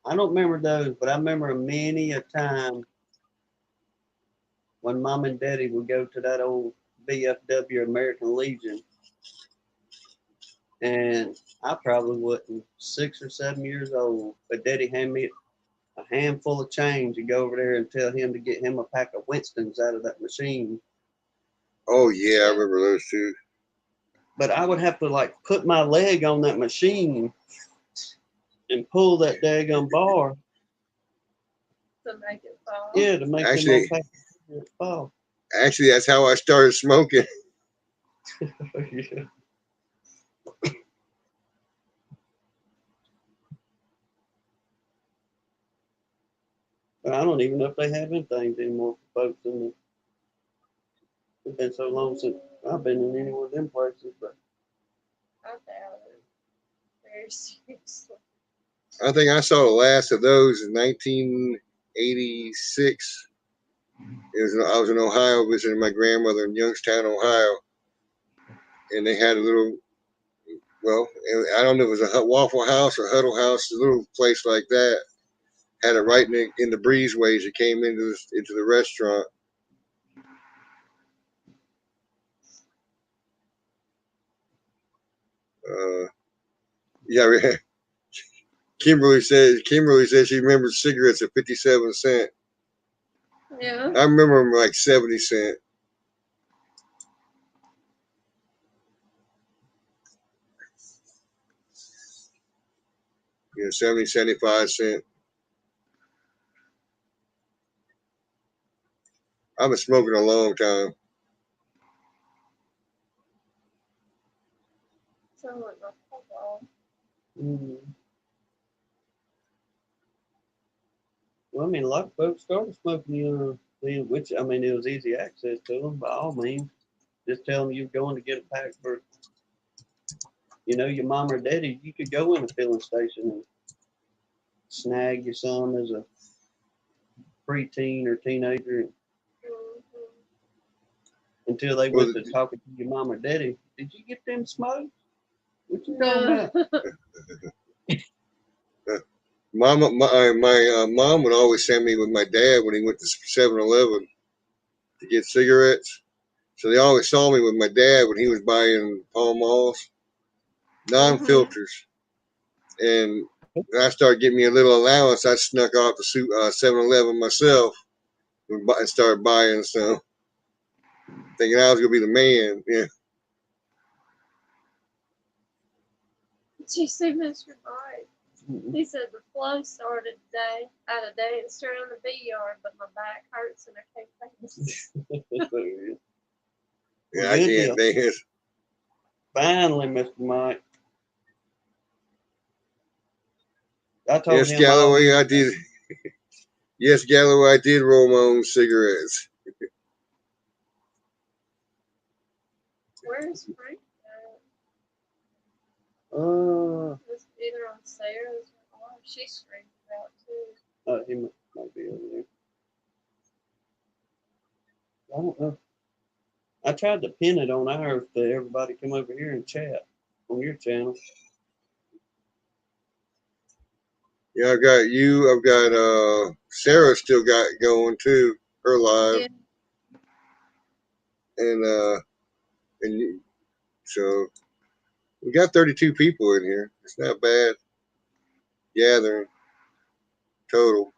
I don't remember those, but I remember many a time when Mom and Daddy would go to that old VFW American Legion. And I probably wasn't 6 or 7 years old, but Daddy handed me a handful of change and go over there and tell him to get him a pack of Winston's out of that machine. Oh yeah, I remember those two. But I would have to like put my leg on that machine and pull that daggone bar. To make it fall. Yeah, to make Actually- them all pack of fall. Actually, that's how I started smoking. Yeah. But I don't even know if they have anything anymore for folks in the. It's been so long since I've been in any one of them places, but I doubt it. Very seriously. I think I saw the last of those in 1986. I was in Ohio visiting my grandmother in Youngstown, Ohio, and they had a little. Well, I don't know if it was a Waffle House or Huddle House, a little place like that. Had it right in the breezeways that came into the restaurant. Yeah, Kimberly says she remembers cigarettes at 57 cents. Yeah. I remember them like 70 cents. Yeah, 70, 75 cents. I've been smoking a long time. Sound like my football. mm. Well, I mean, a lot of folks started smoking, which I mean, it was easy access to them by all means. Just tell them you're going to get a pack for, your mom or daddy. You could go in a filling station and snag you some as a preteen or teenager Mhm. until they Well, went to talking to your mom or daddy. Did you get them smokes? What you talking about? My mom would always send me with my dad when he went to 7-Eleven to get cigarettes. So they always saw me with my dad when he was buying Pall Malls, non-filters. And when I started getting me a little allowance, I snuck off to 7-Eleven myself and started buying some, thinking I was going to be the man. Yeah. Did you see Mr. Mike? He said the flow started today. I had a dance around the bee yard, but my back hurts and I can't dance. Yeah, I can't dance. Finally, Mr. Mike. I told Yes, him Galloway, I did. Yes, Galloway, I did roll my own cigarettes. Where's Frank at? It's either on Sarah's or she's screaming out too. He might be over there. I don't know. I tried to pin it on ours to everybody come over here and chat on your channel. Yeah, I've got you. I've got Sarah still got going too. Her live. Yeah. So we got 32 people in here. It's not bad gathering total.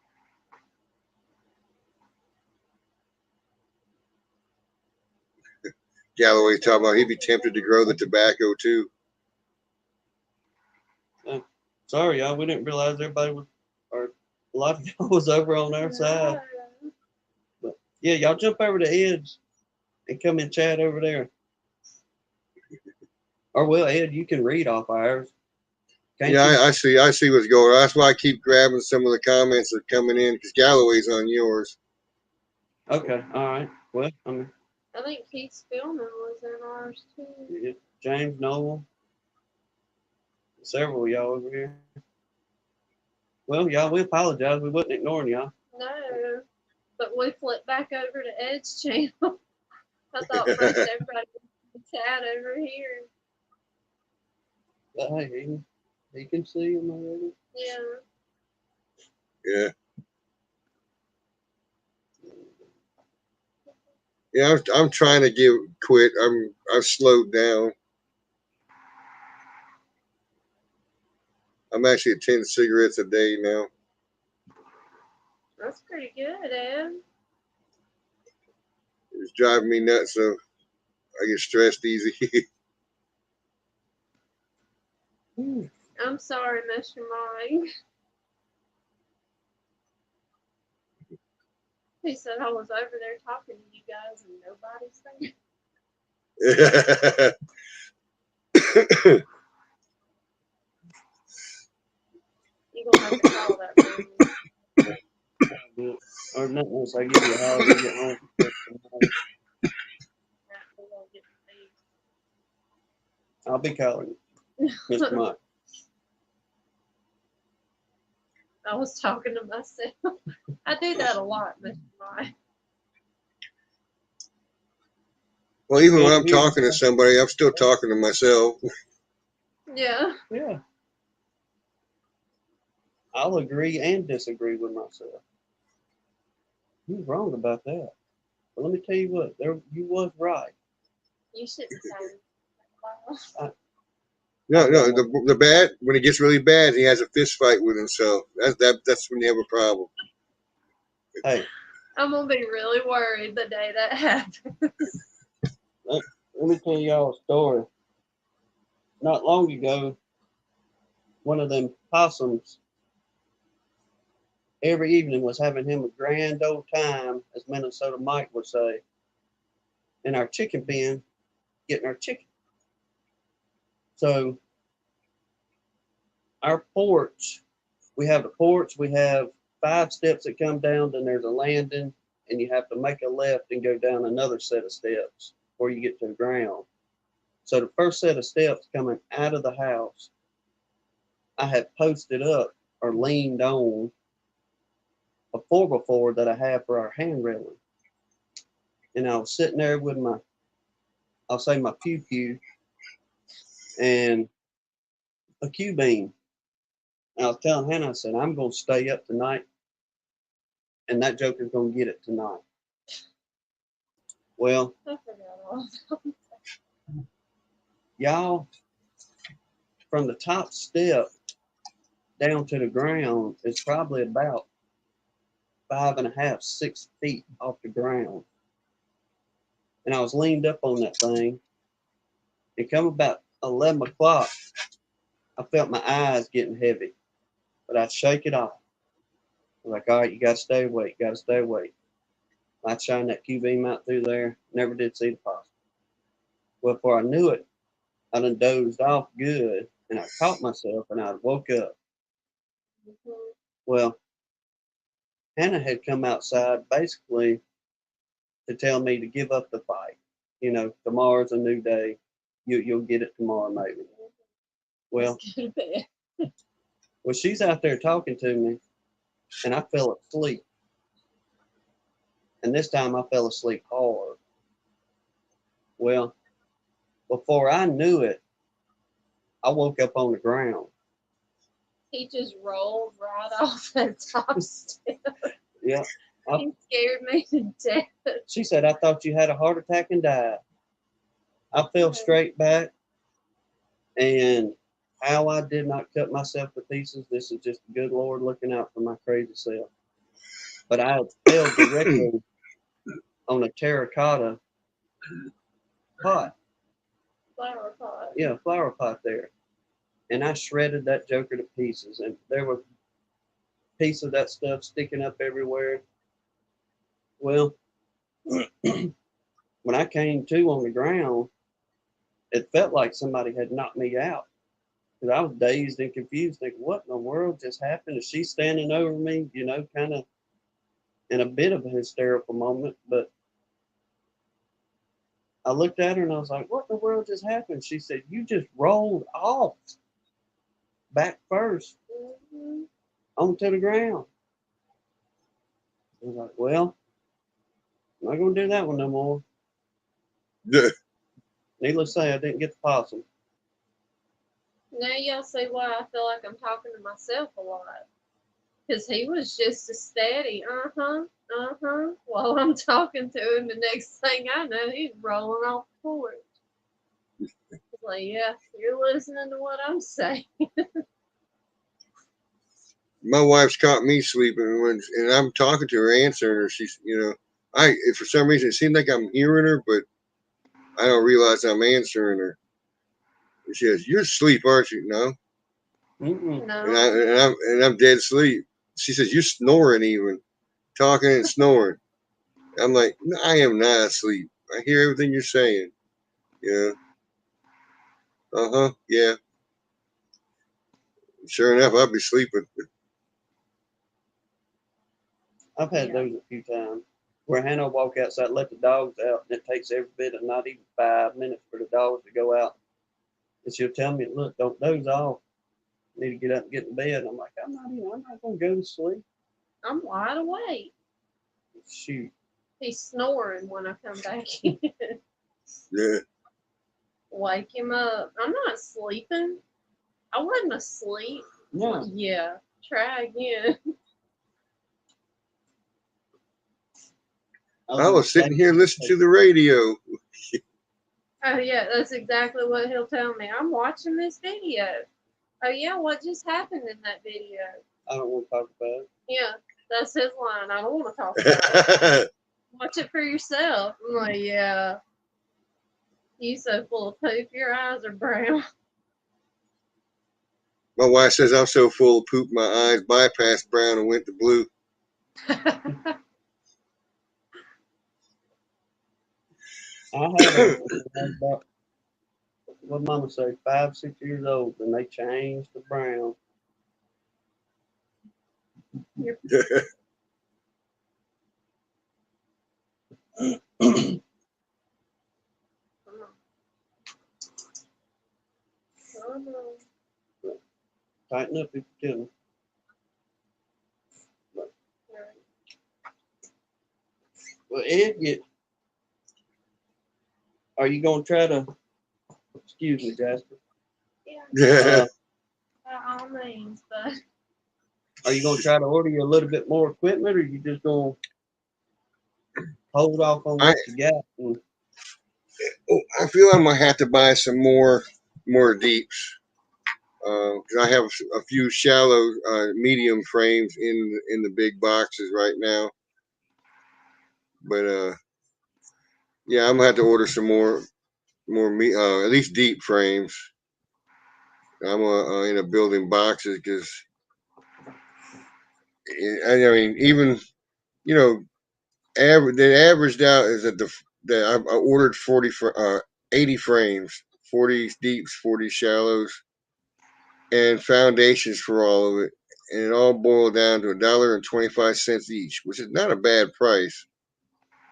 Galloway talking about he'd be tempted to grow the tobacco too. Sorry, y'all. We didn't realize everybody was, or a lot of y'all was over on our side. But yeah, y'all jump over to Ed's and come and chat over there. Or well, Ed, you can read off ours. Can't Yeah, you? I see what's going on. That's why I keep grabbing some of the comments that are coming in because Galloway's on yours. Okay, all right. Well, I mean, I think Keith Spillman was in ours too. yeah, James Noel, several of y'all over here. Well, y'all, we apologize. We wasn't ignoring y'all. No, but we flipped back over to Ed's channel. I thought first everybody would chat over here. But hey, he can see them already. Yeah. Yeah. Yeah, I'm trying to quit. I've slowed down. I'm actually at 10 cigarettes a day now. That's pretty good, Ed. It's driving me nuts, so I get stressed easy. I'm sorry, Mr. Mike. He said I was over there talking to you guys and nobody's there. You gonna have to call that family. Or not once I give you a holler, we get home. We're gonna get the I'll be calling you, Mr. Mike. I was talking to myself. I do that a lot, Mr. Mike. Well, even when I'm talking to somebody, I'm still talking to myself. Yeah. Yeah. I'll agree and disagree with myself. You're wrong about that. But let me tell you what, you was right. You shouldn't say that. No, the bad, when it gets really bad, he has a fist fight with himself. That's when you have a problem. Hey, I'm gonna be really worried the day that happens. let me tell y'all a story. Not long ago, one of them possums every evening was having him a grand old time, as Minnesota Mike would say, in our chicken pen, getting our chicken. So our porch, we have the porch, we have 5 steps that come down, then there's a landing, and you have to make a left and go down another set of steps before you get to the ground. So the first set of steps coming out of the house, I had posted up or leaned on a 4x4 that I have for our hand railing. And I was sitting there with my, I'll say my pew and a Q-beam. And I was telling Hannah, I said, I'm going to stay up tonight and that joker's going to get it tonight. Well, I forgot all about that. y'all, from the top step down to the ground is probably about 5.5, 6 feet off the ground. And I was leaned up on that thing. And come about 11 o'clock, I felt my eyes getting heavy, but I'd shake it off. I was like, all right, you got to stay awake, got to stay awake. I'd shine that Q-beam out through there, never did see the possum. Well, before I knew it, I done dozed off good, and I caught myself, and I woke up. Well, Hannah had come outside basically to tell me to give up the fight. You know, tomorrow's a new day. You'll get it tomorrow, maybe. Well, she's out there talking to me, and I fell asleep. And this time I fell asleep hard. Well, before I knew it, I woke up on the ground. He just rolled right off that top step. Yeah. He scared me to death. She said, I thought you had a heart attack and died. I fell straight back, and how I did not cut myself to pieces, this is just the good Lord looking out for my crazy self. But I fell directly on a terracotta pot. Flower pot. Yeah, flower pot there. And I shredded that joker to pieces, and there were pieces of that stuff sticking up everywhere. Well, when I came to on the ground, it felt like somebody had knocked me out. Because I was dazed and confused, thinking, what in the world just happened? Is she standing over me, you know, kind of in a bit of a hysterical moment. But I looked at her and I was like, what in the world just happened? She said, you just rolled off back first onto the ground. I was like, well, I'm not going to do that one no more. Needless to say, I didn't get the possum. Now y'all see why I feel like I'm talking to myself a lot. Because he was just a steady, while I'm talking to him. The next thing I know, he's rolling off the porch. It's like, yeah, you're listening to what I'm saying. my wife's caught me sleeping when, and I'm talking to her, answering her. She's, if for some reason it seems like I'm hearing her, but I don't realize I'm answering her. And she says, "You're asleep, aren't you?" No, Mm-mm. No. and I'm dead asleep. She says, "You're snoring, even talking and snoring." I'm like, "No, I am not asleep. I hear everything you're saying." Yeah. Yeah. Sure enough, I'll be sleeping. I've had Yeah. those a few times where Hannah will walk outside, let the dogs out, and it takes every bit of not even 5 minutes for the dogs to go out. And she'll tell me, "Look, don't doze off. You need to get up and get in bed." And I'm like, I'm not gonna go to sleep. I'm wide awake. Shoot. He's snoring when I come back in. Yeah. Wake him up. I'm not sleeping. I wasn't asleep. No. Yeah. Try again. I was sitting here listening to the radio. Oh yeah, that's exactly what he'll tell me. I'm watching this video. Oh yeah, what just happened in that video? I don't want to talk about it. Yeah, that's his line. I don't want to talk about it. Watch it for yourself. I'm like, yeah. You so full of poop, your eyes are brown. My wife says I'm so full of poop, my eyes bypassed brown and went to blue. I had about, what mama say, 5, 6 years old, and they changed to brown. Oh, no. Tighten up if you can. Well, Ed, are you gonna try to? Excuse me, Jasper. Yeah, by all means, but Are you gonna try to order you a little bit more equipment, or you just gonna hold off on what you got? And, I feel I'm gonna have to buy some more deeps because I have a few shallow, medium frames in the big boxes right now. But yeah, I'm gonna have to order some more at least deep frames. I'm gonna end up building boxes because I mean even the averaged out is that I ordered 80 frames, 40 deeps, 40 shallows, and foundations for all of it, and it all boiled down to $1.25 each, which is not a bad price.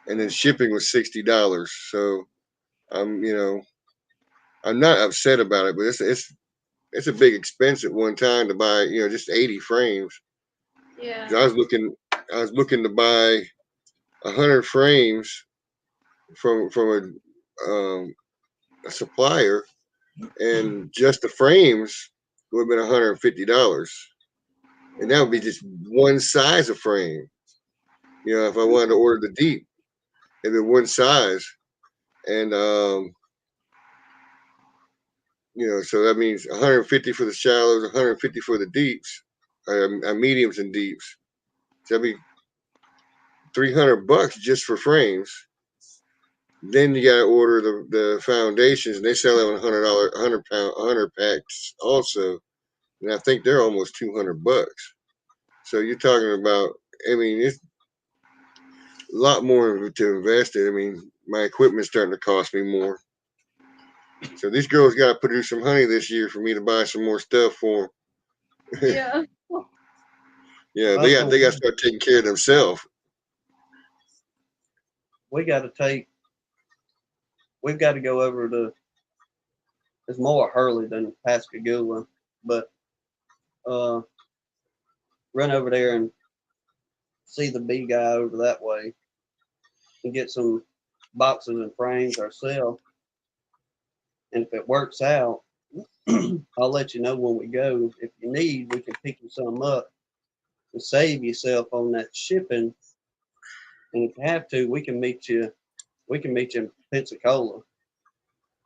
And then shipping was $60. So I'm I'm not upset about it, but it's a big expense at one time to buy just 80 frames. yeah. 'Cause I was looking to buy 100 frames from a supplier, and just the frames would have been $150, and that would be just one size of frame. If I wanted to order the deep, it'd be one size, and so that means 150 for the shallows, 150 for the deeps, mediums and deeps. So that'd be $300 just for frames. Then you gotta order the foundations, and they sell them on $100 packs also, and I think they're almost $200. So you're talking about, I mean, it's a lot more to invest in. I mean, my equipment's starting to cost me more. So these girls got to produce some honey this year for me to buy some more stuff for them. Yeah. Yeah, they got to start taking care of themselves. we've got to go over to, it's more Hurley than Pascagoula, but run over there and see the bee guy over that way and get some boxes and frames ourselves. And if it works out, I'll let you know when we go. If you need, we can pick you some up and save yourself on that shipping. And if you have to, we can meet you in Pensacola.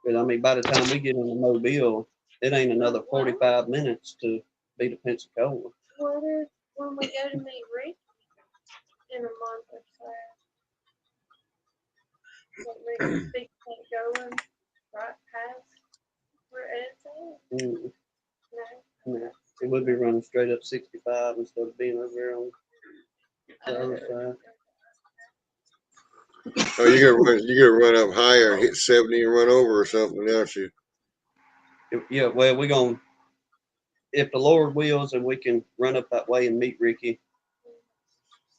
Because I mean, by the time we get into Mobile, it ain't another 45 minutes to be to Pensacola. What if when we go to meet Rick in a month or so. Let Rick fix that going right past where Ed's at. Mm, No. no, it would be running straight up 65 instead of being over there on the other side. Oh, you're gonna run up higher and hit 70 and run over or something, aren't you? Yeah, well, we're going, if the Lord wills and we can run up that way and meet Ricky,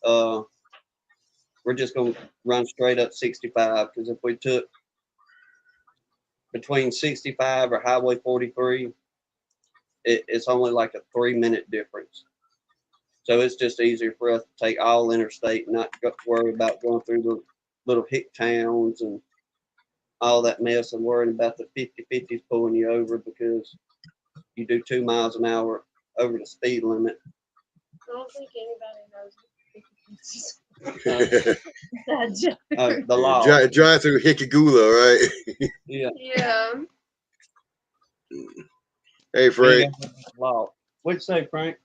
we're just going to run straight up 65. Because if we took between 65 or Highway 43, it's only like a 3-minute difference. So it's just easier for us to take all interstate and not got to worry about going through the little hick towns and all that mess and worrying about the 50-50s pulling you over because you do 2 miles an hour over the speed limit. I don't think anybody knows. That joke. The law. Drive through Hickagula, right? Yeah. Yeah. Hey, Frank. Law. What'd you say, Frank?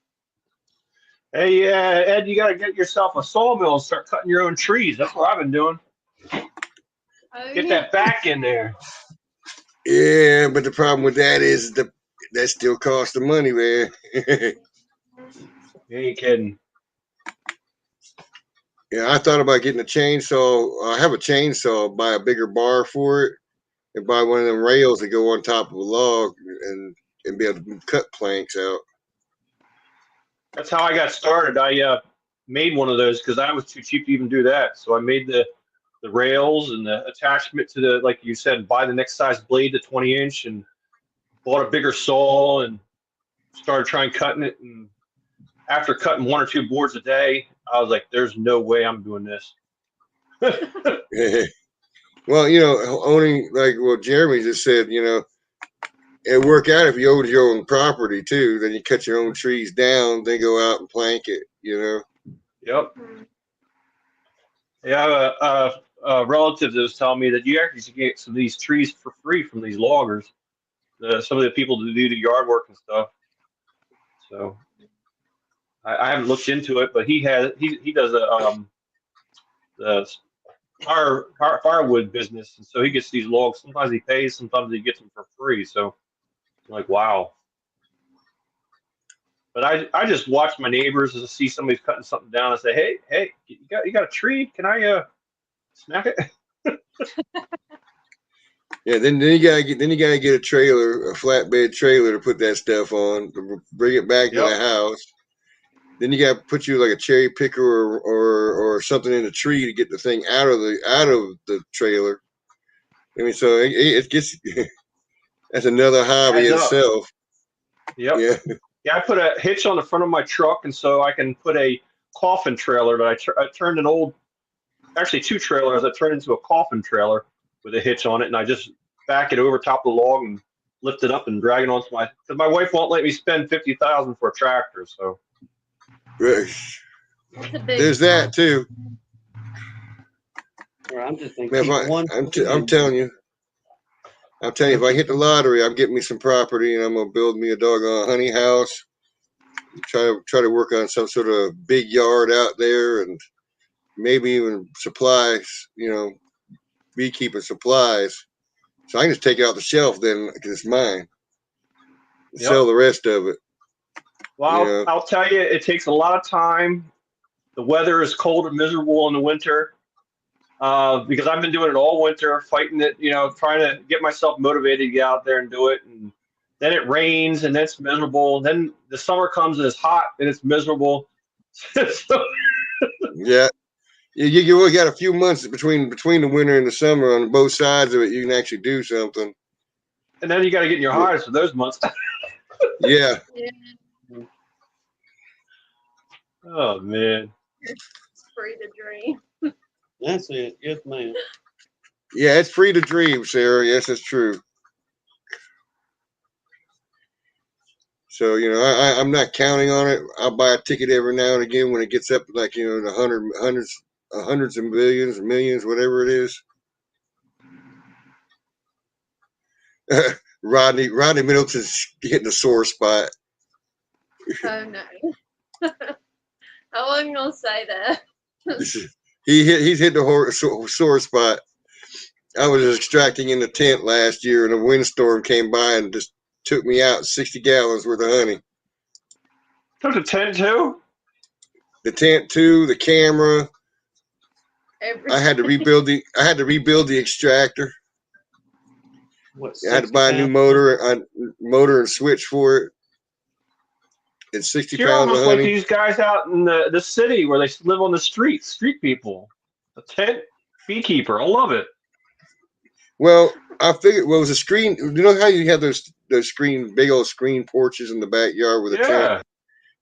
Hey, Ed, you got to get yourself a sawmill and start cutting your own trees. That's what I've been doing. Oh, Get yeah. that back in there. Yeah, but the problem with that is that still costs the money, man. You ain't kidding. Yeah, I thought about getting a chainsaw. I have a chainsaw, buy a bigger bar for it, and buy one of them rails that go on top of a log and be able to cut planks out. That's how I got started. I made one of those because I was too cheap to even do that. So I made the rails and the attachment to the, like you said, buy the next size blade, the 20-inch, and bought a bigger saw and started trying cutting it. And after cutting 1 or 2 boards a day, I was like, there's no way I'm doing this. Well, owning, like what Jeremy just said, it'd work out if you owned your own property too. Then you cut your own trees down, then go out and plank it, Yep. Yeah, I have a relative that was telling me that you actually can get some of these trees for free from these loggers. Some of the people that do the yard work and stuff. So I haven't looked into it, but he does the firewood business, and so he gets these logs. Sometimes he pays, sometimes he gets them for free. So I'm like, wow. But I just watch my neighbors and see somebody's cutting something down and say, hey, you got a tree? Can I snack it? Yeah, then you gotta get a trailer, a flatbed trailer to put that stuff on, to bring it back to the house. Then you gotta put you like a cherry picker or something in the tree to get the thing out of the trailer. I mean, so it gets that's another hobby in itself. Yep. Yeah. Yeah, I put a hitch on the front of my truck, and so I can put a coffin trailer that I turned an old, actually 2 trailers. I turned into a coffin trailer with a hitch on it, and I just back it over top of the log and lift it up and drag it onto because my wife won't let me spend $50,000 for a tractor. So there's that too. I'm just thinking. Man, I'm telling you, if I hit the lottery, I'm getting me some property and I'm gonna build me a doggone honey house. Try to work on some sort of big yard out there and maybe even supplies, beekeeping supplies. So I can just take it off the shelf then because it's mine. Sell the rest of it. Well, I'll tell you, it takes a lot of time. The weather is cold and miserable in the winter because I've been doing it all winter, fighting it, trying to get myself motivated to get out there and do it. And then it rains and it's miserable. And then the summer comes and it's hot and it's miserable. Yeah. You only got a few months between the winter and the summer on both sides of it. You can actually do something. And then you got to get in your hives for those months. Yeah. Oh, man. It's free to dream. That's it. Yes, ma'am. Yeah, it's free to dream, Sarah. Yes, it's true. So, I'm not counting on it. I'll buy a ticket every now and again when it gets up to like, the hundreds of millions, whatever it is. Rodney Middleton's hitting a sore spot. Oh no. I wasn't gonna say that. He's hit the sore spot. I was extracting in the tent last year, and a windstorm came by and just took me out 60 gallons worth of honey. Took the tent too? The tent too, the camera. I had to rebuild the extractor. What, I had to buy a new 60 motor and switch for it. It's 60 You're pounds of almost like honey. these guys out in the city where they live on the street people. A tent beekeeper. I love it. Well, I figured, well, it was a screen. You know how you have those big old screen porches in the backyard with a tent? Yeah.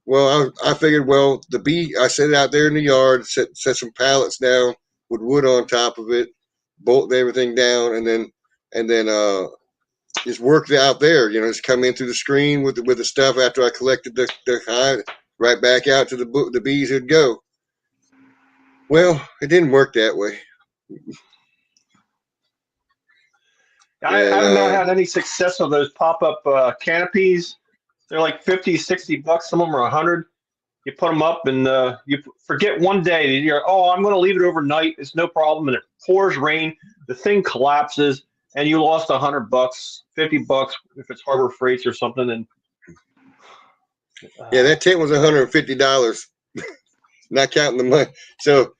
Well, I figured, well, I set it out there in the yard, set some pallets down with wood on top of it, bolt everything down, and then just worked it out there. You know, just come in through the screen with the stuff after I collected the hive, right back out to the bees who'd go. Well, it didn't work that way. I've not had any success with those pop-up canopies. They're like 50, 60 bucks. Some of them are 100. You put them up and you forget one day. You're, I'm going to leave it overnight. It's no problem. And it pours rain. The thing collapses and you lost 100 bucks, 50 bucks if it's Harbor Freights or something. And yeah, that tent was $150, not counting the money. So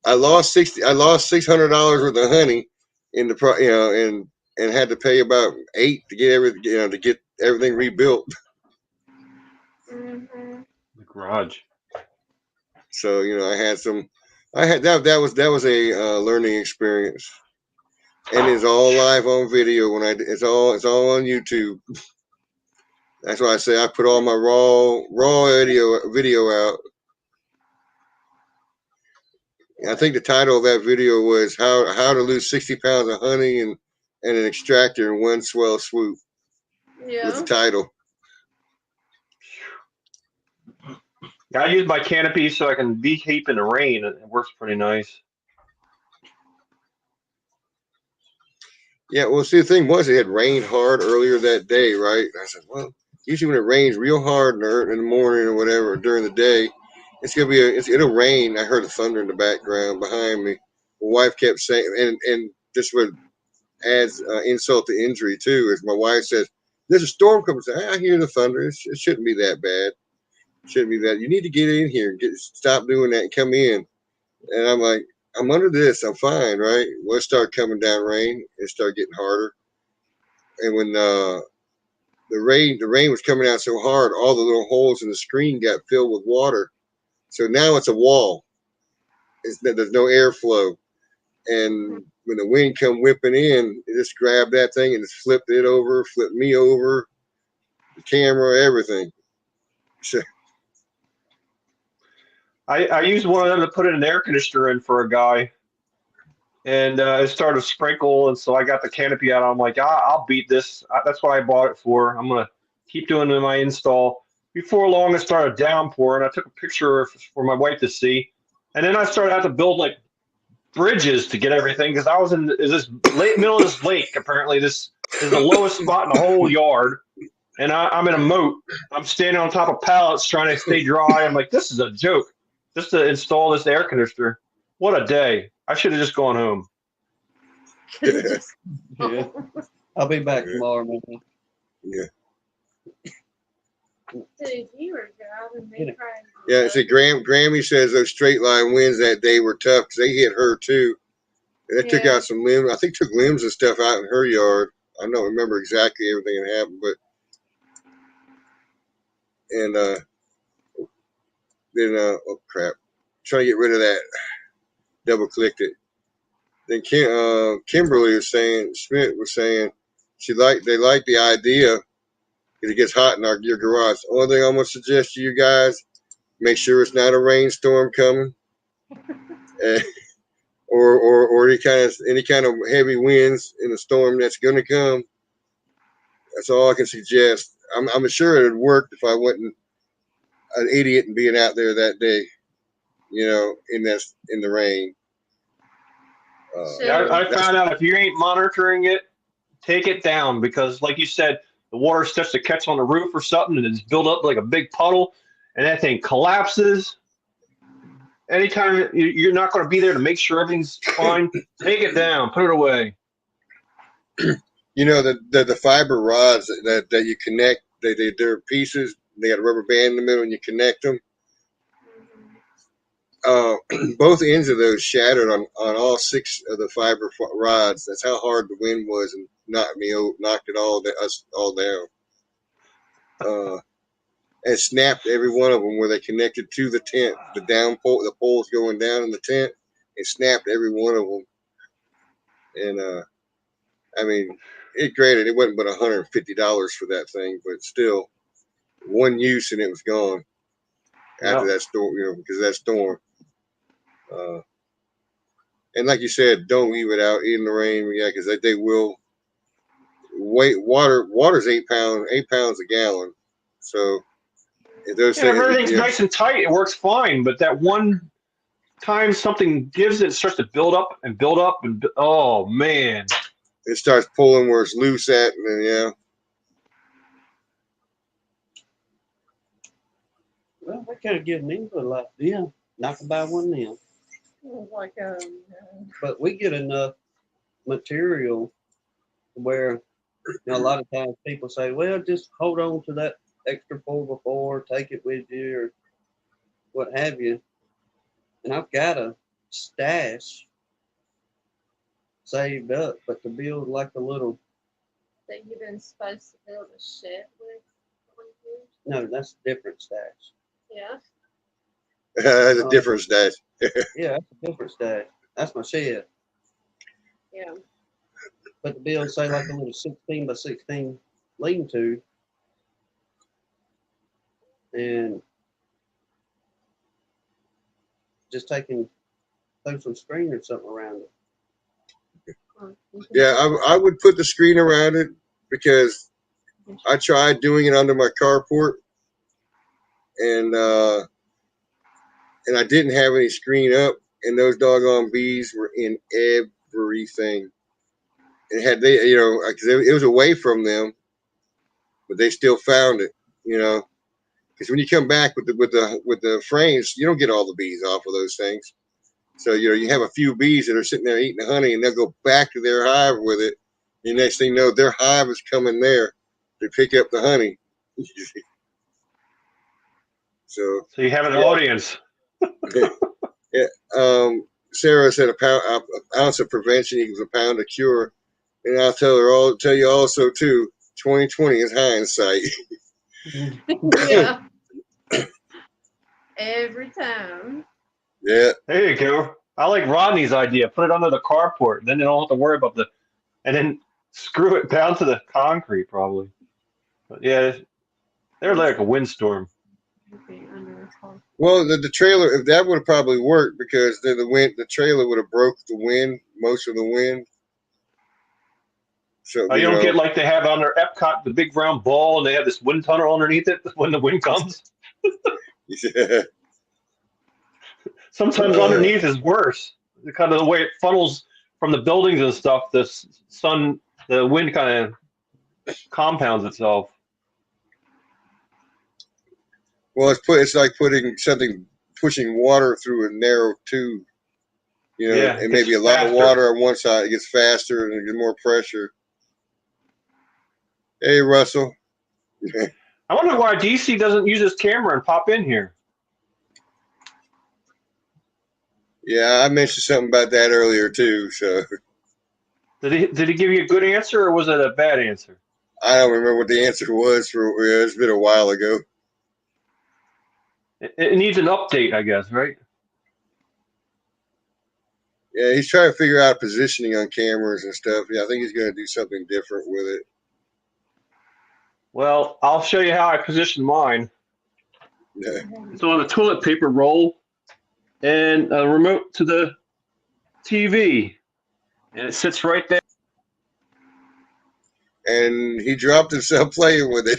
I lost $600 worth of honey in the and had to pay about $8 to get everything rebuilt. Mm-hmm. the garage. So that was a learning experience, and it's all live on video. It's all on YouTube. That's why I say I put all my raw video out. I think the title of that video was how to lose 60 pounds of honey and an extractor in one swell swoop. Yeah. Was the title. I use my canopy so I can beekeep in the rain. It works pretty nice. Yeah, well, see, the thing was, it had rained hard earlier that day, right? I said, well, usually when it rains real hard in the morning or whatever, or during the day, it'll rain. I heard the thunder in the background behind me. My wife kept saying, and this would adds insult to injury too, as my wife says, there's a storm coming. I hear the thunder. It shouldn't be that bad. Shouldn't be that. You need to get in here and stop doing that and come in. And I'm like, I'm under this. I'm fine, right? Well, it started coming down rain. It started getting harder. And when the rain was coming out so hard, all the little holes in the screen got filled with water. So now it's a wall. There's no airflow. And when the wind come whipping in, it just grabbed that thing and just flipped me over, the camera, everything. So, I used one of them to put an air conditioner in for a guy, and it started to sprinkle, and so I got the canopy out. I'm like, I'll beat this. That's what I bought it for. I'm gonna keep doing my install. Before long, it started downpouring. I took a picture for my wife to see, and then I started having to build like bridges to get everything because I was in this middle of this lake. Apparently, this is the lowest spot in the whole yard, and I'm in a moat. I'm standing on top of pallets trying to stay dry. I'm like, this is a joke. Just to install this air conditioner. What a day. I should have just gone home. Yeah. I'll be back tomorrow, man. yeah. Dude, you were driving me crazy. Yeah, see, Grammy says those straight line winds that day were tough because they hit her too. And they took out some limbs. I think took limbs and stuff out in her yard. I don't remember exactly everything that happened, but then oh crap, trying to get rid of that. Double clicked it. Then Kimberly was saying, Schmidt was saying, they like the idea because it gets hot in your garage. The only thing I'm gonna suggest to you guys, make sure it's not a rainstorm coming, or any kind of heavy winds in the storm that's gonna come. That's all I can suggest. I'm sure it would work if I wasn't an idiot and being out there that day, in the rain. I found out if you ain't monitoring it, take it down because, like you said, the water starts to catch on the roof or something and it's built up like a big puddle, and that thing collapses. anytime you're not going to be there to make sure everything's fine, take it down, put it away. You know, the fiber rods that you connect, they're pieces. They got a rubber band in the middle, and you connect them. Both ends of those shattered on all 6 of the fiber rods. That's how hard the wind was, and knocked us all down. And snapped every one of them where they connected to the tent, the poles going down in the tent. It snapped every one of them. And I mean, granted, it wasn't but $150 for that thing, but still, one use and it was gone after that storm. Because of that storm. And like you said, don't leave it out in the rain. Yeah, because they will. Water's 8 pounds a gallon. So if those if everything's nice and tight, it works fine. But that one time something gives it starts to build up, and oh man, it starts pulling where it's loose at, and then, yeah. Well, they could have given England like, yeah, not to buy one now. Like But we get enough material where a lot of times people say, well, just hold on to that extra 4x4, take it with you, or what have you. And I've got a stash saved up, but to build like a little, that you've been supposed to build a shed with. no, that's a different stash. Yeah. That's a different stash. Yeah, that's a different stash. That's my shed. Yeah. But to build, say, like a little 16 by 16 lean-to, and just throw some screen or something around it. Yeah, I would put the screen around it because I tried doing it under my carport, and I didn't have any screen up, and those doggone bees were in everything. And had they, because it was away from them, but they still found it, because when you come back with the frames, you don't get all the bees off of those things. So you have a few bees that are sitting there eating the honey, and they'll go back to their hive with it. And next thing you know, their hive is coming there to pick up the honey. So you have an audience. Yeah. Sarah said an ounce of prevention equals a pound of cure, and I'll tell you also too. 2020 is hindsight. Yeah. Every time. Yeah. There you go. I like Rodney's idea. Put it under the carport. Then they don't have to worry about and then screw it down to the concrete probably. But yeah, they're like a windstorm. Well, the trailer, if that would have probably worked, because then the trailer would have broke most of the wind. So You don't get like they have on their Epcot, the big round ball, and they have this wind tunnel underneath it when the wind comes. Yeah. Sometimes underneath is worse. Kind of the way it funnels from the buildings and stuff, the wind kind of compounds itself. Well, it's like pushing water through a narrow tube. And maybe a lot of water on one side, it gets faster and it gets more pressure. Hey, Russell. I wonder why DC doesn't use his camera and pop in here. Yeah, I mentioned something about that earlier too. So did he give you a good answer or was it a bad answer? I don't remember what the answer was. It's been a while ago. It needs an update, I guess, right? Yeah, he's trying to figure out positioning on cameras and stuff. Yeah, I think he's going to do something different with it. Well, I'll show you how I position mine. Yeah. It's on a toilet paper roll and a remote to the TV, and it sits right there. And he dropped himself playing with it.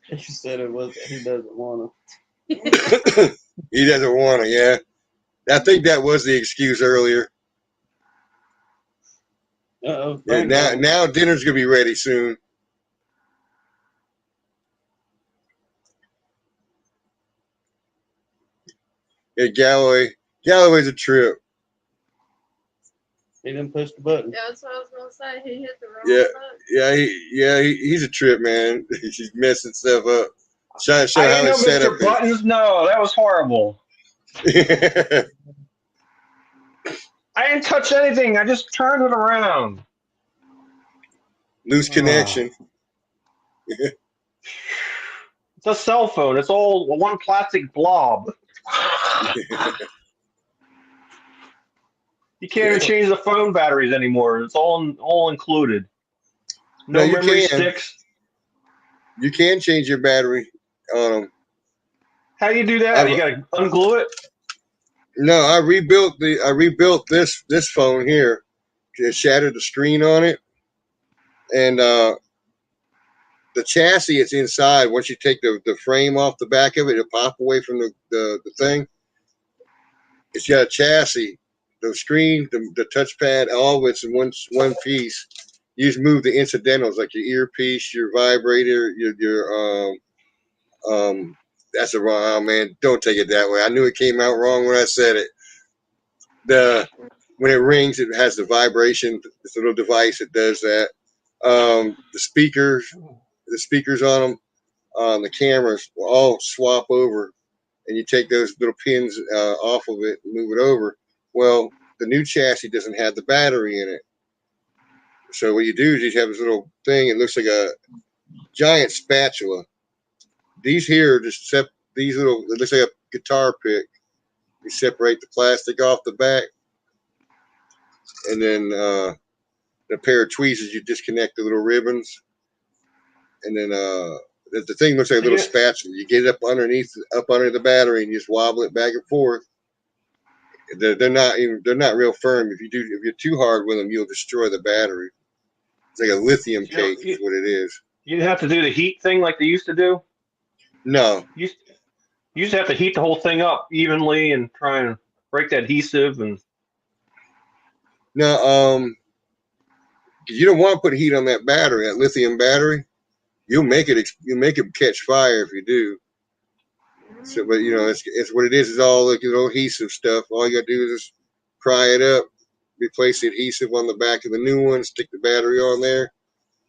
He said he doesn't want to. He doesn't want to, yeah. I think that was the excuse earlier. Uh-oh. Yeah, now dinner's going to be ready soon. Yeah, Galloway's a trip. He didn't push the button. Yeah, that's what I was gonna say. He hit the wrong Yeah. button. He's a trip, man. He's messing stuff up. Trying to show I how didn't know his setup Mr. Buttons. No, that was horrible. is. I didn't touch anything. I just turned it around. Loose connection. It's a cell phone. It's all one plastic blob. You can't even change the phone batteries anymore. It's all included. No, No, you memory can. sticks. You can change your battery on them. How do you do that? You gotta unglue it. No, I rebuilt this phone here. It shattered the screen on it, and the chassis is inside. Once you take the frame off the back of it, it'll pop away from the thing. It's got a chassis, the screen, the touchpad, all of it's in one piece. You just move the incidentals like your earpiece, your vibrator, your that's a wrong. Oh man, don't take it that way. I knew it came out wrong when I said it. When it rings, it has the vibration. This little device that does that. The speakers on them, the cameras will all swap over, and you take those little pins off of it and move it over. Well, the new chassis doesn't have the battery in it. So what you do is you have this little thing. It looks like a giant spatula. These here just these little. It looks like a guitar pick. You separate the plastic off the back, and then a pair of tweezers. You disconnect the little ribbons, and then the thing looks like a little spatula. You get it up under the battery, and you just wobble it back and forth. They're not real firm. If you're too hard with them, you'll destroy the battery. It's like a lithium cake, is what it is. You didn't have to do the heat thing like they used to do. No. You used to have to heat the whole thing up evenly and try and break the adhesive and. No. You don't want to put heat on that battery, that lithium battery. You'll make it catch fire if you do. So, but it's what it is. It's all like little adhesive stuff. All you gotta do is just pry it up, replace the adhesive on the back of the new one, stick the battery on there,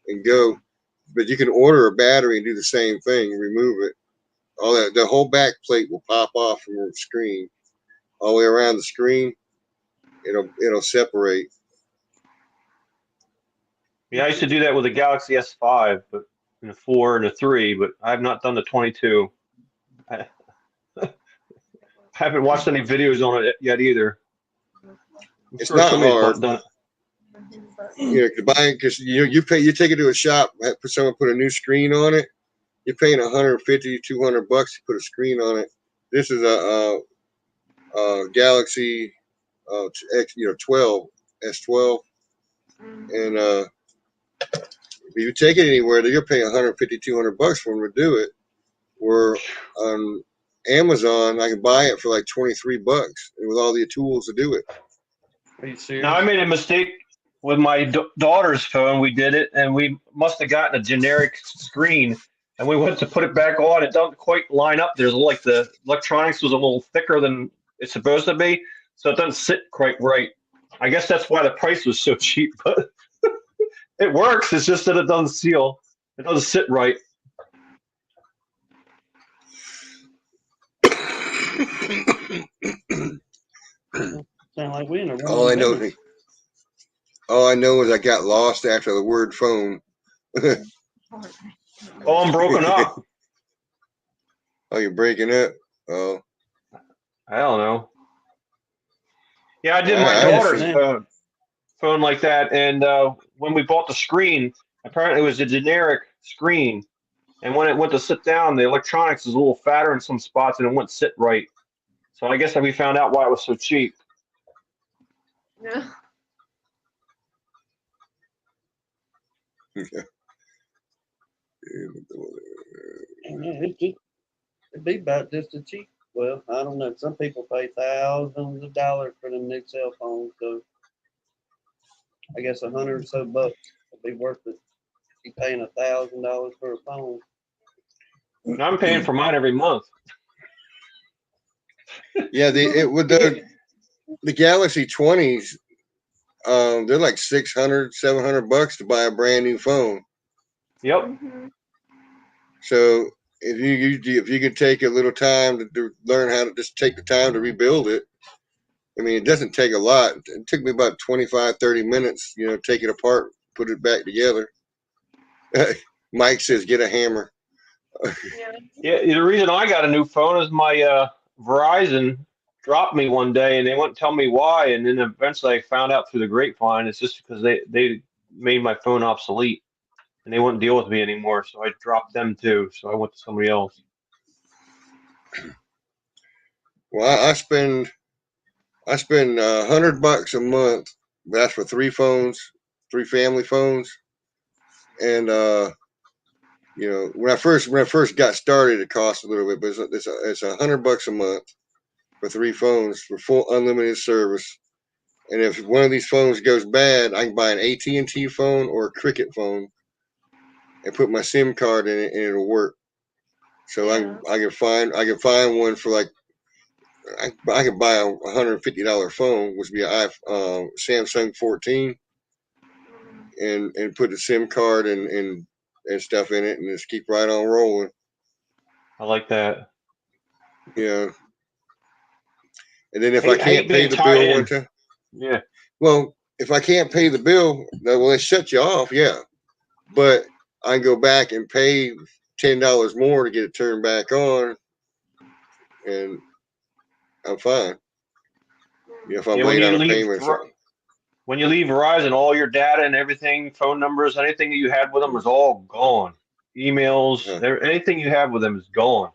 and go. But you can order a battery and do the same thing and remove it. All that, the whole back plate will pop off from the screen. All the way around the screen, it'll separate. Yeah, I used to do that with the Galaxy S5, but in a 4 and a 3, but I have not done the 22. I haven't watched any videos on it yet either. It's not hard. Done it. To buy it because you take it to a shop, someone put a new screen on it. You're paying $150, $200 to put a screen on it. This is a Galaxy X, 12 S12, and if you take it anywhere, you're paying $150, $200 for them to do it. Where on Amazon, I can buy it for like $23, and with all the tools to do it. Are you serious? Now, I made a mistake with my daughter's phone. We did it, and we must have gotten a generic screen, and we went to put it back on. It doesn't quite line up. There's like the electronics was a little thicker than it's supposed to be, so it doesn't sit quite right. I guess that's why the price was so cheap, but it works. It's just that it doesn't seal. It doesn't sit right. Sound like we in a All I know is I got lost after the word phone. Oh, I'm broken up. Oh, you're breaking up. Oh, I don't know. Yeah, I did I my daughter's understand. phone like that, and when we bought the screen, apparently it was a generic screen, and when it went to sit down, the electronics was a little fatter in some spots, and it wouldn't sit right. So I guess that we found out why it was so cheap. Yeah. It'd be about just as cheap. Well, I don't know. Some people pay thousands of dollars for them new cell phones, so I guess $100 or so would be worth it. You paying $1,000 for a phone. And I'm paying for mine every month. Yeah, with the Galaxy 20s, they're like $600-700 to buy a brand new phone. Yep. Mhm. So if you could take a little time to learn how to just take the time to rebuild it, I mean, it doesn't take a lot. It took me about 25-30 minutes, take it apart, put it back together. Mike says, get a hammer. Yeah. Yeah, the reason I got a new phone is my Verizon dropped me one day, and they wouldn't tell me why. And then eventually, I found out through the grapevine it's just because they made my phone obsolete, and they wouldn't deal with me anymore. So I dropped them too. So I went to somebody else. Well, I spend $100 a month. That's for 3 phones, 3 family phones, and when I first got started, it cost a little bit, but it's $100 a month for 3 phones for full unlimited service. And if one of these phones goes bad, I can buy an AT&T phone or a Cricket phone and put my SIM card in it, and it'll work. So Yeah. I can find one for like I can buy a $150 phone, which would be a Samsung 14, Mhm. and put the SIM card and stuff in it, and just keep right on rolling. I like that. Yeah. And then if I Hate can't pay being the tied bill in. one time, Yeah. well, if I can't pay the bill, well, they shut you off, yeah. But I can go back and pay $10 more to get it turned back on, and I'm fine. If I'm Yeah. late on a payment or something. When you leave Verizon, all your data and everything, phone numbers, anything that you had with them is all gone. Emails, anything you have with them is gone.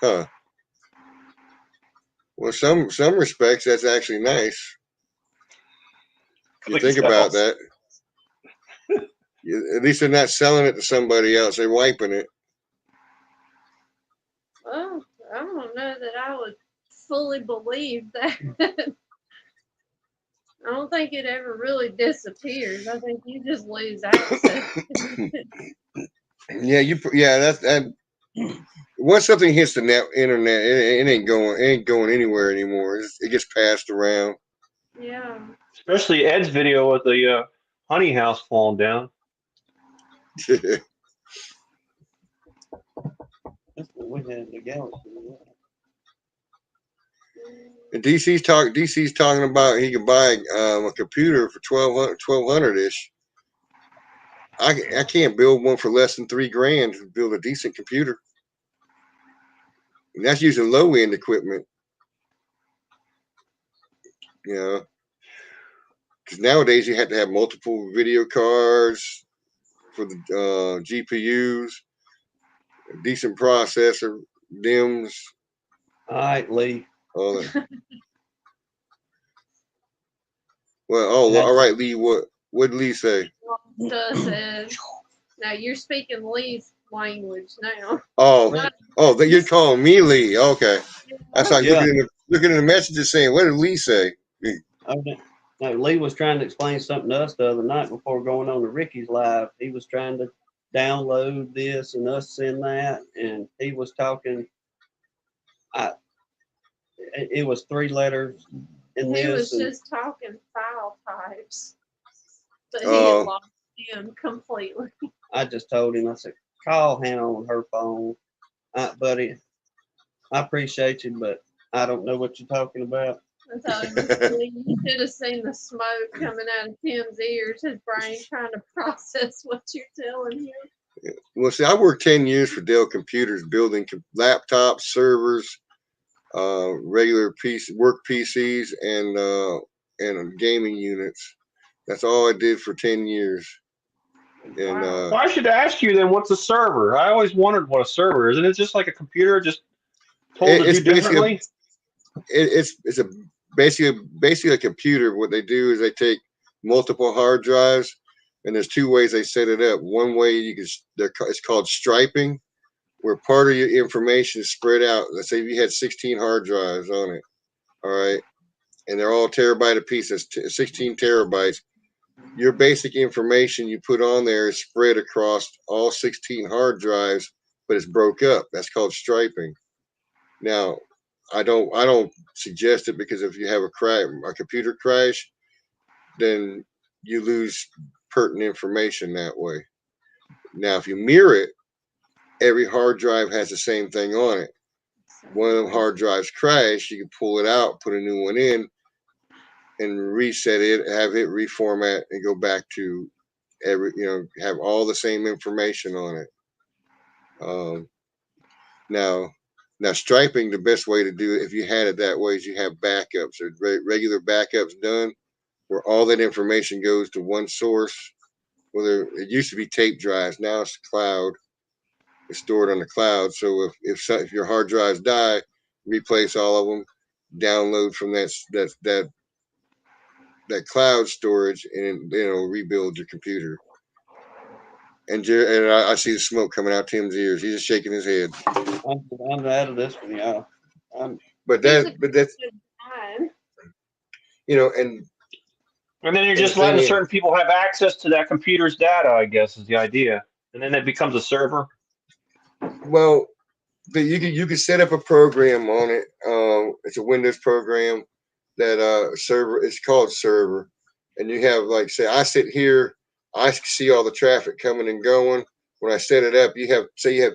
Huh. Well, some respects that's actually nice. You think about that. At least they're not selling it to somebody else. They're wiping it. Well, I don't know that I would fully believe that. I don't think it ever really disappears. I think you just lose access. Yeah, that's that. Once something hits the internet, it ain't going anywhere anymore. It gets passed around. Yeah. Especially Ed's video with the honey house falling down. That's what we had the Galaxy. And DC's talking about he could buy a computer for 1200 ish. I can't build one for less than $3,000 to build a decent computer. And that's using low end equipment. Because nowadays you have to have multiple video cards for the GPUs, a decent processor, DIMMs, All right, Lee. all that. Well, all right, Lee. What did Lee say? Stuff says, now you're speaking Lee's language now. Oh, you're calling me Lee. Okay. I started Yeah. looking in the messages saying, what did Lee say? No, Lee was trying to explain something to us the other night before going on to Ricky's live. He was trying to download this and us send that, and he was talking. It was 3 letters in He this. was just talking file types, but he Oh. had lost him completely. I just told him, I said, call Hannah on her phone. Buddy, I appreciate you, but I don't know what you're talking about. I told him, you should have seen the smoke coming out of Tim's ears, his brain trying to process what you're telling him. Well, see, I worked 10 years for Dell Computers, building laptops, servers, regular work PCs, and gaming units. That's all I did for 10 years. And Wow. Well, I should ask you then, what's a server? I always wondered what a server is. Isn't it just like a computer just told to it's do differently? it's basically a computer. What they do is they take multiple hard drives, and there's 2 ways they set it up. One way it's called striping, where part of your information is spread out. Let's say you had 16 hard drives on it, all right, and they're all terabyte a piece. That's 16 terabytes. Your basic information you put on there is spread across all 16 hard drives, but it's broke up. That's called striping. Now, I don't suggest it, because if you have a computer crash, then you lose pertinent information that way. Now, if you mirror it, every hard drive has the same thing on it. One of them hard drives crash, you can pull it out, put a new one in, and reset it, have it reformat, and go back to have all the same information on it. Now striping, the best way to do it, if you had it that way, is you have backups or regular backups done, where all that information goes to one source. Whether it used to be tape drives, now it's cloud. It's stored on the cloud. So if your hard drives die, replace all of them, download from that cloud storage, and it'll rebuild your computer. And I see the smoke coming out Tim's ears. He's just shaking his head. I'm out of this one, yeah. But that's and And then you're just the letting thing is- certain people have access to that computer's data, I guess, is the idea. And then it becomes a server. well, you can set up a program on it. It's a Windows program that server. It's called server, and you have, like, say I sit here, I see all the traffic coming and going. When I set it up, you have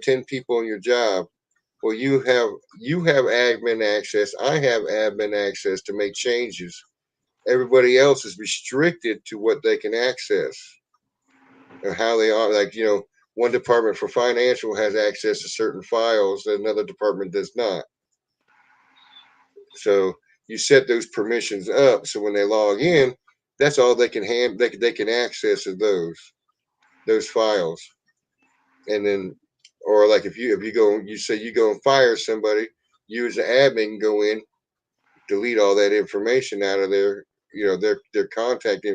10 people on your job. Well, you have admin access. I have admin access to make changes. Everybody else is restricted to what they can access or how they are. Like, one department for financial has access to certain files that another department does not. So you set those permissions up, so when they log in, that's all they can they can access is those files. And then, or like if you go and fire somebody, you as the admin can go in, delete all that information out of their their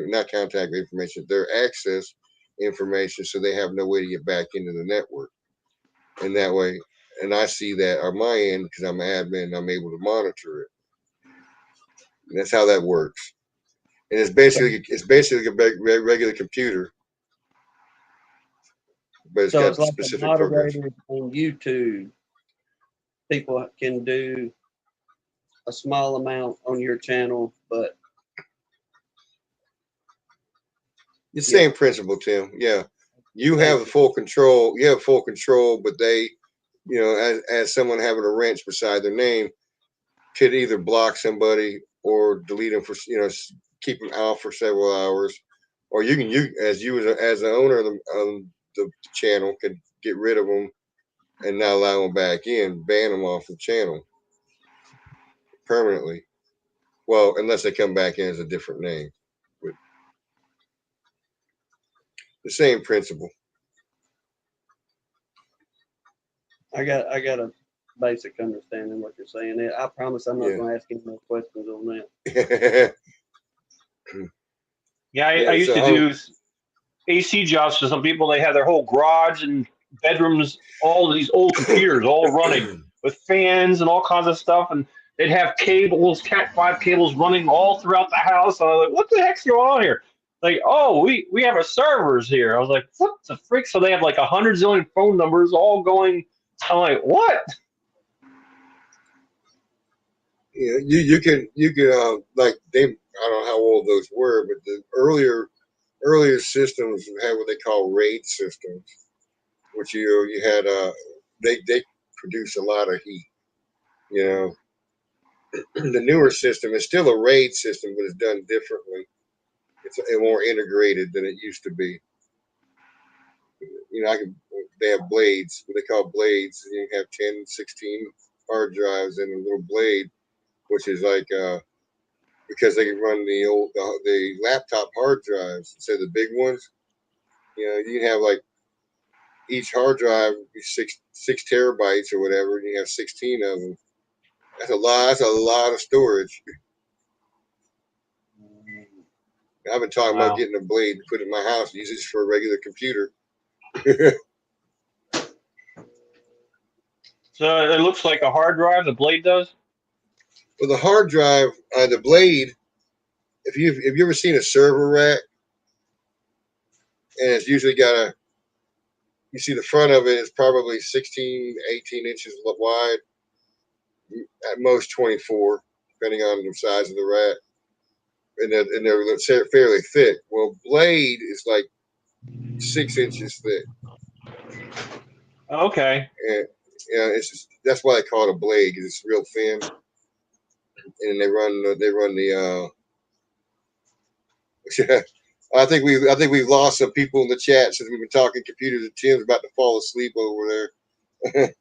not contact information, their access information, so they have no way to get back into the network. And that way, and I see that on my end, because I'm an admin and I'm able to monitor it. And that's how that works. And it's basically a regular computer, but it's So got it's like a specific programs. moderator on YouTube. People can do a small amount on your channel, but The same principle, Tim. Yeah, you have full control. You have full control, but they, as someone having a wrench beside their name, could either block somebody or delete them for keep them out for several hours, or you as the owner of the channel could get rid of them and not allow them back in, ban them off the channel permanently. Well, unless they come back in as a different name. But the same principle. I got a basic understanding of what you're saying. I promise I'm not Yeah. going to ask any more questions on that. Yeah, I Yeah, used so to do AC jobs for some people. They have their whole garage and bedrooms, all of these old computers all running with fans and all kinds of stuff. And they'd have cables, Cat5 cables running all throughout the house. And I was like, what the heck's going on here? Like, oh, we have our servers here. I was like, what the frick? So they have like 100 zillion phone numbers all going. I'm like, what? Yeah, you can like they, I don't know how old those were, but the earlier systems had what they call RAID systems, which you had they produce a lot of heat. The newer system is still a RAID system, but it's done differently. It's more integrated than it used to be. They have blades, what they call blades. You can have 10, 16 hard drives in a little blade, which is like because they can run the laptop hard drives instead of the big ones. You can have like each hard drive be six terabytes or whatever, and you have 16 of them. That's a lot. That's a lot of storage. I've been talking about getting a blade to put in my house, use it for a regular computer. So it looks like a hard drive, the blade does? Well, the hard drive, the blade, if you ever seen a server rack, and it's usually got you see the front of it is probably 16, 18 inches wide. at most 24, depending on the size of the rat, and they're fairly thick. Well, blade is like 6 inches thick, Okay. and it's just, that's why they call it a blade, because it's real thin, and they run the. I think we've lost some people in the chat since we've been talking computers, and Tim's about to fall asleep over there.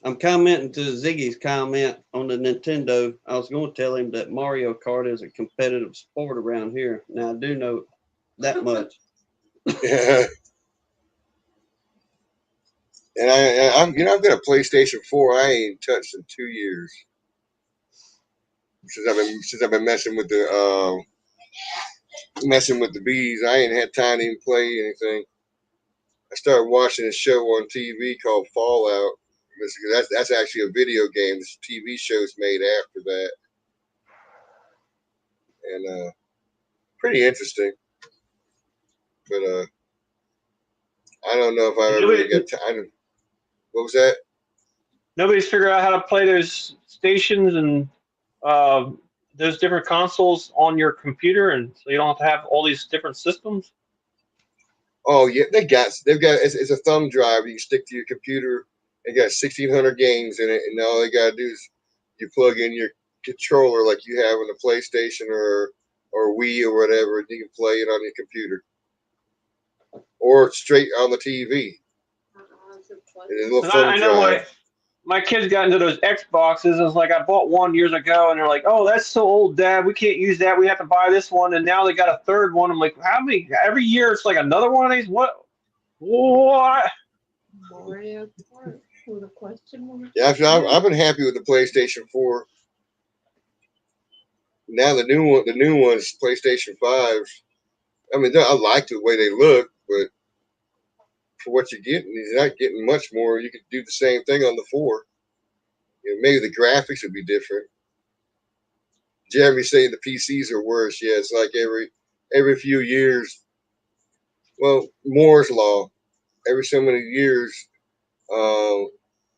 I'm commenting to Ziggy's comment on the Nintendo. I was going to tell him that Mario Kart is a competitive sport around here. Now I do know that much. Yeah. And I've got a PlayStation 4 I ain't touched in 2 years since I've been messing with the bees. I ain't had time to even play anything. I started watching a show on TV called Fallout. That's actually a video game. This TV show's made after that, and pretty interesting. But I don't know if I ever really got time. What was that? Nobody's figured out how to play those stations and those different consoles on your computer, and so you don't have to have all these different systems. Oh yeah, they've got it's a thumb drive you can stick to your computer. They got 1,600 games in it, and all they gotta do is you plug in your controller like you have on the PlayStation or Wii or whatever, and you can play it on your computer or straight on the TV. And I know my kids got into those Xboxes. It's like I bought one years ago, and they're like, "Oh, that's so old, Dad. We can't use that. We have to buy this one." And now they got a third one. I'm like, "How many? Every year it's like another one of these? What? Mario Kart with a question mark. Yeah, I've been happy with the PlayStation 4. Now the new ones, PlayStation 5s. I mean, I like the way they look, but for what you're getting, you're not getting much more. You could do the same thing on the 4. Maybe the graphics would be different. Jeremy's saying the PCs are worse. Yeah, it's like every few years. Well, Moore's law. Every so many years,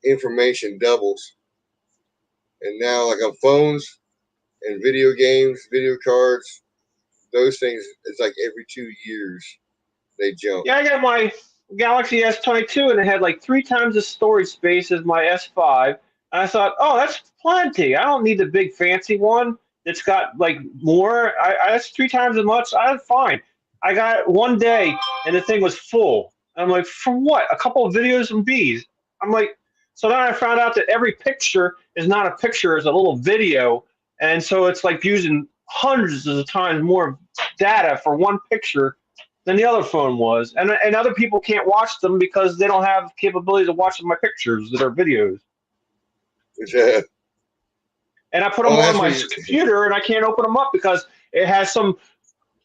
information doubles. And now, like on phones and video games, video cards, those things, it's like every 2 years they jump. Yeah, I got my Galaxy S22, and it had like 3 times the storage space as my S5. And I thought, oh, that's plenty. I don't need the big fancy one. It's got like more. That's 3 times as much. I'm fine. I got it one day, and the thing was full. And I'm like, for what? A couple of videos and bees. I'm like, so then I found out that every picture is not a picture, it's a little video. And so it's like using hundreds of times more data for one picture than the other phone was. And other people can't watch them because they don't have capabilities of watching my pictures that are videos. Yeah. And I put them on my computer, and I can't open them up because it has some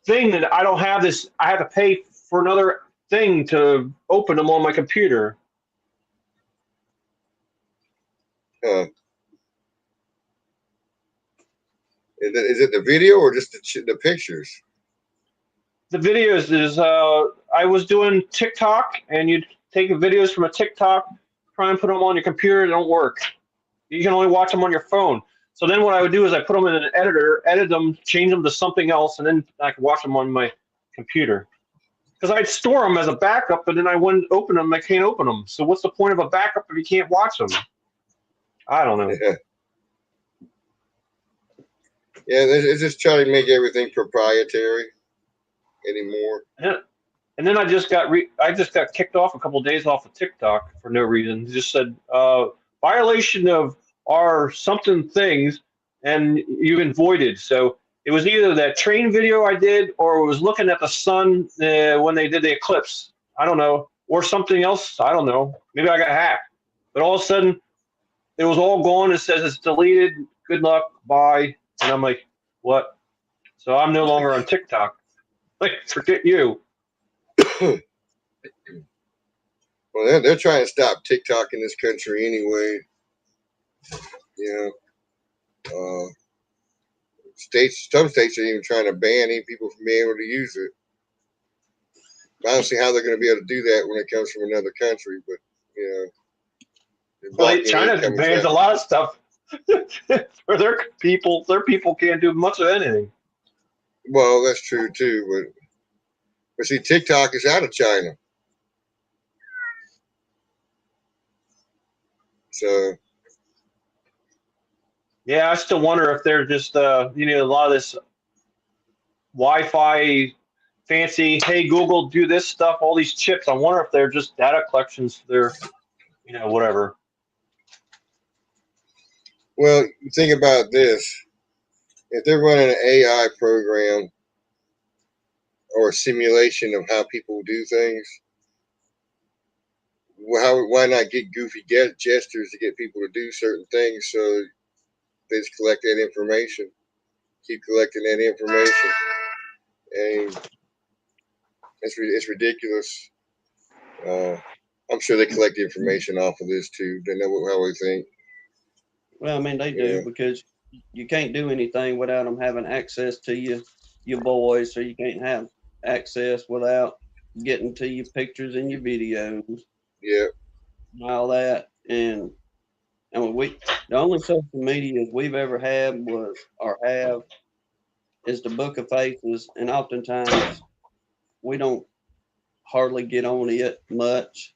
thing that I don't have this. I have to pay for another thing to open them on my computer. Is it the video or just the pictures? The videos is I was doing TikTok, and you take videos from a TikTok, try and put them on your computer. They don't work. You can only watch them on your phone. So then what I would do is I put them in an editor, edit them, change them to something else, and then I could watch them on my computer. Because I'd store them as a backup, but then I wouldn't open them. I can't open them. So what's the point of a backup if you can't watch them? I don't know. Yeah, it's just trying to make everything proprietary anymore. And then I just got kicked off a couple of days off of TikTok for no reason. It just said violation of our something things, and you've been voided. So it was either that train video I did, or it was looking at the sun when they did the eclipse. I don't know, or something else. I don't know. Maybe I got hacked. But all of a sudden, it was all gone. It says it's deleted. Good luck. Bye. And I'm like, what? So I'm no longer on TikTok. Like, forget you. Well, they're trying to stop TikTok in this country anyway. Some states are even trying to ban any people from being able to use it. I don't see how they're going to be able to do that when it comes from another country, but Well, China bans a lot of stuff. For their people can't do much of anything. Well, that's true too, but see, TikTok is out of China, so Yeah, I still wonder if they're just a lot of this Wi-Fi fancy. Hey Google, do this stuff. All these chips. I wonder if they're just data collections for their whatever. well, you think about this: if they're running an AI program or a simulation of how people do things, why not get goofy gestures to get people to do certain things? So they just collect that information, keep collecting that information, and it's ridiculous. I'm sure they collect information off of this too. They know how we think. Well, I mean, they do Yeah. because you can't do anything without them having access to your voice, or you can't have access without getting to your pictures and your videos Yeah. and all that. And the only social media we've ever had was or have is the Book of Faces, and oftentimes we don't hardly get on it much.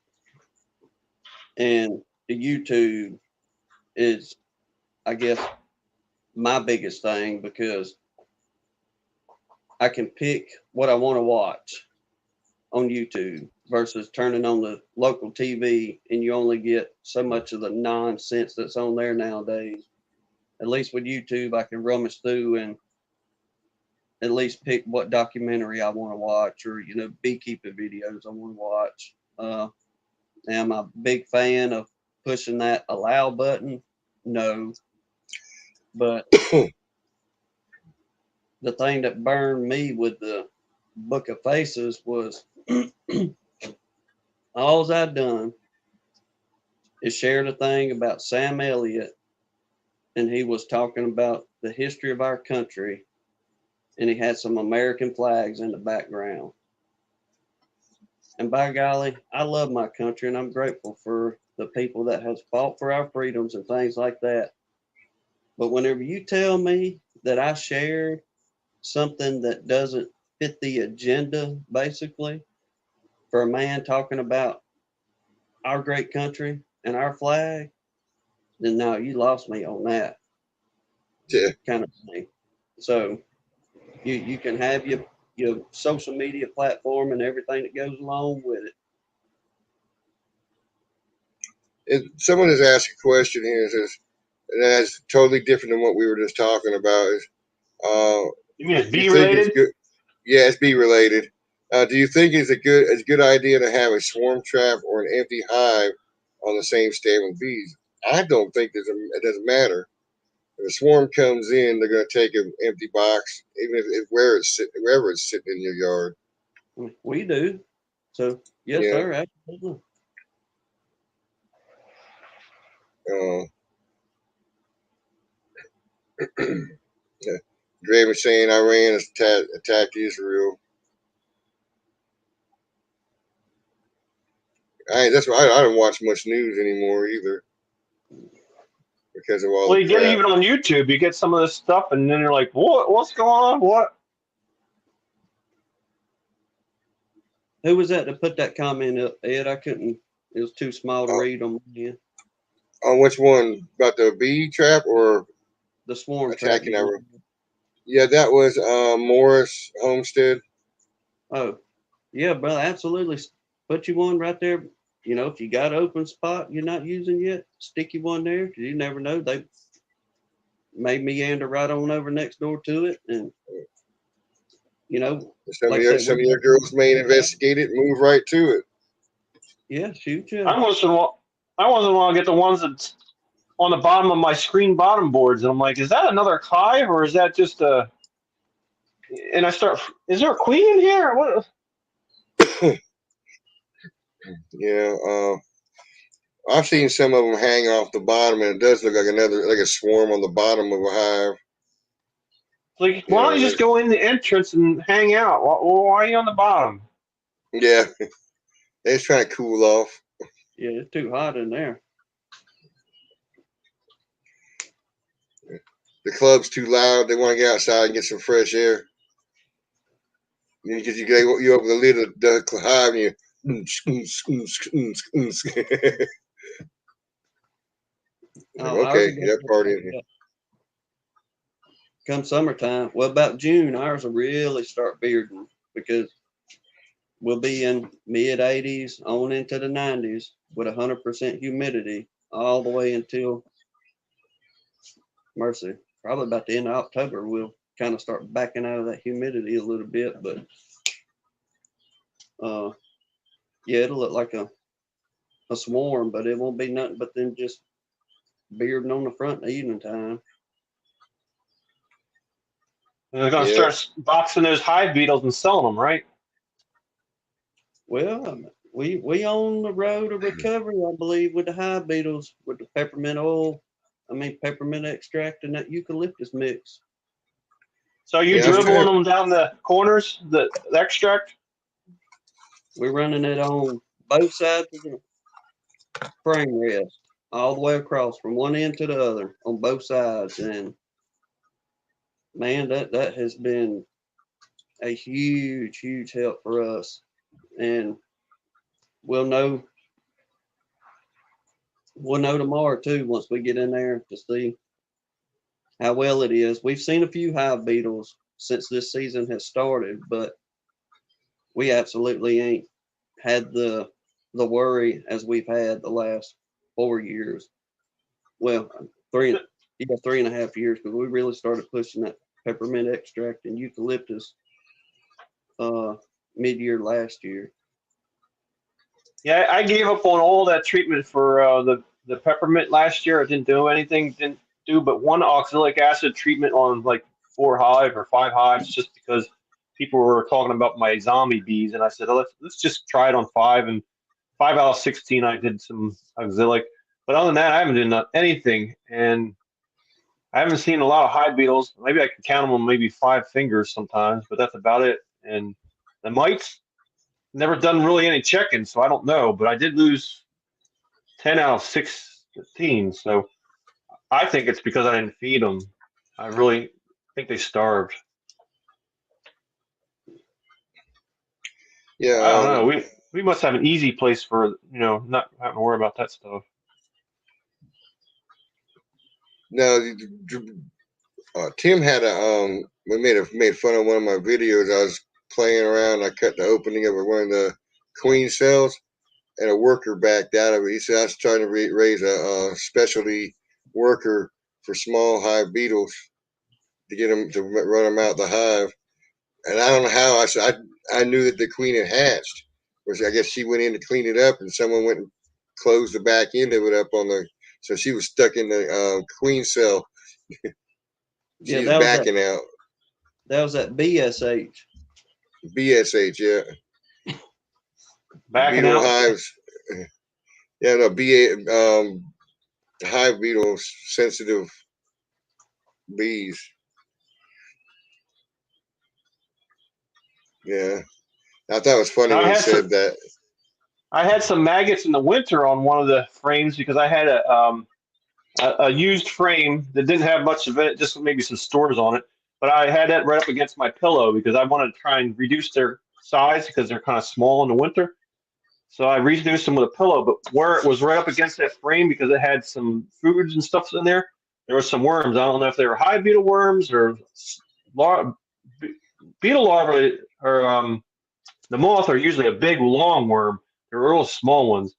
And the YouTube is, I guess, my biggest thing because I can pick what I want to watch on YouTube versus turning on the local TV and you only get so much of the nonsense that's on there nowadays. At least with YouTube, I can rummage through and at least pick what documentary I want to watch or, beekeeping videos I want to watch. Am I a big fan of pushing that allow button? No. But the thing that burned me with the Book of Faces was all I'd done is shared a thing about Sam Elliott, and he was talking about the history of our country, and he had some American flags in the background. And by golly, I love my country, and I'm grateful for the people that has fought for our freedoms and things like that. But whenever you tell me that I shared something that doesn't fit the agenda, basically, for a man talking about our great country and our flag, then no, you lost me on that Yeah. kind of thing. So you can have your social media platform and everything that goes along with it. Someone has asked a question here. It says, and that's totally different than what we were just talking about. Is You mean it's do bee you think it's related? good? Yeah, it's bee related. Do you think it's a good idea to have a swarm trap or an empty hive on the same stand with bees? I don't think it doesn't matter. If a swarm comes in, they're going to take an empty box, even if wherever it's sitting in your yard. We do. So yes, Yeah. sir, absolutely. Yeah. Dre was saying Iran has attacked Israel. That's why I don't watch much news anymore either because of all Well, the you get it crap. even on YouTube. You get some of this stuff, and then you're like, What's going on? What?" Who was that to put that comment up, Ed? I couldn't. It was too small to read on my end. On which one? About the bee trap or The swarm trap. attacking Iran? Yeah, that was Morris Homestead. Oh, yeah, brother, absolutely. Put you one right there. If you got an open spot you're not using yet, stick you one there because you never know. They may meander right on over next door to it, and Some like of I your said, some of your girls may investigate it and move right to it. yeah, shoot you. I once in a while get the ones that on the bottom of my screen bottom boards, and I'm like, is that another hive or is that just a? And I start, is there a queen in here? What? Yeah, I've seen some of them hang off the bottom, and it does look like a swarm on the bottom of a hive. Like, why don't you just go in the entrance and hang out? Why are you on the bottom? Yeah, they're just trying to cool off. Yeah, it's too hot in there. club's too loud. They want to get outside and get some fresh air. Because you open the lid of the hive and you. Oh, ours Okay, will go that part in here. Come summertime, well, about June, ours will really start bearding because we'll be in mid 80s on into the 90s with 100% humidity all the way until mercy. Probably about the end of October, we'll kind of start backing out of that humidity a little bit, but yeah, it'll look like a swarm, but it won't be nothing but then just bearding on the front in the evening time. And they're going to Yeah. start boxing those hive beetles and selling them, right? Well, we on the road to recovery, I believe, with the hive beetles, with the peppermint oil, peppermint extract and that eucalyptus mix. So you Yeah, dribbling them down the corners, the extract? We're running it on both sides of the frame rest, all the way across from one end to the other on both sides. And man, that has been a huge, huge help for us. And we'll know tomorrow too, once we get in there to see how well it is. We've seen a few hive beetles since this season has started, but we absolutely ain't had the worry as we've had the last 4 years. Well, 3.5 years, because we really started pushing that peppermint extract and eucalyptus mid-year last year. Yeah, I gave up on all that treatment for the peppermint last year. I didn't do anything, didn't do but one oxalic acid treatment on like 4 hive or 5 hives, just because people were talking about my zombie bees, and I said, oh, let's just try it on 5, and 5 out of 16 I did some oxalic, but other than that I haven't done anything, and I haven't seen a lot of hive beetles. Maybe I can count them on maybe 5 fingers sometimes, but that's about it. And the mites, never done really any checking, so I don't know, but I did lose 10 out of 16, so I think it's because I didn't feed them. I really think they starved. Yeah. I don't know. We must have an easy place for, not having to worry about that stuff. No, Tim had we made fun of one of my videos. I was playing around. I cut the opening of one of the queen cells, and a worker backed out of it. He said I was trying to raise a specialty worker for small hive beetles to get them to run them out the hive. And I don't know how. I said I knew that the queen had hatched. Which I guess she went in to clean it up, and someone went and closed the back end of it up on the. So she was stuck in the queen cell. She was backing out. That was at BSH. BSH, yeah. Backing beetle out. Hives. Yeah, no, hive beetle sensitive bees. Yeah. I thought it was funny when he said that. I had some maggots in the winter on one of the frames because I had a used frame that didn't have much of it, just maybe some stores on it. But I had that right up against my pillow because I wanted to try and reduce their size because they're kind of small in the winter. So I reduced them with a pillow, but where it was right up against that frame because it had some foods and stuff in there, there were some worms. I don't know if they were hive beetle worms or beetle larvae, or the moth are usually a big long worm. They're real small ones.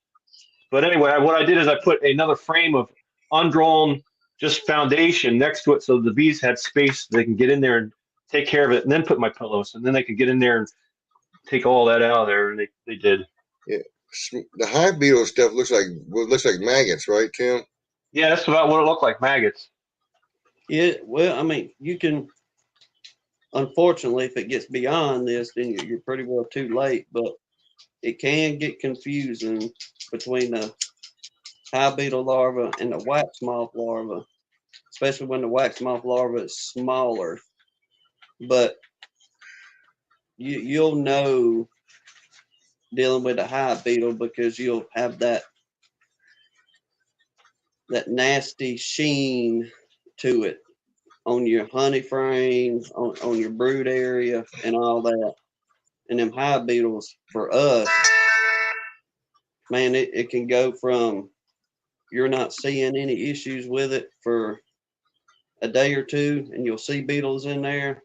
But anyway, what I did is I put another frame of undrawn just foundation next to it so the bees had space so they can get in there and take care of it, and then put my pillows, and then they could get in there and take all that out of there, and they did. Yeah, the hive beetle stuff looks like maggots, right, Tim? Yeah, that's about what it looked like, maggots. Yeah, well, you can. Unfortunately, if it gets beyond this, then you're pretty well too late. But it can get confusing between the hive beetle larva and the wax moth larva, especially when the wax moth larva is smaller. But you'll know dealing with a hive beetle because you'll have that nasty sheen to it on your honey frames, on your brood area, and all that. And them hive beetles for us, man, it can go from you're not seeing any issues with it for a day or two, and you'll see beetles in there.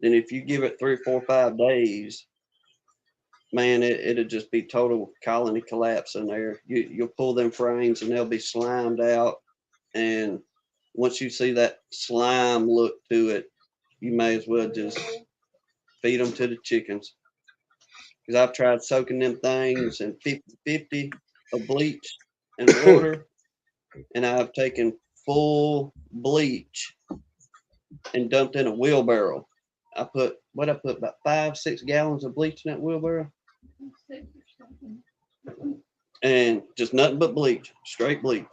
Then if you give it 3, 4, 5 days, man, it'll just be total colony collapse in there. You'll pull them frames and they'll be slimed out. And once you see that slime look to it, you may as well just feed them to the chickens. Because I've tried soaking them things in 50-50 of bleach and water, and I've taken full bleach and dumped in a wheelbarrow. I put about 5-6 gallons of bleach in that wheelbarrow, and just nothing but bleach, straight bleach.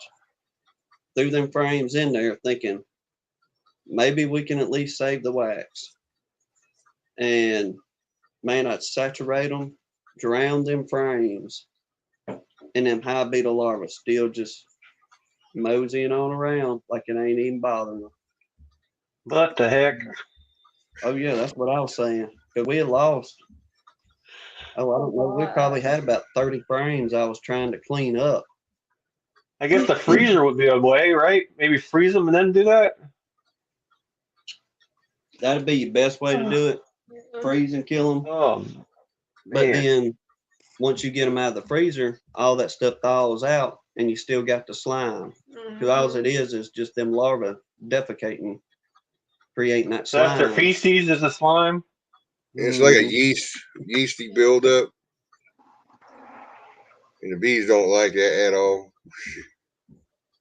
Threw them frames in there thinking maybe we can at least save the wax. And man, I'd saturate them, drown them frames, and them hive beetle larvae still just moseying on around like it ain't even bothering them. What the heck? Oh yeah, that's what I was saying. Cause we had lost. Oh, I don't know. We probably had about 30 frames I was trying to clean up. I guess the freezer would be a way, right? Maybe freeze them and then do that. That'd be your best way to do it. Freeze and kill them. Oh, But man. then once you get them out of the freezer, all that stuff thaws out and you still got the slime. Because all it is just them larvae defecating, creating that So slime. that's their feces is the slime. It's like a yeasty buildup. And the bees don't like that at all.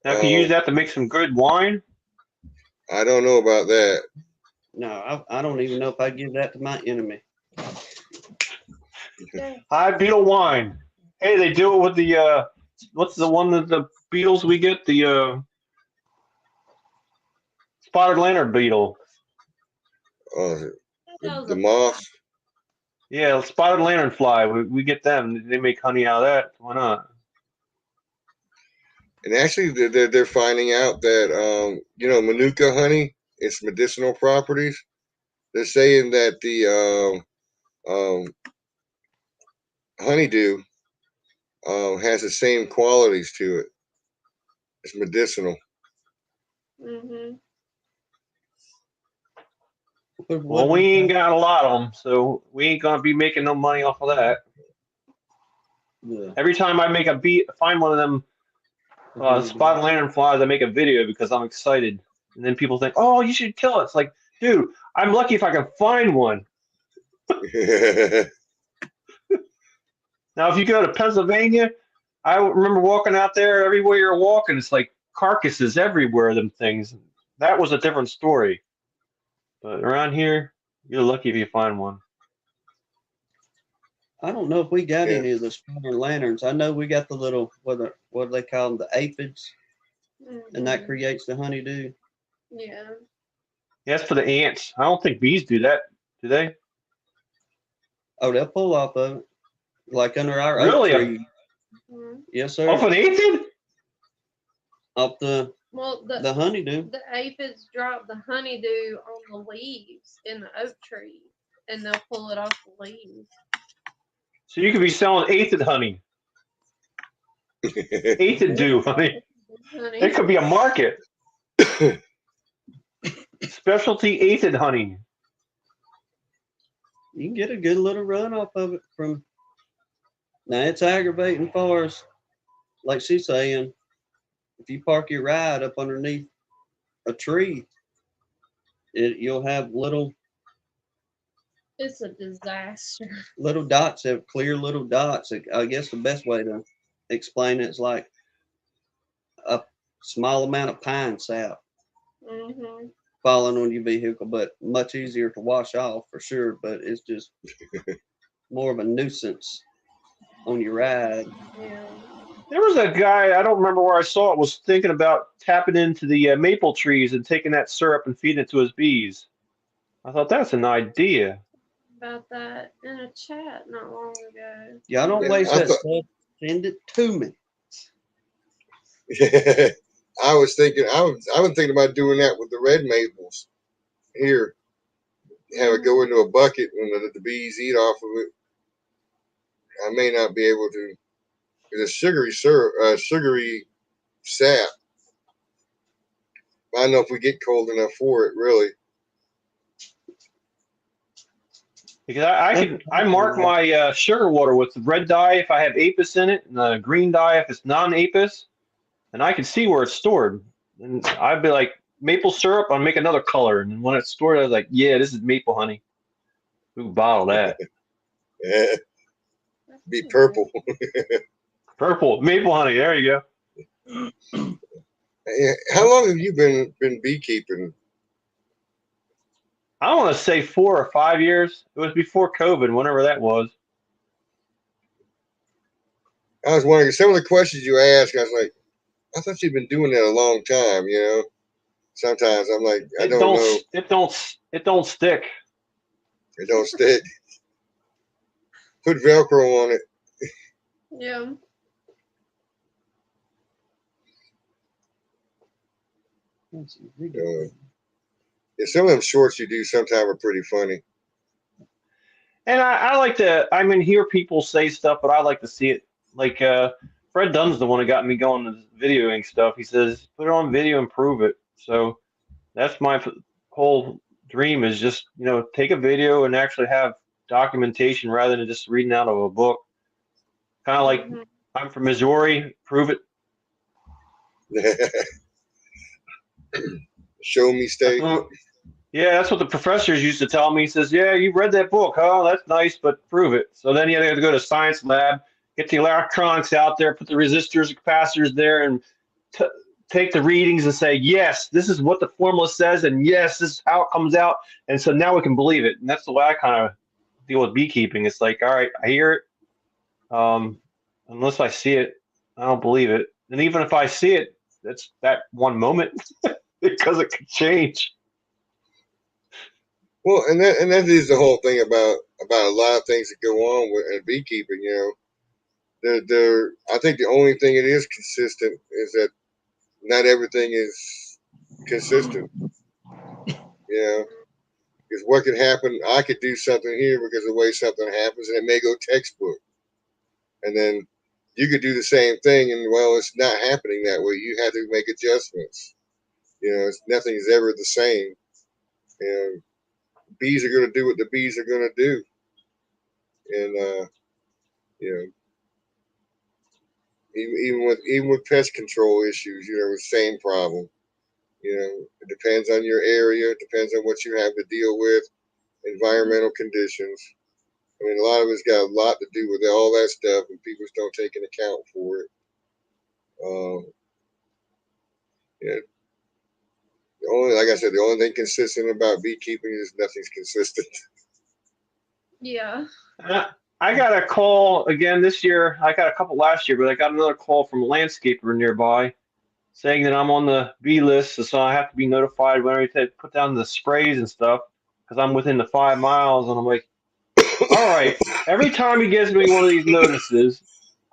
Now, can you use that to make some good wine? I don't know about that. No, I don't even know if I'd give that to my enemy. Hive beetle wine. Hey, they do it with the what's the one that the beetles we get? The spotted lantern beetle. The moth. Yeah, spotted lanternfly. We get them. They make honey out of that. Why not? And actually, they're finding out that, Manuka honey, its medicinal properties. They're saying that the honeydew has the same qualities to it. It's medicinal. Mm-hmm. Well, we ain't got a lot of them, so we ain't gonna be making no money off of that. Yeah. Every time I make find one of them spotted lanternflies, I make a video because I'm excited. And then people think, "Oh, you should kill it." It's like, dude, I'm lucky if I can find one. Now, if you go to Pennsylvania, I remember walking out there. Everywhere you're walking, it's like carcasses everywhere. Them things. That was a different story. But around here, you're lucky if you find one. I don't know if we got any of the spotted lanterns. I know we got the little what do they call them, the aphids, and that creates the honeydew. Yeah. That's for the ants. I don't think bees do that, do they? Oh, they'll pull off of it, like under our oak Really? tree. Mhm. Yes, sir. Off an aphid? Off the Well, honeydew. the aphids drop the honeydew on the leaves in the oak tree, and they'll pull it off the leaves. So you could be selling aphid honey. Aphid dew honey. Honey. It could be a market. Specialty aphid honey. You can get a good little run off of it from. Now it's aggravating for us, like she's saying. If you park your ride up underneath a tree, you'll have little It's a disaster. dots, have clear little dots. I guess the best way to explain it is like a small amount of pine sap Mm-hmm. falling on your vehicle, but much easier to wash off for sure. But it's just more of a nuisance on your ride. Yeah. There was a guy, I don't remember where I saw it, was thinking about tapping into the maple trees and taking that syrup and feeding it to his bees. I thought that's an idea. About that in a chat not long ago. Y'all don't Yeah, waste I that thought- stuff. Send it to me. I was thinking, I was thinking about doing that with the red maples here. Have it go into a bucket and let the bees eat off of it. I may not be able to. It's a sugary syrup, sugary sap. I don't know if we get cold enough for it, really. Because I mark my sugar water with the red dye if I have apis in it, and the green dye if it's non-apis, and I can see where it's stored. And I'd be like, maple syrup, I'll make another color. And when it's stored, I was like, yeah, this is maple honey. Ooh, bottle that. Yeah. Be purple. Purple, maple honey, there you go. How long have you been beekeeping? I want to say 4 or 5 years. It was before COVID, whenever that was. I was wondering, some of the questions you asked, I was like, I thought you'd been doing that a long time, you know? Sometimes I'm like, I don't know. It don't stick. It don't stick. Put Velcro on it. Yeah. Yeah, some of them shorts you do sometimes are pretty funny. And I like to, I mean, hear people say stuff, but I like to see it. Like Fred Dunn's the one that got me going to videoing stuff. He says, put it on video and prove it. So that's my whole dream is just, you know, take a video and actually have documentation rather than just reading out of a book. Kind of like, I'm from Missouri, prove it. Show me state. Yeah, that's what the professors used to tell me. He says, yeah, you read that book. Oh, that's nice, but prove it. So then you have to go to science lab, get the electronics out there, put the resistors and capacitors there, and take the readings and say, yes, this is what the formula says, and yes, this is how it comes out. And so now we can believe it. And that's the way I kind of deal with beekeeping. It's like, all right, I hear it. Unless I see it, I don't believe it. And even if I see it, it's that one moment because it could change. Well, and that is the whole thing about a lot of things that go on with beekeeping. You know, I think the only thing it is consistent is that not everything is consistent. You know, because what could happen, I could do something here because of the way something happens, and it may go textbook, and then you could do the same thing, and well, it's not happening that way. You have to make adjustments. You know, nothing is ever the same, and bees are going to do what the bees are going to do, and you know, even with pest control issues, you know, the same problem. You know, it depends on your area, it depends on what you have to deal with, environmental conditions. I mean, a lot of it's got a lot to do with all that stuff, and people just don't take an account for it. Yeah. Like I said, the only thing consistent about beekeeping is nothing's consistent. Yeah. I got a call again this year. I got a couple last year, but I got another call from a landscaper nearby saying that I'm on the bee list, so I have to be notified when I put down the sprays and stuff because I'm within the 5 miles. And I'm like, all right, every time he gives me one of these notices,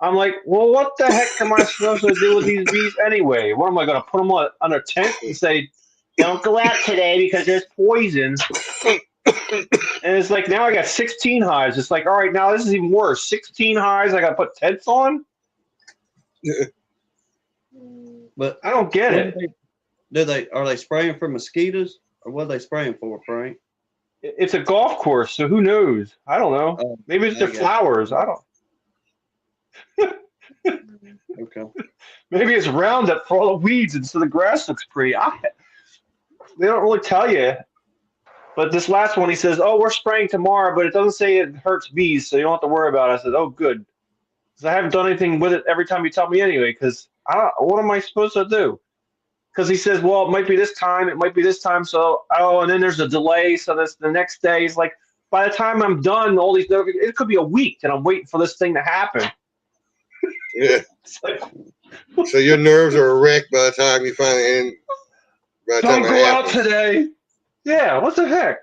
I'm like, well, what the heck am I supposed to do with these bees anyway? What am I going to put them on a tent and say, don't go out today because there's poison? And it's like, now I got 16 hives. It's like, all right, now this is even worse. 16 hives, I got to put tents on? But I don't get it. Are they spraying for mosquitoes, or what are they spraying for, Frank? It's a golf course, so who knows? I don't know. Maybe it's their flowers. I don't. Okay. Maybe it's Roundup for all the weeds, and so the grass looks pretty. They don't really tell you. But this last one, he says, "Oh, we're spraying tomorrow, but it doesn't say it hurts bees, so you don't have to worry about it." I said, "Oh, good," because I haven't done anything with it every time you tell me anyway. Because what am I supposed to do? Because he says, well, it might be this time, it might be this time. So, and then there's a delay. So that's the next day. He's like, by the time I'm done, it could be a week and I'm waiting for this thing to happen. Yeah. Like, so your nerves are a wreck by the time you finally end. Don't go out today. Yeah, what the heck?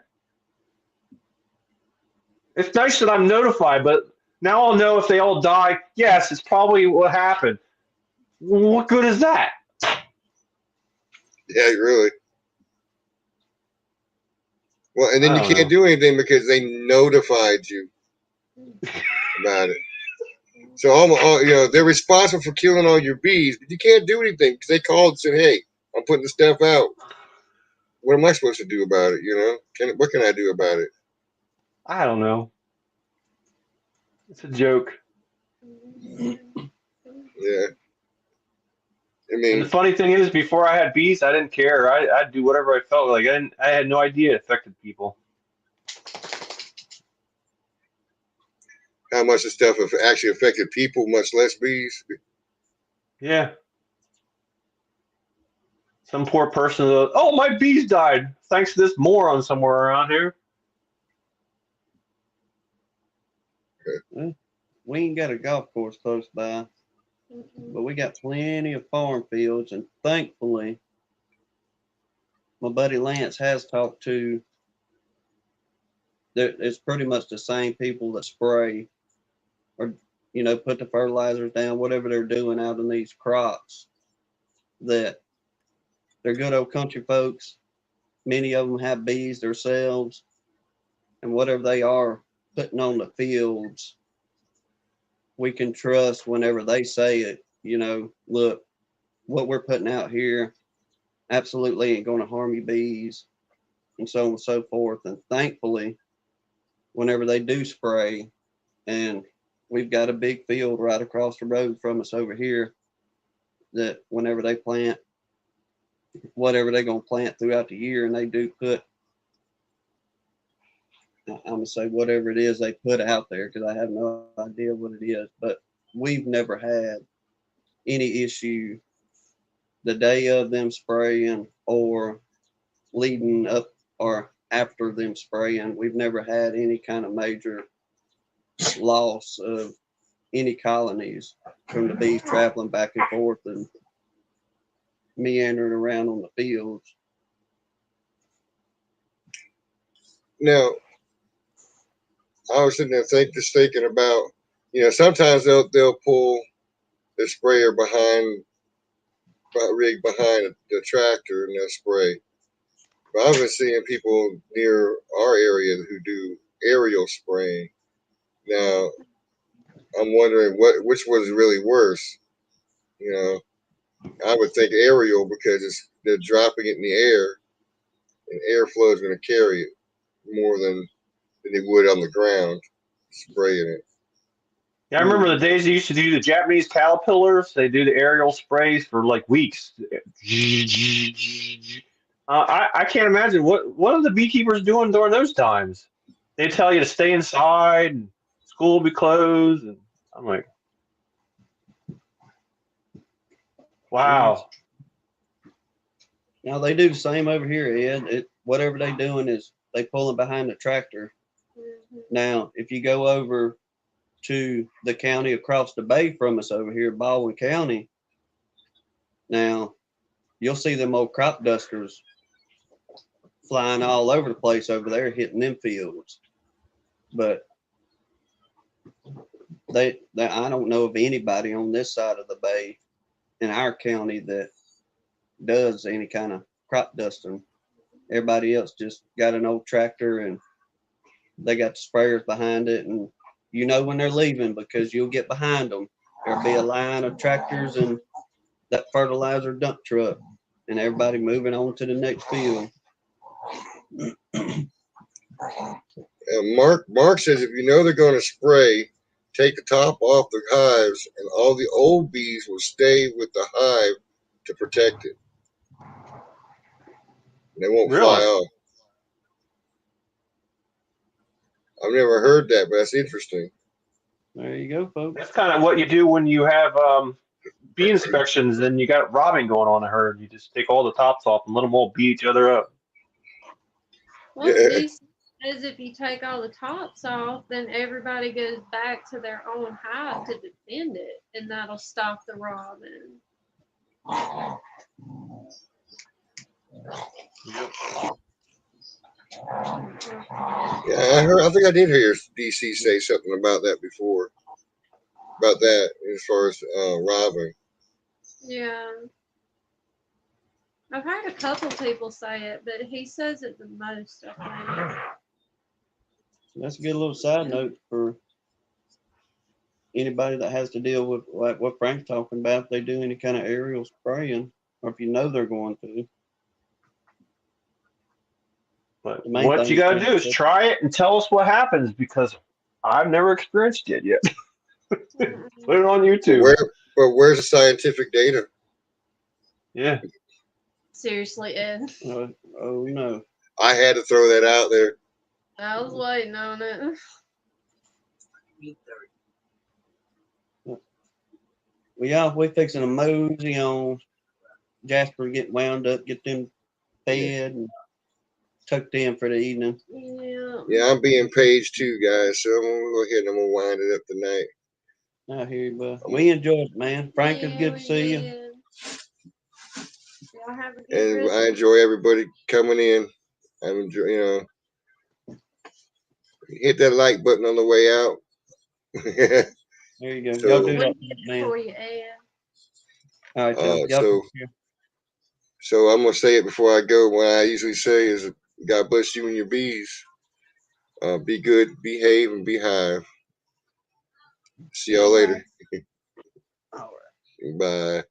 It's nice that I'm notified, but now I'll know if they all die. Yes, it's probably what happened. What good is that? Yeah, really. Well, and then I you don't can't know. do anything because they notified you about it. So they're responsible for killing all your bees, but you can't do anything because they called and said, "Hey, I'm putting the stuff out. What am I supposed to do about it? What can I do about it?" I don't know. It's a joke. Yeah, I And the mean, funny thing is, before I had bees, I didn't care. I'd do whatever I felt like. I had no idea it affected people. how much the stuff have actually affected people, much less bees. Yeah. Some poor person, oh, my bees died. Thanks to this moron somewhere around here. We ain't got a golf course close by, but we got plenty of farm fields, and thankfully, my buddy Lance has talked to. It's pretty much the same people that spray or put the fertilizers down, whatever they're doing out in these crops. That they're good old country folks. Many of them have bees themselves, and whatever they are putting on the fields, we can trust whenever they say it. Look, what we're putting out here absolutely ain't going to harm your bees, and so on and so forth. And thankfully, whenever they do spray, and we've got a big field right across the road from us over here, that whenever they plant whatever they're going to plant throughout the year, and they do put, I'm going to say whatever it is they put out there, because I have no idea what it is, but we've never had any issue the day of them spraying or leading up or after them spraying. We've never had any kind of major loss of any colonies from the bees traveling back and forth and meandering around on the fields. Now, I was sitting there thinking about, sometimes they'll pull the sprayer rig behind the tractor and they'll spray. But I've been seeing people near our area who do aerial spraying. Now, I'm wondering which was really worse. I would think aerial because they're dropping it in the air, and airflow is going to carry it more than they would on the ground spraying it. Yeah, I remember the days they used to do the Japanese caterpillars. They do the aerial sprays for like weeks. I can't imagine what are the beekeepers doing during those times. They tell you to stay inside, and school will be closed, and I'm like, wow. Now they do the same over here, Ed. Whatever they doing is they pulling behind the tractor. Now, if you go over to the county across the bay from us over here, Baldwin County, now you'll see them old crop dusters flying all over the place over there, hitting them fields. But I don't know of anybody on this side of the bay in our county that does any kind of crop dusting. Everybody else just got an old tractor and they got the sprayers behind it, and when they're leaving because you'll get behind them. There'll be a line of tractors and that fertilizer dump truck, and everybody moving on to the next field. Mark says if they're going to spray, take the top off the hives, and all the old bees will stay with the hive to protect it. They won't fly Really? off. I've never heard that, but that's interesting. There you go, folks. That's kind of what you do when you have bee inspections and you got robbing going on in a herd. You just take all the tops off and let them all beat each other up. Well, DC says if you take all the tops off, then everybody goes back to their own hive to defend it, and that'll stop the robbing. Yeah, I think I did hear DC say something about that before. About that, as far as robbing. Yeah. I've heard a couple people say it, but he says it the most, I think. That's a good little side note for anybody that has to deal with like what Frank's talking about. If they do any kind of aerial spraying, or if you know they're going to. But The main what thing you got to is do is that- try it and tell us what happens because I've never experienced it yet. Put it on YouTube. Where's the scientific data? Yeah. Seriously, Ed. Oh no. I had to throw that out there. I was waiting on it. Well, y'all, we fixing a mosey on Jasper, get wound up, get them fed and tucked in for the evening. Yeah. Yeah, I'm being paged too, guys. So I'm gonna go ahead and I'm gonna wind it up tonight. I hear you, bud. We enjoyed it, man. Frank, it's good to see you. you. Y'all have a good And I Christmas. enjoy everybody coming in. I enjoy, hit that like button on the way out. There you go. So- Y'all do We'll that, get it man. for you, Ed. All right, y'all. Y'all so- take care. So I'm gonna say it before I go. What I usually say is, God bless you and your bees. Be good, behave, and be hive. See y'all later. All right. Bye.